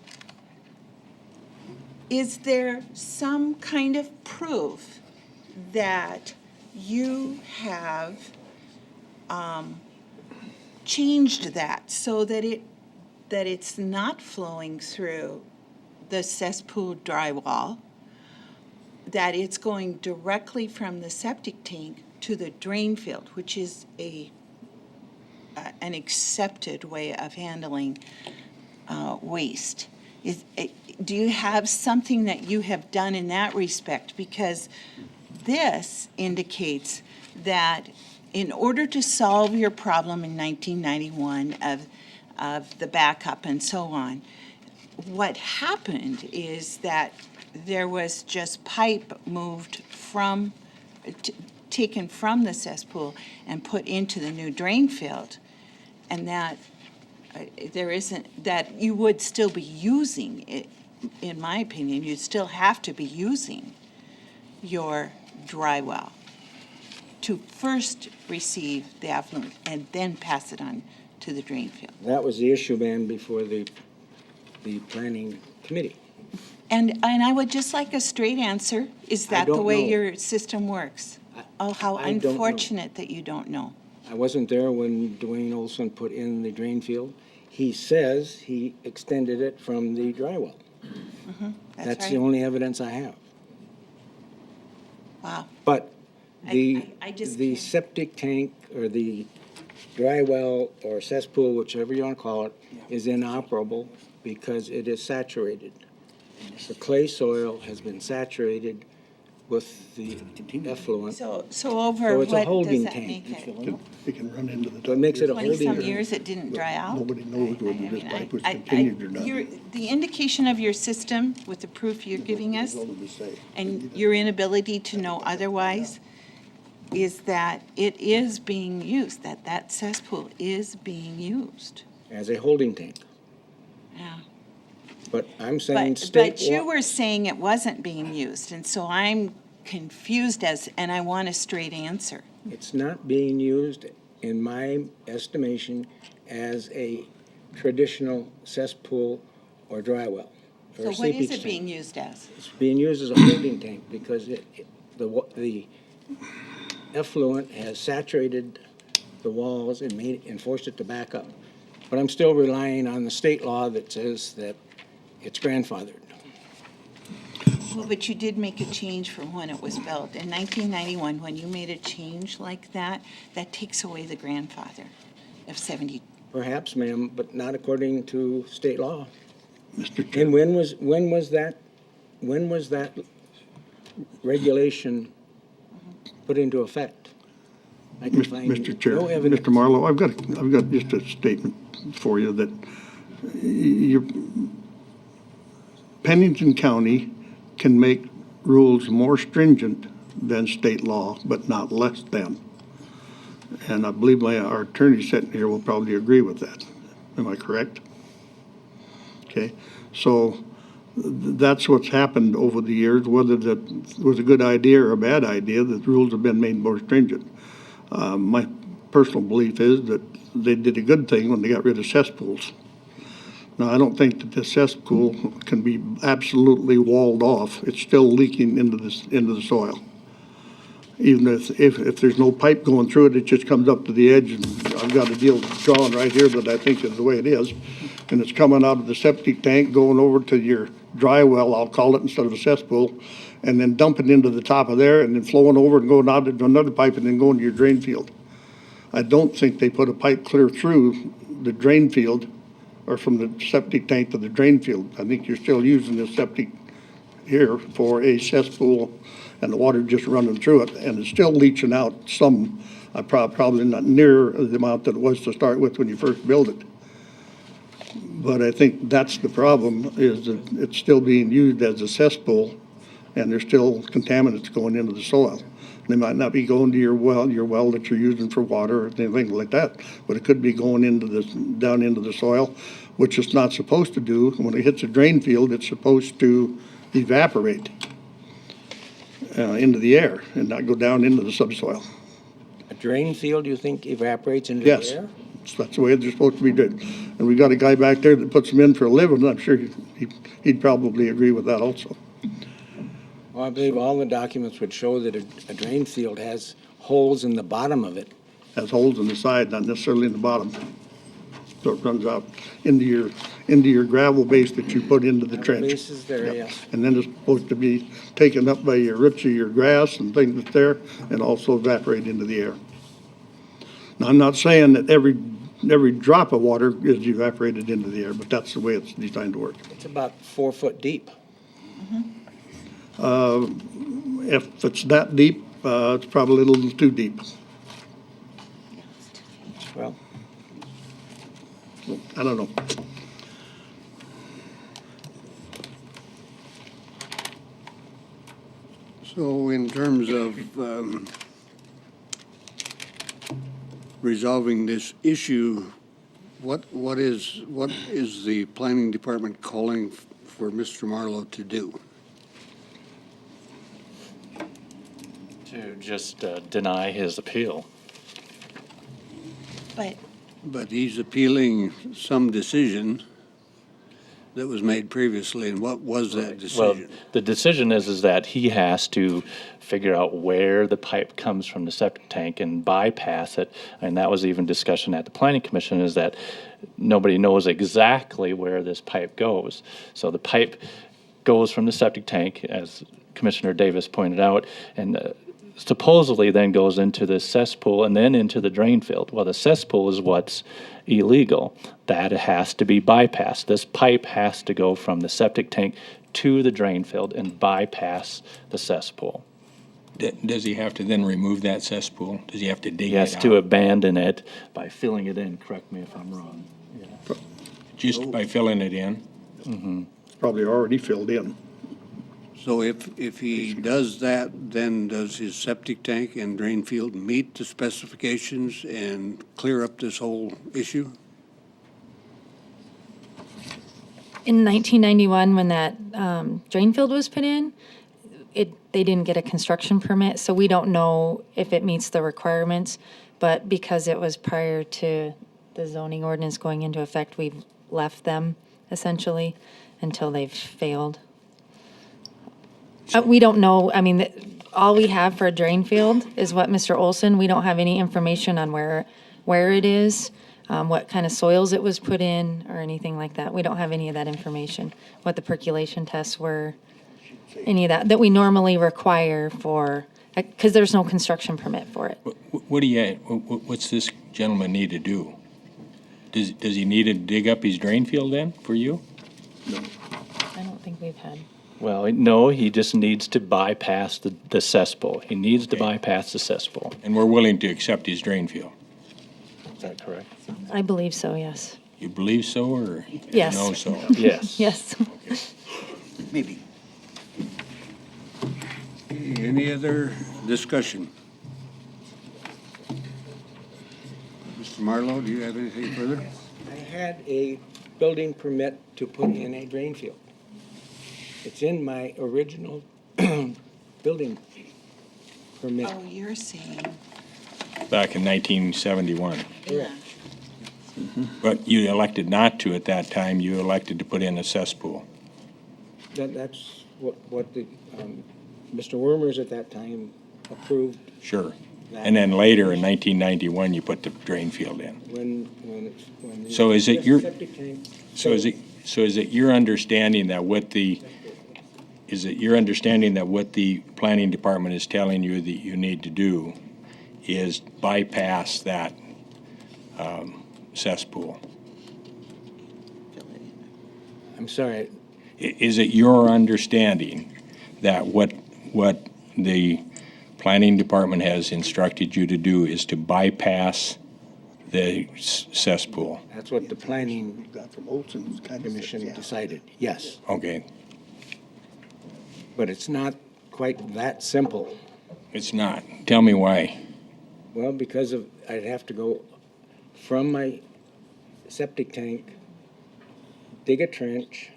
is there some kind of proof that you have changed that so that it's not flowing through the cesspool drywall, that it's going directly from the septic tank to the drain field, which is an accepted way of handling waste? Do you have something that you have done in that respect? Because this indicates that in order to solve your problem in 1991 of the backup and so on, what happened is that there was just pipe moved from, taken from the cesspool and put into the new drain field, and that there isn't, that you would still be using it, in my opinion, you'd still have to be using your dry well to first receive the effluent and then pass it on to the drain field. That was the issue, man, before the planning committee. And I would just like a straight answer. Is that the don't way know. your system works? Oh, how I don't know. unfortunate that you don't know. I wasn't there when Dwayne Olson put in the drain field. He says he extended it from the dry well. That's right. the only evidence I have. Wow. But the I just the can't. septic tank or the dry well or cesspool, whichever you want to call it, is inoperable because it is saturated. The clay soil has been saturated with the effluent. So over So it's a what does holding that tank. make it? It can run into the. So it makes it a 20-some holding. years it didn't dry out? Nobody knows whether this pipe was continued or not. The indication of your system with the proof you're giving us and your inability to know otherwise is that it is being used, that cesspool is being used. As a holding tank. Yeah. But I'm saying But state you law. were saying it wasn't being used, and so I'm confused and I want a straight answer. It's not being used, in my estimation, as a traditional cesspool or dry well. or So a what seepage is it tank. being used as? It's being used as a holding tank because the effluent has saturated the walls and forced it to back up. But I'm still relying on the state law that says that it's grandfathered. Well, but you did make a change from when it was built. In 1991, when you made a change like that, that takes away the grandfather of 70. Perhaps, ma'am, but not according to state law. Mr. Chair. And when was that regulation put into effect? I can find Mr. Chair, no evidence. Mr. Marlowe, I've got just a statement for you that Pennington County can make rules more stringent than state law, but not less than. And I believe our attorney sitting here will probably agree with that. Am I correct? Okay, so That's what's happened over the years, whether that was a good idea or a bad idea, the rules have been made more stringent. My personal belief is that they did a good thing when they got rid of cesspools. Now, I don't think that the cesspool can be absolutely walled off. It's still leaking into the soil. Even if there's no pipe going through it, it just comes up to the edge, and I've got a deal drawn right here that I think is the way it is. And it's coming out of the septic tank, going over to your dry well, I'll call it, instead of a cesspool, and then dumping into the top of there, and then flowing over and going out into another pipe, and then going to your drain field. I don't think they put a pipe clear through the drain field or from the septic tank to the drain field. I think you're still using the septic here for a cesspool, and the water just running through it, and it's still leaching out some, probably not near the amount that it was to start with when you first built it. But I think that's the problem, is that it's still being used as a cesspool, and there's still contaminants going into the soil. They might not be going to your well that you're using for water or anything like that, but it could be going down into the soil, which it's not supposed to do. When it hits a drain field, it's supposed to evaporate into the air and not go down into the subsoil. A drain field, you think, evaporates into Yes. the air? That's the way they're supposed to be done. And we got a guy back there that puts them in for a living, and I'm sure he'd probably agree with that also. Well, I believe all the documents would show that a drain field has holes in the bottom of it. Has holes in the side, not necessarily in the bottom. So it runs out into your gravel base that you put into the trench. Base is there, yes. And then it's supposed to be taken up by your roots of your grass and things that's there, and also evaporate into the air. Now, I'm not saying that every drop of water is evaporated into the air, but that's the way it's designed to work. It's about 4 foot deep. If it's that deep, it's probably a little too deep. Well, I don't know. So in terms of resolving this issue, what is the planning department calling for Mr. Marlowe to do? To just deny his appeal. But he's appealing some decision that was made previously, and what was that decision? Well, the decision is that he has to figure out where the pipe comes from the septic tank and bypass it. And that was even discussion at the Planning Commission, is that nobody knows exactly where this pipe goes. So the pipe goes from the septic tank, as Commissioner Davis pointed out, and supposedly then goes into the cesspool and then into the drain field. Well, the cesspool is what's illegal. That has to be bypassed. This pipe has to go from the septic tank to the drain field and bypass the cesspool. Does he have to then remove that cesspool? Does he have to dig He it has out? to abandon it by filling it in. Correct me if I'm wrong. Just by filling it in? Mm-hmm. It's probably already filled in. So if he does that, then does his septic tank and drain field meet the specifications and clear up this whole issue? In 1991, when that drain field was put in, they didn't get a construction permit, so we don't know if it meets the requirements. But because it was prior to the zoning ordinance going into effect, we've left them essentially until they've failed. We don't know, I mean, all we have for a drain field is what Mr. Olson, we don't have any information on where it is, what kind of soils it was put in, or anything like that. We don't have any of that information, what the percolation tests were, any of that we normally require for, because there's no construction permit for it. What's this gentleman need to do? Does he need to dig up his drain field then, for you? I don't think we've had. Well, no, he just needs to bypass the cesspool. He needs to bypass the cesspool. And we're willing to accept his drain field? Is that correct? I believe so, yes. You believe so, or Yes. you know so? Yes. Yes. Maybe. Any other discussion? Mr. Marlowe, do you have anything further? I had a building permit to put in a drain field. It's in my original building permit. Oh, you're saying, Back in 1971. Correct. But you elected not to at that time. You elected to put in a cesspool. That's what the, Mr. Wormers at that time approved. Sure. And then later in 1991, you put the drain field in. When the So is it your, septic tank. so is it your understanding that what the, is it your understanding that what the planning department is telling you that you need to do is bypass that cesspool? I'm sorry, Is it your understanding that what the planning department has instructed you to do is to bypass the cesspool? that's what the planning commission decided, yes. Okay, But it's not quite that simple. it's not. Tell me why. Well, because of, I'd have to go from my septic tank, dig a trench,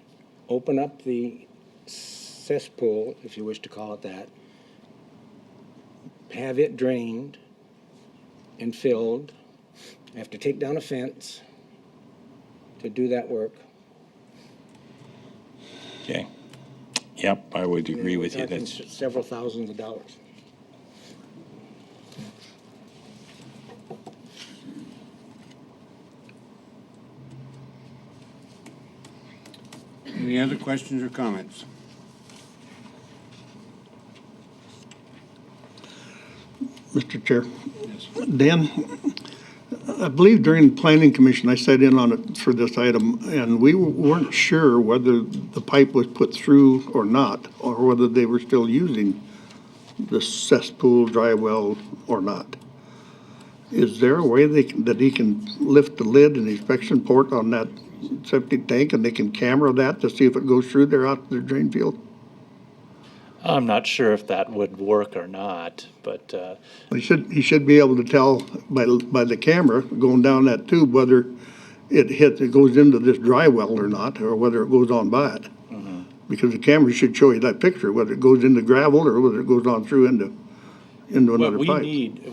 open up the cesspool, if you wish to call it that, have it drained and filled. I have to take down a fence to do that work. Okay. Yep, I would agree with you. We're talking That's, several thousands of dollars. Any other questions or comments? Mr. Chair. Dan, I believe during the planning commission, I sat in on it for this item, and we weren't sure whether the pipe was put through or not, or whether they were still using the cesspool dry well or not. Is there a way that he can lift the lid and the inspection port on that septic tank, and they can camera that to see if it goes through there out to the drain field? I'm not sure if that would work or not, but He should be able to tell by the camera going down that tube whether it goes into this dry well or not, or whether it goes on by it. Because the camera should show you that picture, whether it goes into gravel or whether it goes on through into another pipe.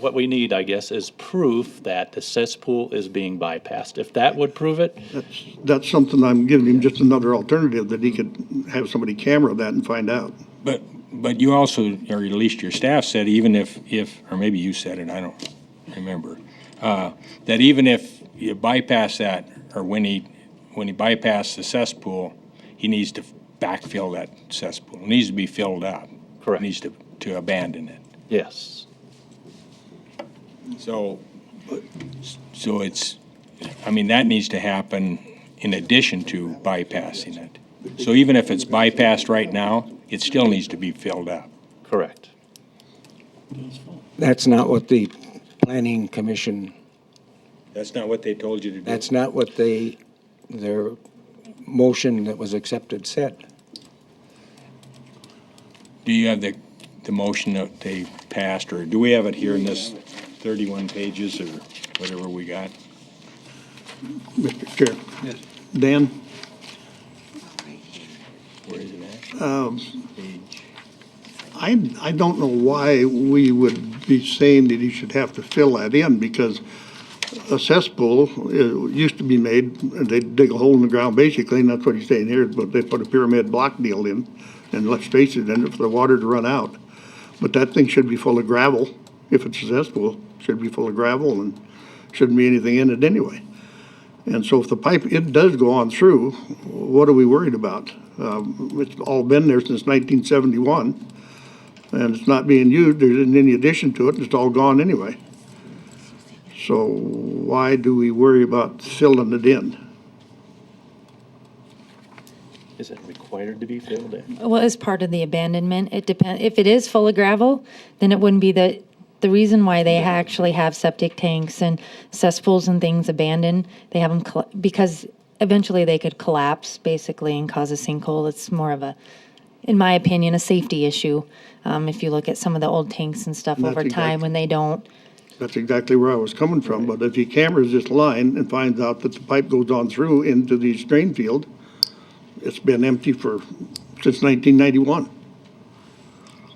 what we need, I guess, is proof that the cesspool is being bypassed. If that would prove it, That's something I'm giving him, just another alternative, that he could have somebody camera that and find out. but you also, or at least your staff said, even if, or maybe you said it, I don't remember, that even if you bypass that, or when he bypassed the cesspool, he needs to backfill that cesspool. It needs to be filled up. Correct. He needs to abandon it. yes. So it's, I mean, that needs to happen in addition to bypassing it. So even if it's bypassed right now, it still needs to be filled up. Correct. That's not what the planning commission, That's not what they told you to do. that's not what their motion that was accepted said. Do you have the motion that they passed, or do we have it here in this 31 pages or whatever we got? Mr. Chair. Yes. Dan? Where is it at? Page. I don't know why we would be saying that he should have to fill that in, because a cesspool used to be made, they dig a hole in the ground basically, and that's what he's saying here, but they put a pyramid block deal in and left spaces in it for the water to run out. But that thing should be full of gravel. If it's a cesspool, it should be full of gravel and shouldn't be anything in it anyway. And so if the pipe, it does go on through, what are we worried about? It's all been there since 1971, and it's not being used. There isn't any addition to it, and it's all gone anyway. So why do we worry about filling it in? Is it required to be filled in? Well, as part of the abandonment, it depends, if it is full of gravel, then it wouldn't be the reason why they actually have septic tanks and cesspools and things abandoned. They have them, because eventually they could collapse basically and cause a sinkhole. It's more of a, in my opinion, a safety issue. If you look at some of the old tanks and stuff That's over time when they don't. That's exactly where I was coming from, but if he cameras this line and finds out that the pipe goes on through into the drain field, it's been empty for since 1991.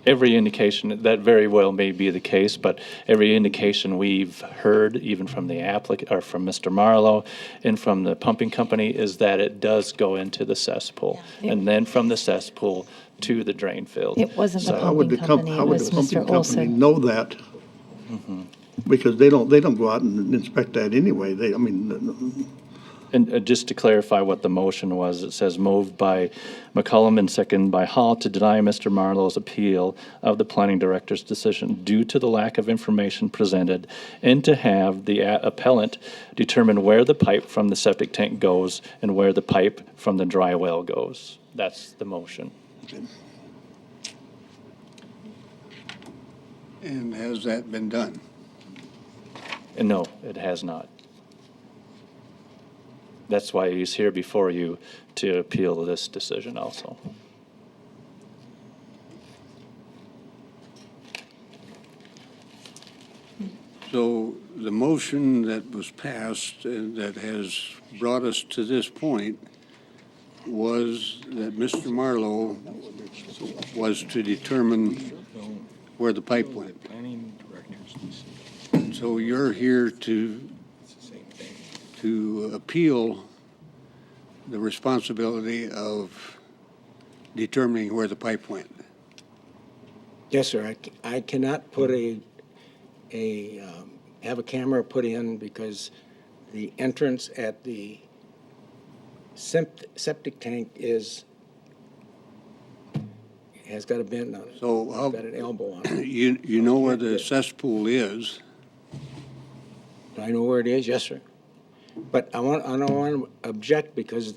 Every indication, that very well may be the case, but every indication we've heard, even from the applicant, or from Mr. Marlowe and from the pumping company, is that it does go into the cesspool. Yeah. And then from the cesspool to the drain field. It wasn't the So- How would pumping the company, how it would was the pumping Mr. company Olson. know that? Mhm. Because they don't go out and inspect that anyway. They, I mean, And just to clarify what the motion was, it says moved by McCollum and second by Hall to deny Mr. Marlowe's appeal of the planning director's decision due to the lack of information presented, and to have the appellant determine where the pipe from the septic tank goes and where the pipe from the dry well goes. That's the motion. And has that been done? And no, it has not. That's why he's here before you to appeal this decision also. So the motion that was passed and that has brought us to this point was that Mr. Marlowe was to determine where the pipe went. So you're here to appeal the responsibility of determining where the pipe went. Yes, sir. I cannot put have a camera put in because the entrance at the septic tank has got a bend on it. So how, Got an elbow on it. you know where the cesspool is? Do I know where it is? Yes, sir. But I don't want to object because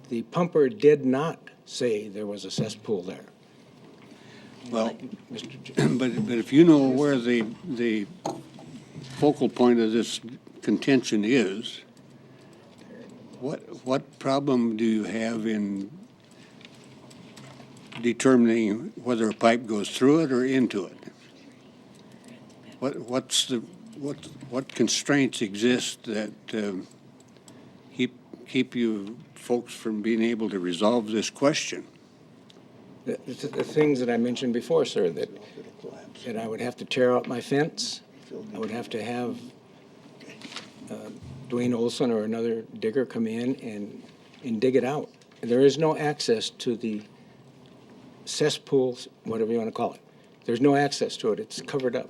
the pumper did not say there was a cesspool there. Well, but if you know where the focal point of this contention is, what problem do you have in determining whether a pipe goes through it or into it? What constraints exist that keep you folks from being able to resolve this question? The things that I mentioned before, sir, that I would have to tear out my fence. I would have to have Dwayne Olson or another digger come in and dig it out. There is no access to the cesspools, whatever you want to call it. There's no access to it. It's covered up.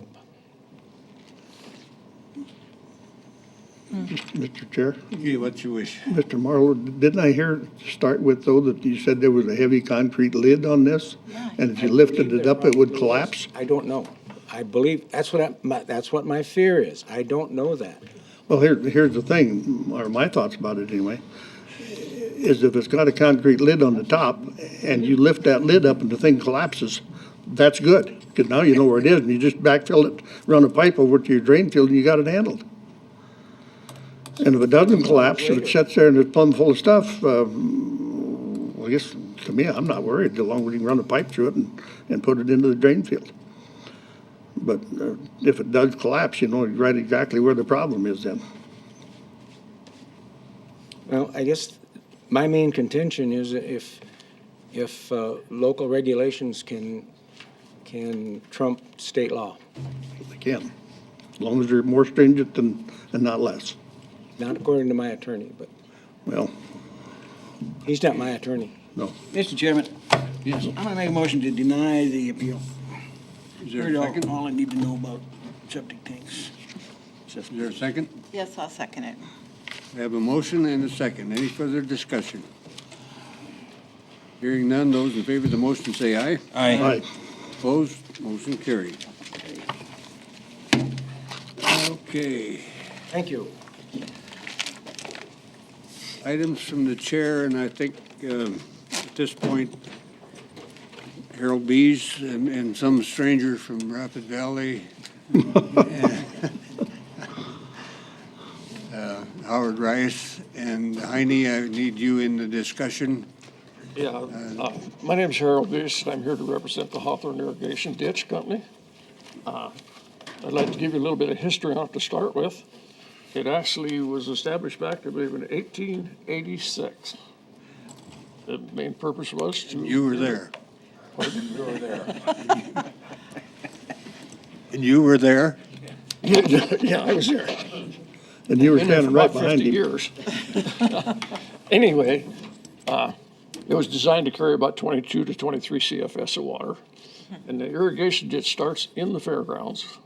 Mr. Chair? Yeah, what you wish. Mr. Marlowe, didn't I hear start with, though, that you said there was a heavy concrete lid on this? And if you lifted it up, it would collapse? I don't know. I believe, that's what my fear is. I don't know that. Well, here's the thing, or my thoughts about it anyway, is if it's got a concrete lid on the top and you lift that lid up and the thing collapses, that's good. Because now you know where it is and you just backfill it, run a pipe over to your drain field and you got it handled. And if it doesn't collapse, if it sits there and it's plumb full of stuff, well, I guess, to me, I'm not worried, as long as you can run a pipe through it and put it into the drain field. But if it does collapse, you know right exactly where the problem is then. Well, I guess my main contention is if local regulations can trump state law. They can, as long as they're more stringent and not less. Not according to my attorney, but Well, he's not my attorney. no. Mr. Chairman, Yes. I'm gonna make a motion to deny the appeal. Is there Heard a all- second? all I need to know about septic tanks. Is there a second? Yes, I'll second it. We have a motion and a second. Any further discussion? Hearing none, those in favor of the motion say aye. Aye. Opposed? Motion carried. Okay. Thank you. Items from the chair, and I think at this point, Harold Bees and some stranger from Rapid Valley, Howard Rice and Heine, I need you in the discussion. Yeah, my name's Harold Bish, and I'm here to represent the Hawthorne Irrigation Ditch Company. I'd like to give you a little bit of history on it to start with. It actually was established back, I believe, in 1886. The main purpose was to. You were there. Pardon? You were there. And you were there? Yeah, I was there. And you were standing right behind him. Years. Anyway, it was designed to carry about 22 to 23 CFS of water. And the irrigation ditch starts in the fairgrounds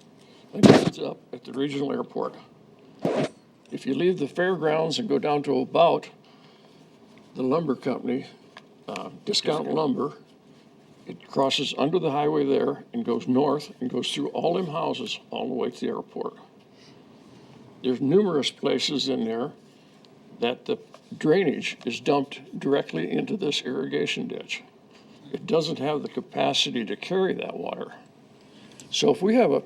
and ends up at the regional airport. If you leave the fairgrounds and go down to about the lumber company, Discount Lumber, it crosses under the highway there and goes north and goes through all them houses all the way to the airport. There's numerous places in there that the drainage is dumped directly into this irrigation ditch. It doesn't have the capacity to carry that water. So if we have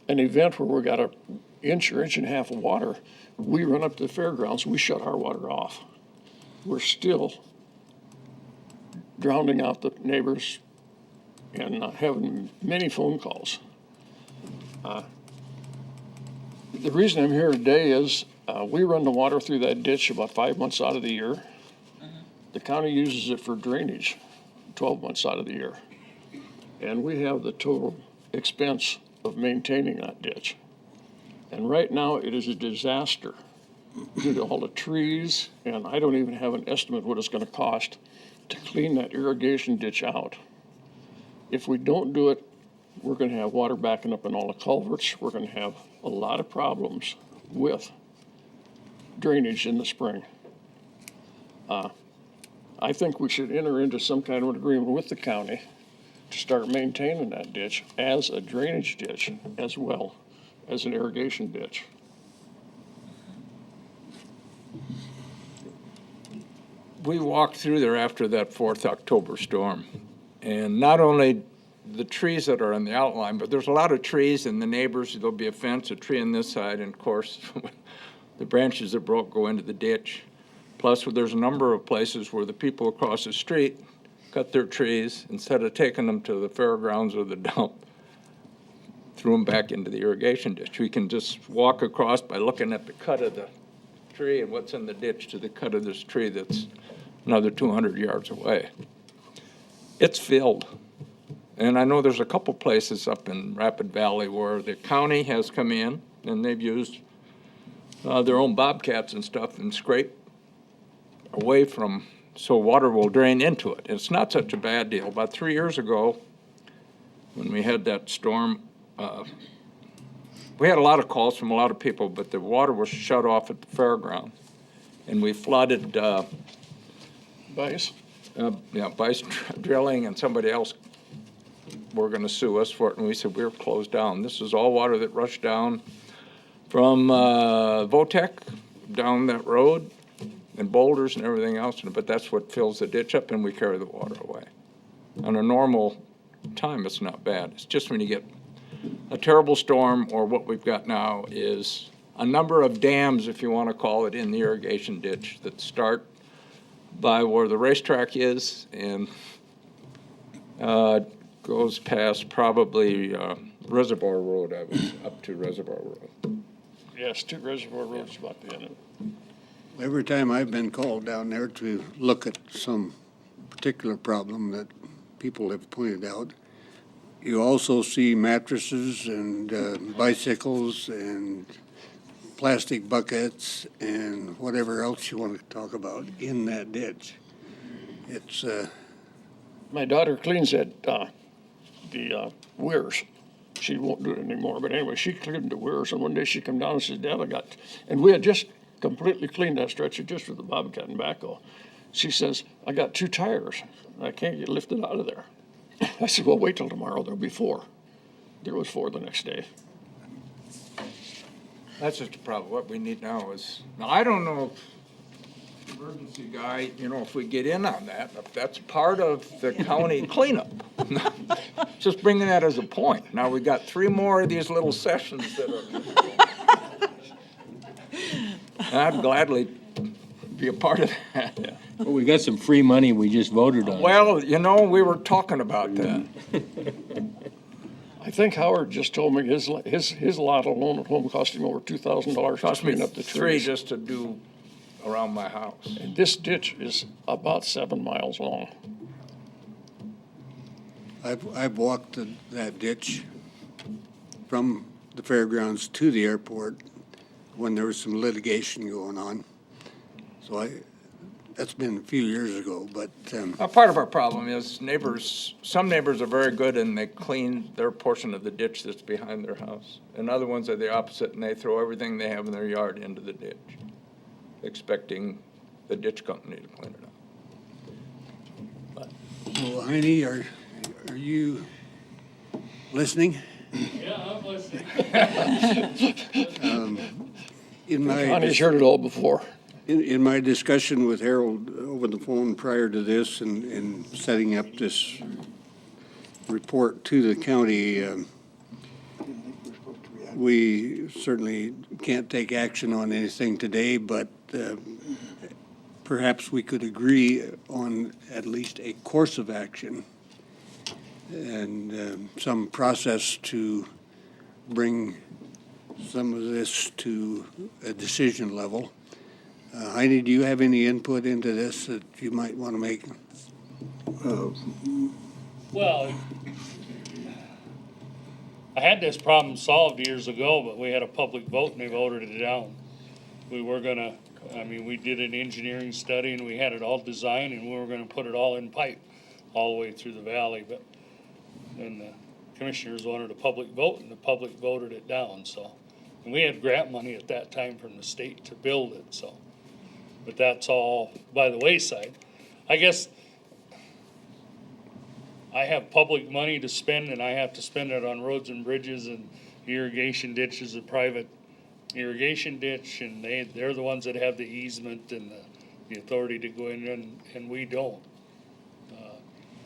an event where we've got an inch or inch and a half of water, we run up to the fairgrounds, we shut our water off. We're still drowning out the neighbors and having many phone calls. The reason I'm here today is we run the water through that ditch about 5 months out of the year. The county uses it for drainage 12 months out of the year. And we have the total expense of maintaining that ditch. And right now it is a disaster due to all the trees, and I don't even have an estimate what it's going to cost to clean that irrigation ditch out. If we don't do it, we're going to have water backing up in all the culverts. We're going to have a lot of problems with drainage in the spring. I think we should enter into some kind of an agreement with the county to start maintaining that ditch as a drainage ditch as well as an irrigation ditch. We walked through there after that 4th October storm. And not only the trees that are on the outline, but there's a lot of trees and the neighbors, there'll be a fence, a tree on this side, and of course, the branches that broke go into the ditch. Plus, there's a number of places where the people across the street cut their trees, instead of taking them to the fairgrounds or the dump, threw them back into the irrigation ditch. We can just walk across by looking at the cut of the tree and what's in the ditch to the cut of this tree that's another 200 yards away. It's filled. And I know there's a couple places up in Rapid Valley where the county has come in and they've used their own bobcats and stuff and scraped away from, so water will drain into it. It's not such a bad deal. About 3 years ago, when we had that storm, we had a lot of calls from a lot of people, but the water was shut off at the fairground. And we flooded Bice? Bice Drilling, and somebody else were going to sue us for it, and we said we were closed down. This is all water that rushed down from Votech down that road and boulders and everything else, but that's what fills the ditch up, and we carry the water away. On a normal time, it's not bad. It's just when you get a terrible storm, or what we've got now is a number of dams, if you want to call it, in the irrigation ditch that start by where the racetrack is and goes past probably Reservoir Road, I was up to Reservoir Road. Yes, to Reservoir Road's about the end of it. Every time I've been called down there to look at some particular problem that people have pointed out, you also see mattresses and bicycles and plastic buckets and whatever else you want to talk about in that ditch. It's My daughter cleans the weirs. She won't do it anymore, but anyway, she cleaned the weirs, and one day she come down and says, Dad, and we had just completely cleaned that stretcher just with the bobcat and backhoe. She says, I got 2 tires. I can't get lifted out of there. I said, well, wait till tomorrow. There'll be 4. There was 4 the next day. That's just a problem. What we need now is, now I don't know if emergency guy, if we get in on that, if that's part of the county cleanup. Just bringing that as a point. Now we got 3 more of these little sessions that are. And I'd gladly be a part of that. Yeah. Well, we got some free money we just voted on. Well, we were talking about that. I think Howard just told me his lot alone at home cost him over $2,000 to Cost me clean up the $3 trees. just to do around my house. And this ditch is about 7 miles long. I've walked that ditch from the fairgrounds to the airport when there was some litigation going on. So that's been a few years ago, but. Part of our problem is some neighbors are very good and they clean their portion of the ditch that's behind their house. And other ones are the opposite and they throw everything they have in their yard into the ditch, expecting the ditch company to clean it up. Well, Heine, are you listening? Yeah, I'm listening. Connie's heard it all before. In my discussion with Harold over the phone prior to this and setting up this report to the county, we certainly can't take action on anything today, but perhaps we could agree on at least a course of action and some process to bring some of this to a decision level. Heidi, do you have any input into this that you might want to make? Well, I had this problem solved years ago, but we had a public vote and they voted it down. We were gonna, we did an engineering study and we had it all designed and we were gonna put it all in pipe all the way through the valley, but then the commissioners wanted a public vote and the public voted it down, so. And we had grant money at that time from the state to build it, so. But that's all by the wayside. I guess I have public money to spend and I have to spend it on roads and bridges and irrigation ditches, a private irrigation ditch, and they're the ones that have the easement and the authority to go in and we don't.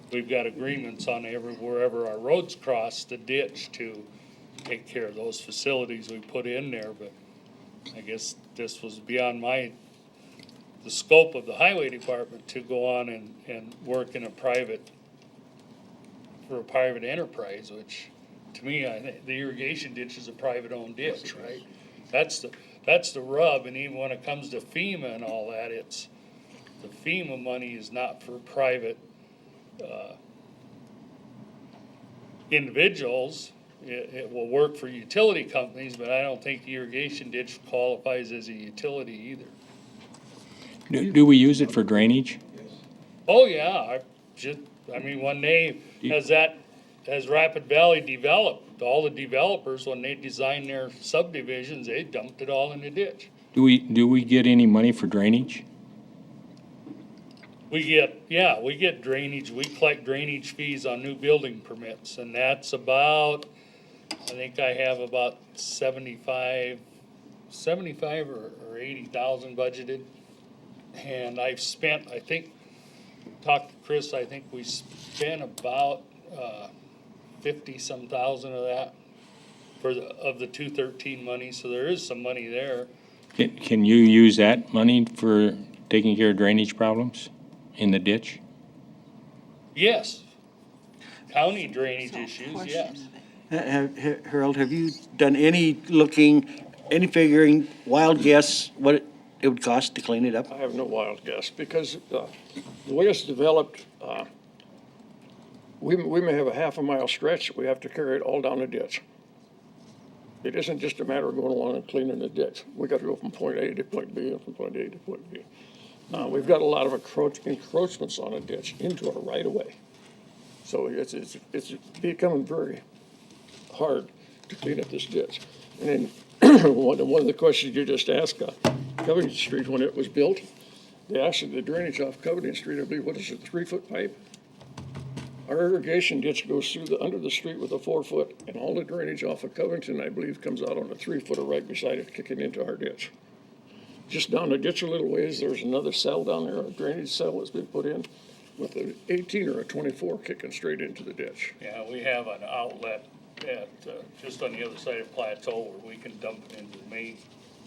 We've got agreements on wherever our roads cross the ditch to take care of those facilities we put in there, but I guess this was beyond the scope of the highway department to go on and work in for a private enterprise, which to me, I think the irrigation ditch is a private owned ditch, right? That's the rub, and even when it comes to FEMA and all that, the FEMA money is not for private individuals. It will work for utility companies, but I don't think the irrigation ditch qualifies as a utility either. Do we use it for drainage? Oh, yeah, when as Rapid Valley developed, all the developers, when they designed their subdivisions, they dumped it all in the ditch. Do we get any money for drainage? We get drainage, we collect drainage fees on new building permits, and that's about, I think I have about 75 or 80,000 budgeted. And I've spent, talked to Chris, I think we spent about 50-some thousand of that of the 213 money, so there is some money there. Can you use that money for taking care of drainage problems in the ditch? Yes. County drainage issues, yes. Harold, have you done any figuring, wild guess what it would cost to clean it up? I have no wild guess, because the way it's developed, we may have a half a mile stretch, we have to carry it all down the ditch. It isn't just a matter of going along and cleaning the ditch. We got to go from point A to point B and from point A to point B. We've got a lot of encroachments on a ditch into our right of way. So it's becoming very hard to clean up this ditch. And then one of the questions you just asked, Covington Street, when it was built, the drainage off Covington Street, I believe, what is it, 3-foot pipe? Our irrigation ditch goes under the street with a 4-foot, and all the drainage off of Covington, I believe, comes out on a 3-footer right beside it, kicking into our ditch. Just down the ditch a little ways, there's another cell down there, a drainage cell that's been put in with an 18 or a 24 kicking straight into the ditch. Yeah, we have an outlet at, just on the other side of Plateau where we can dump it into the main.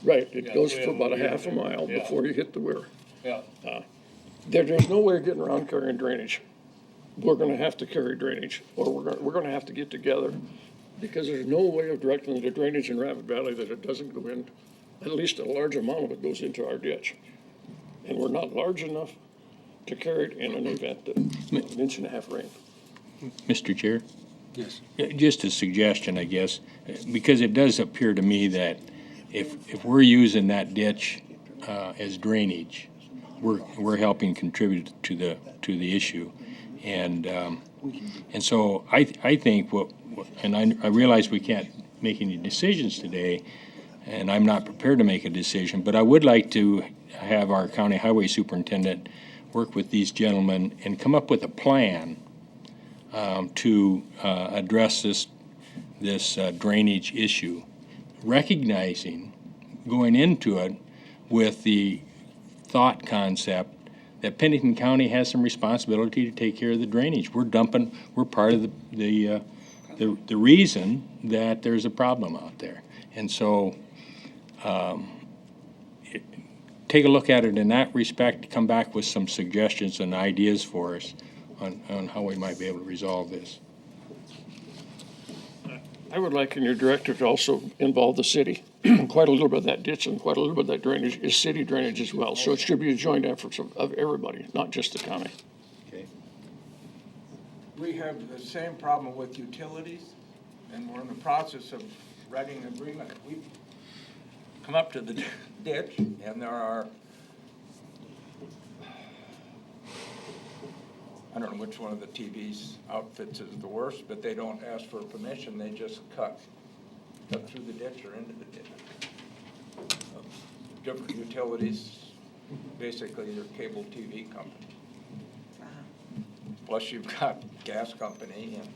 Right, it goes for about a half a mile before you hit the weir. Yeah. There's no way of getting around carrying drainage. We're gonna have to carry drainage, or we're gonna have to get together, because there's no way of directing the drainage in Rapid Valley that it doesn't go in, at least a large amount of it goes into our ditch. and we're not large enough to carry it in an event of an inch and a half rain. Mr. Chair? Yes. Just a suggestion, I guess, because it does appear to me that if we're using that ditch as drainage, we're helping contribute to the issue. And so I think and I realize we can't make any decisions today, and I'm not prepared to make a decision, but I would like to have our county highway superintendent work with these gentlemen and come up with a plan to address this drainage issue, recognizing going into it with the thought concept that Pennington County has some responsibility to take care of the drainage. We're part of the reason that there's a problem out there. And so take a look at it in that respect, come back with some suggestions and ideas for us on how we might be able to resolve this. I would like in your directive to also involve the city. Quite a little bit of that ditch and quite a little bit of that drainage is city drainage as well. So it should be a joint effort of everybody, not just the county. Okay. We have the same problem with utilities, and we're in the process of writing an agreement. We've come up to the ditch, and there are, I don't know which one of the TV's outfits is the worst, but they don't ask for permission, they just cut through the ditch or into the ditch. Different utilities, basically your cable TV company. Plus you've got gas company, and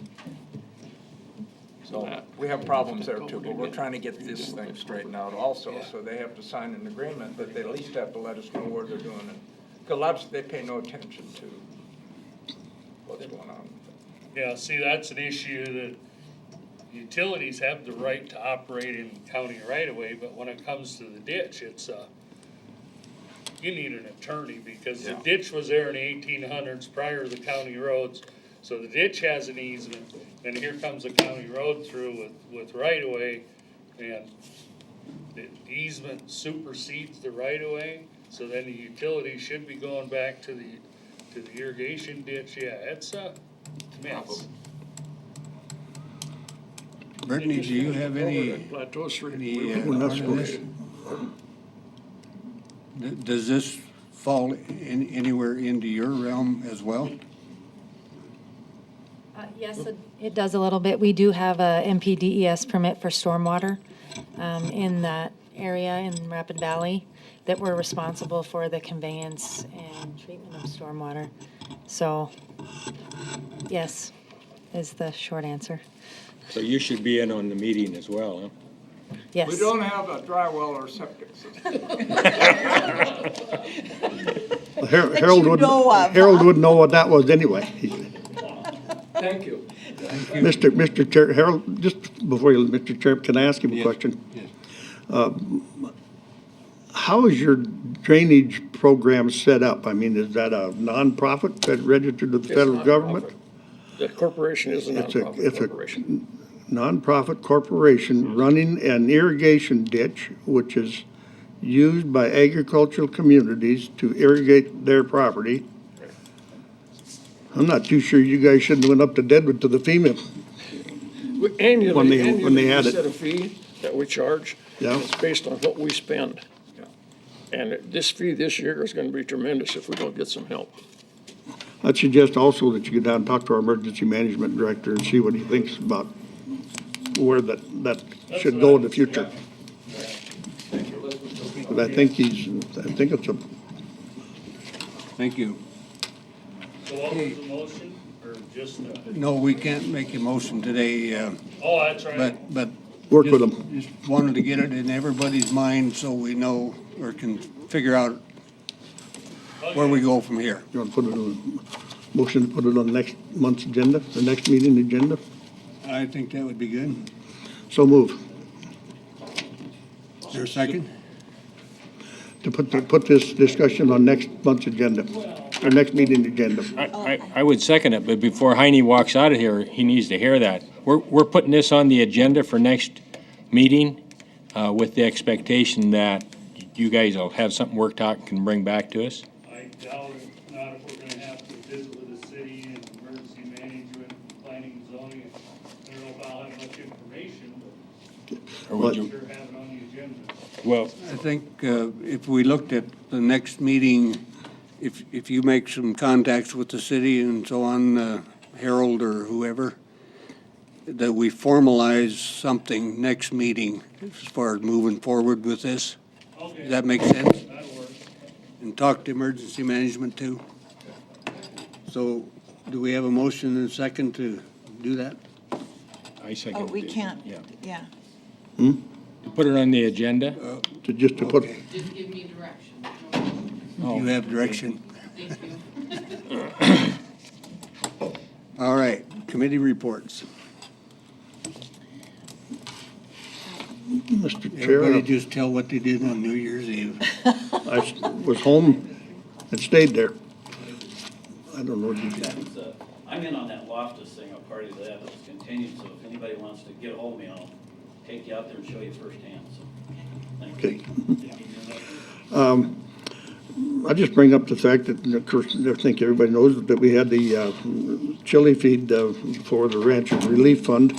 so we have problems there too, but we're trying to get this thing straightened out also. So they have to sign an agreement, but they at least have to let us know where they're doing it. Because lots, they pay no attention to what's going on. Yeah, see, that's an issue that utilities have the right to operate in county right of way, but when it comes to the ditch, it's, you need an attorney, because the ditch was there in the 1800s prior to the county roads. So the ditch has an easement, and here comes a county road through with right of way, and the easement supersedes the right of way. So then the utility should be going back to the irrigation ditch. Yeah, it's a mess. Brittany, do you have any Plateau Street. We're not supposed to. Does this fall anywhere into your realm as well? Yes, it does a little bit. We do have a MPDES permit for stormwater in that area in Rapid Valley that we're responsible for the conveyance and treatment of stormwater. So, yes, is the short answer. So you should be in on the meeting as well, huh? Yes. We don't have a dry well or septic system. Harold would know what that was anyway. Thank you. Mr. Chair, Harold, just before you, Mr. Chair, can I ask him a question? Yes. How is your drainage program set up? I mean, is that a nonprofit that registered with the federal government? The corporation is a nonprofit corporation. Nonprofit corporation running an irrigation ditch, which is used by agricultural communities to irrigate their property. I'm not too sure you guys shouldn't have went up to Deadwood to the FEMA. Annually, when they had we it. set a fee that we charge. Yeah. It's based on what we spend. And this fee this year is gonna be tremendous if we don't get some help. I'd suggest also that you get down and talk to our emergency management director and see what he thinks about where that should go in the future. But I think it's a, Thank you. So what was the motion, or just, No, we can't make a motion today, oh, that's right. but. Work with just- them. Just wanted to get it in everybody's mind so we know or can figure out where we go from here. you want to put it on, motion to put it on next month's agenda, the next meeting agenda? I think that would be good. So move. Is there a second? To put this discussion on next month's agenda, or next meeting agenda. I would second it, but before Heine walks out of here, he needs to hear that. We're putting this on the agenda for next meeting with the expectation that you guys will have something worked out and can bring back to us? I doubt it, not if we're gonna have to visit with the city and emergency management, planning and zoning. I don't know if I'll have much information, Or but would I'm you? sure have it on the agenda. Well, I think if we looked at the next meeting, if you make some contacts with the city and so on, Harold or whoever, that we formalize something next meeting as far as moving forward with this. Okay. Does that make sense? That'll work. And talk to emergency management too. So do we have a motion and a second to do that? I second. Oh, we it. can't, Yeah. yeah. To put it on the agenda? Just to put, Just give me direction. You have direction. Thank you. All right, committee reports. Mr. Chair. Everybody just tell what they did on New Year's Eve. I was home and stayed there. I don't know what you did. I'm in on that Loftus thing, a party of that was continued, so if anybody wants to get a hold of me, I'll take you out there and show you firsthand, so. Thank you. Okay. I just bring up the fact that, of course, I think everybody knows that we had the chili feed for the Rancher Relief Fund.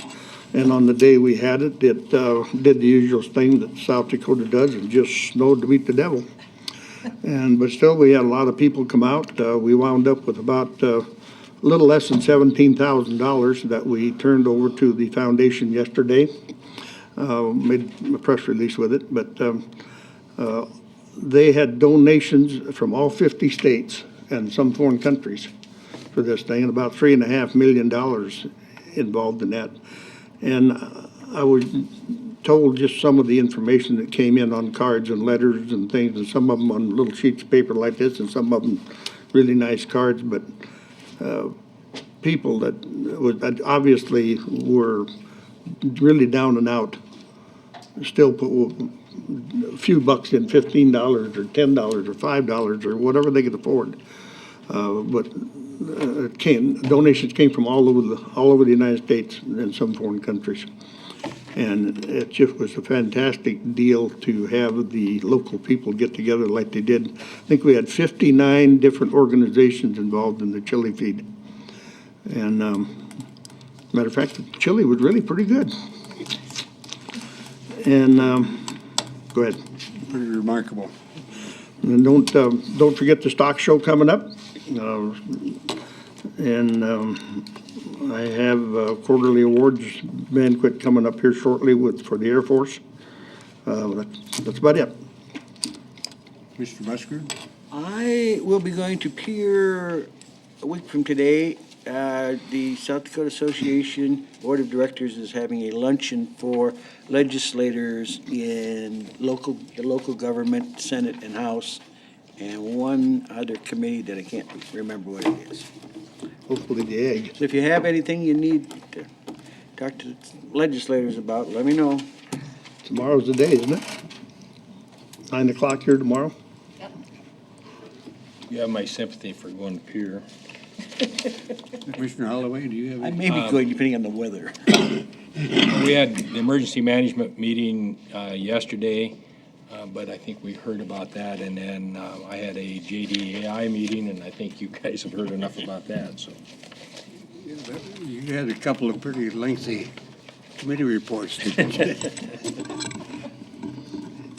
And on the day we had it, it did the usual thing that South Dakota does and just snowed to beat the devil. But still, we had a lot of people come out. We wound up with about a little less than $17,000 that we turned over to the foundation yesterday. Made a press release with it, but they had donations from all 50 states and some foreign countries for this thing, and about $3.5 million involved in that. And I was told just some of the information that came in on cards and letters and things, and some of them on little sheets of paper like this, and some of them really nice cards, but people that obviously were really down and out still put a few bucks in, $15 or $10 or $5 or whatever they could afford. But donations came from all over the United States and some foreign countries. And it just was a fantastic deal to have the local people get together like they did. I think we had 59 different organizations involved in the chili feed. And matter of fact, the chili was really pretty good. And go ahead. Pretty remarkable. And don't forget the stock show coming up. I have quarterly awards banquet coming up here shortly for the Air Force. That's about it. Mr. Busker? I will be going to Pier a week from today. The South Dakota Association Board of Directors is having a luncheon for legislators in the local government, Senate and House, and one other committee that I can't remember what it is. Hopefully the egg. So if you have anything you need to talk to legislators about, let me know. Tomorrow's the day, isn't it? 9 o'clock here tomorrow? You have my sympathy for going to Pier. Commissioner Holloway, do you have I any? may be going depending on the weather. We had the emergency management meeting yesterday, but I think we heard about that. And then I had a JDAI meeting, and I think you guys have heard enough about that, so. You had a couple of pretty lengthy committee reports, didn't you?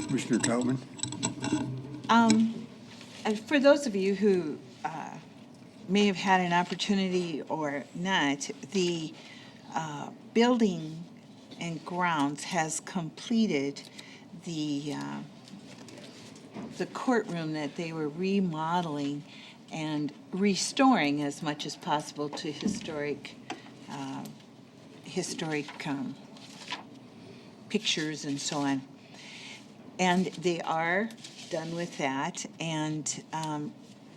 Commissioner Troutman? And for those of you who may have had an opportunity or not, the building and grounds has completed the courtroom that they were remodeling and restoring as much as possible to historic pictures and so on. And they are done with that. And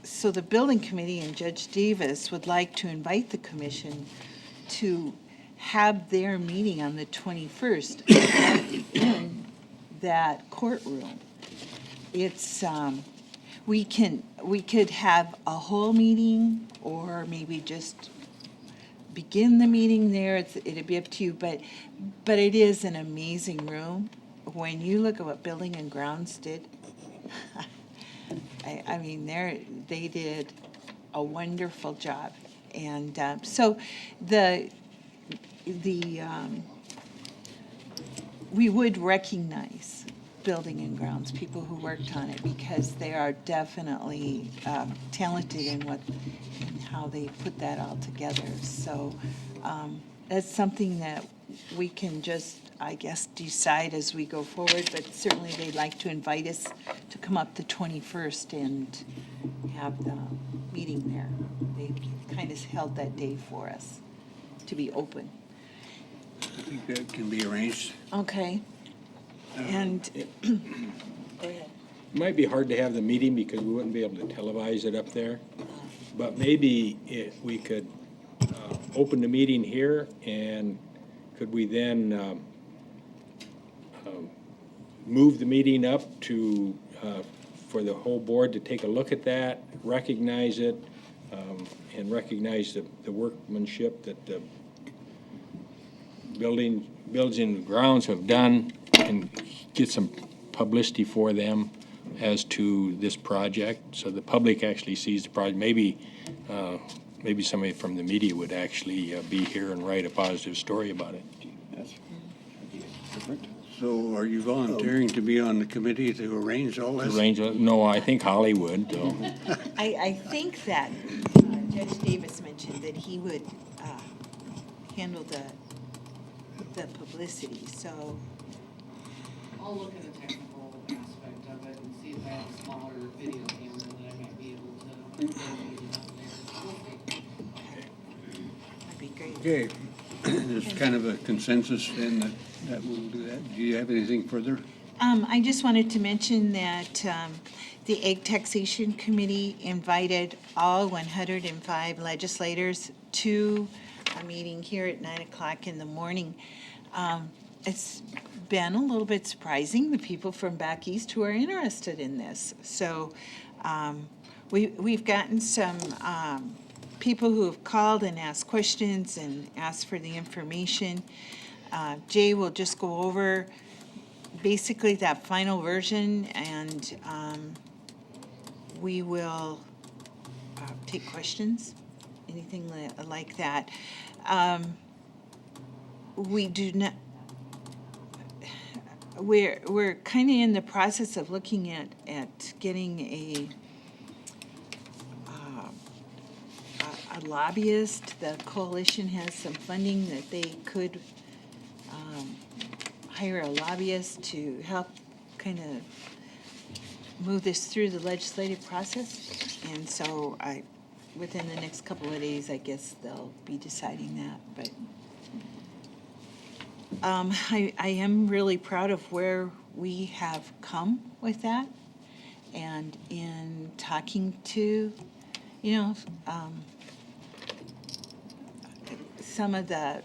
so the building committee and Judge Davis would like to invite the commission to have their meeting on the 21st in that courtroom. It's, we could have a whole meeting or maybe just begin the meeting there. It'd be up to you, but it is an amazing room. When you look at what Building and Grounds did, I mean, they did a wonderful job. And so we would recognize building and grounds, people who worked on it, because they are definitely talented in how they put that all together. So that's something that we can just, I guess, decide as we go forward, but certainly they'd like to invite us to come up the 21st and have the meeting there. They kind of held that day for us to be open. I think that can be arranged. Okay. And, go ahead. It might be hard to have the meeting because we wouldn't be able to televise it up there. But maybe we could open the meeting here, and could we then move the meeting up to, for the whole board to take a look at that, recognize it, and recognize the workmanship that the builds and grounds have done, and get some publicity for them as to this project, so the public actually sees the project. Maybe somebody from the media would actually be here and write a positive story about it. Yes. So are you volunteering to be on the committee to arrange all this? No, I think Holly would, though. I think that Judge Davis mentioned that he would handle the publicity, so. I'll look at the technical aspect of it and see if I have a smaller video camera that I might be able to get it up there. That'd be great. Okay, there's kind of a consensus then that we'll do that. Do you have anything further? I just wanted to mention that the Ag Taxation Committee invited all 105 legislators to a meeting here at 9 o'clock in the morning. It's been a little bit surprising, the people from back east who are interested in this. So we've gotten some people who have called and asked questions and asked for the information. Jay will just go over basically that final version, and we will take questions, anything like that. We do not. We're kind of in the process of looking at getting a lobbyist. The coalition has some funding that they could hire a lobbyist to help kind of move this through the legislative process. And so within the next couple of days, I guess they'll be deciding that. But I am really proud of where we have come with that. And in talking to, some of the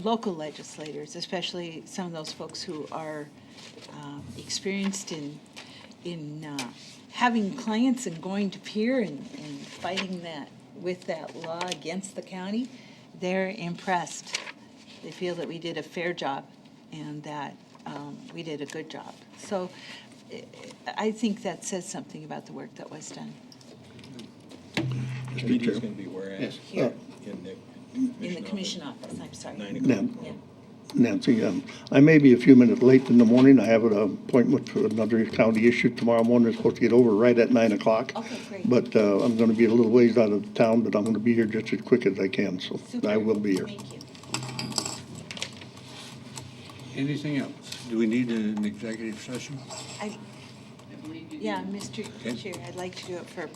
local legislators, especially some of those folks who are experienced in having clients and going to peer and fighting with that law against the county, they're impressed. They feel that we did a fair job and that we did a good job. So I think that says something about the work that was done. The meeting's going to be where at? Yes. Here. In In the commission office, I'm sorry. 9 o'clock. Yeah. Nancy, I may be a few minutes late in the morning. I have an appointment for another county issue tomorrow morning. It's supposed to get over right at 9 o'clock. Okay, great. But I'm going to be a little ways out of town, but I'm going to be here just as quick as I can, so Super. I will be here. Thank you. Anything else? Do we need an executive session? Yeah, Mr. Chair, I'd like to do it for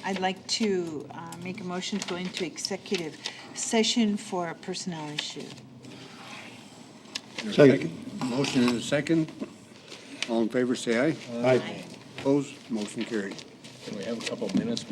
I'd like to make a motion to go into executive session for a personnel issue. There's a Second. Motion and a second. All in favor, say aye. Aye. Opposed? Motion carried. Can we have a couple of minutes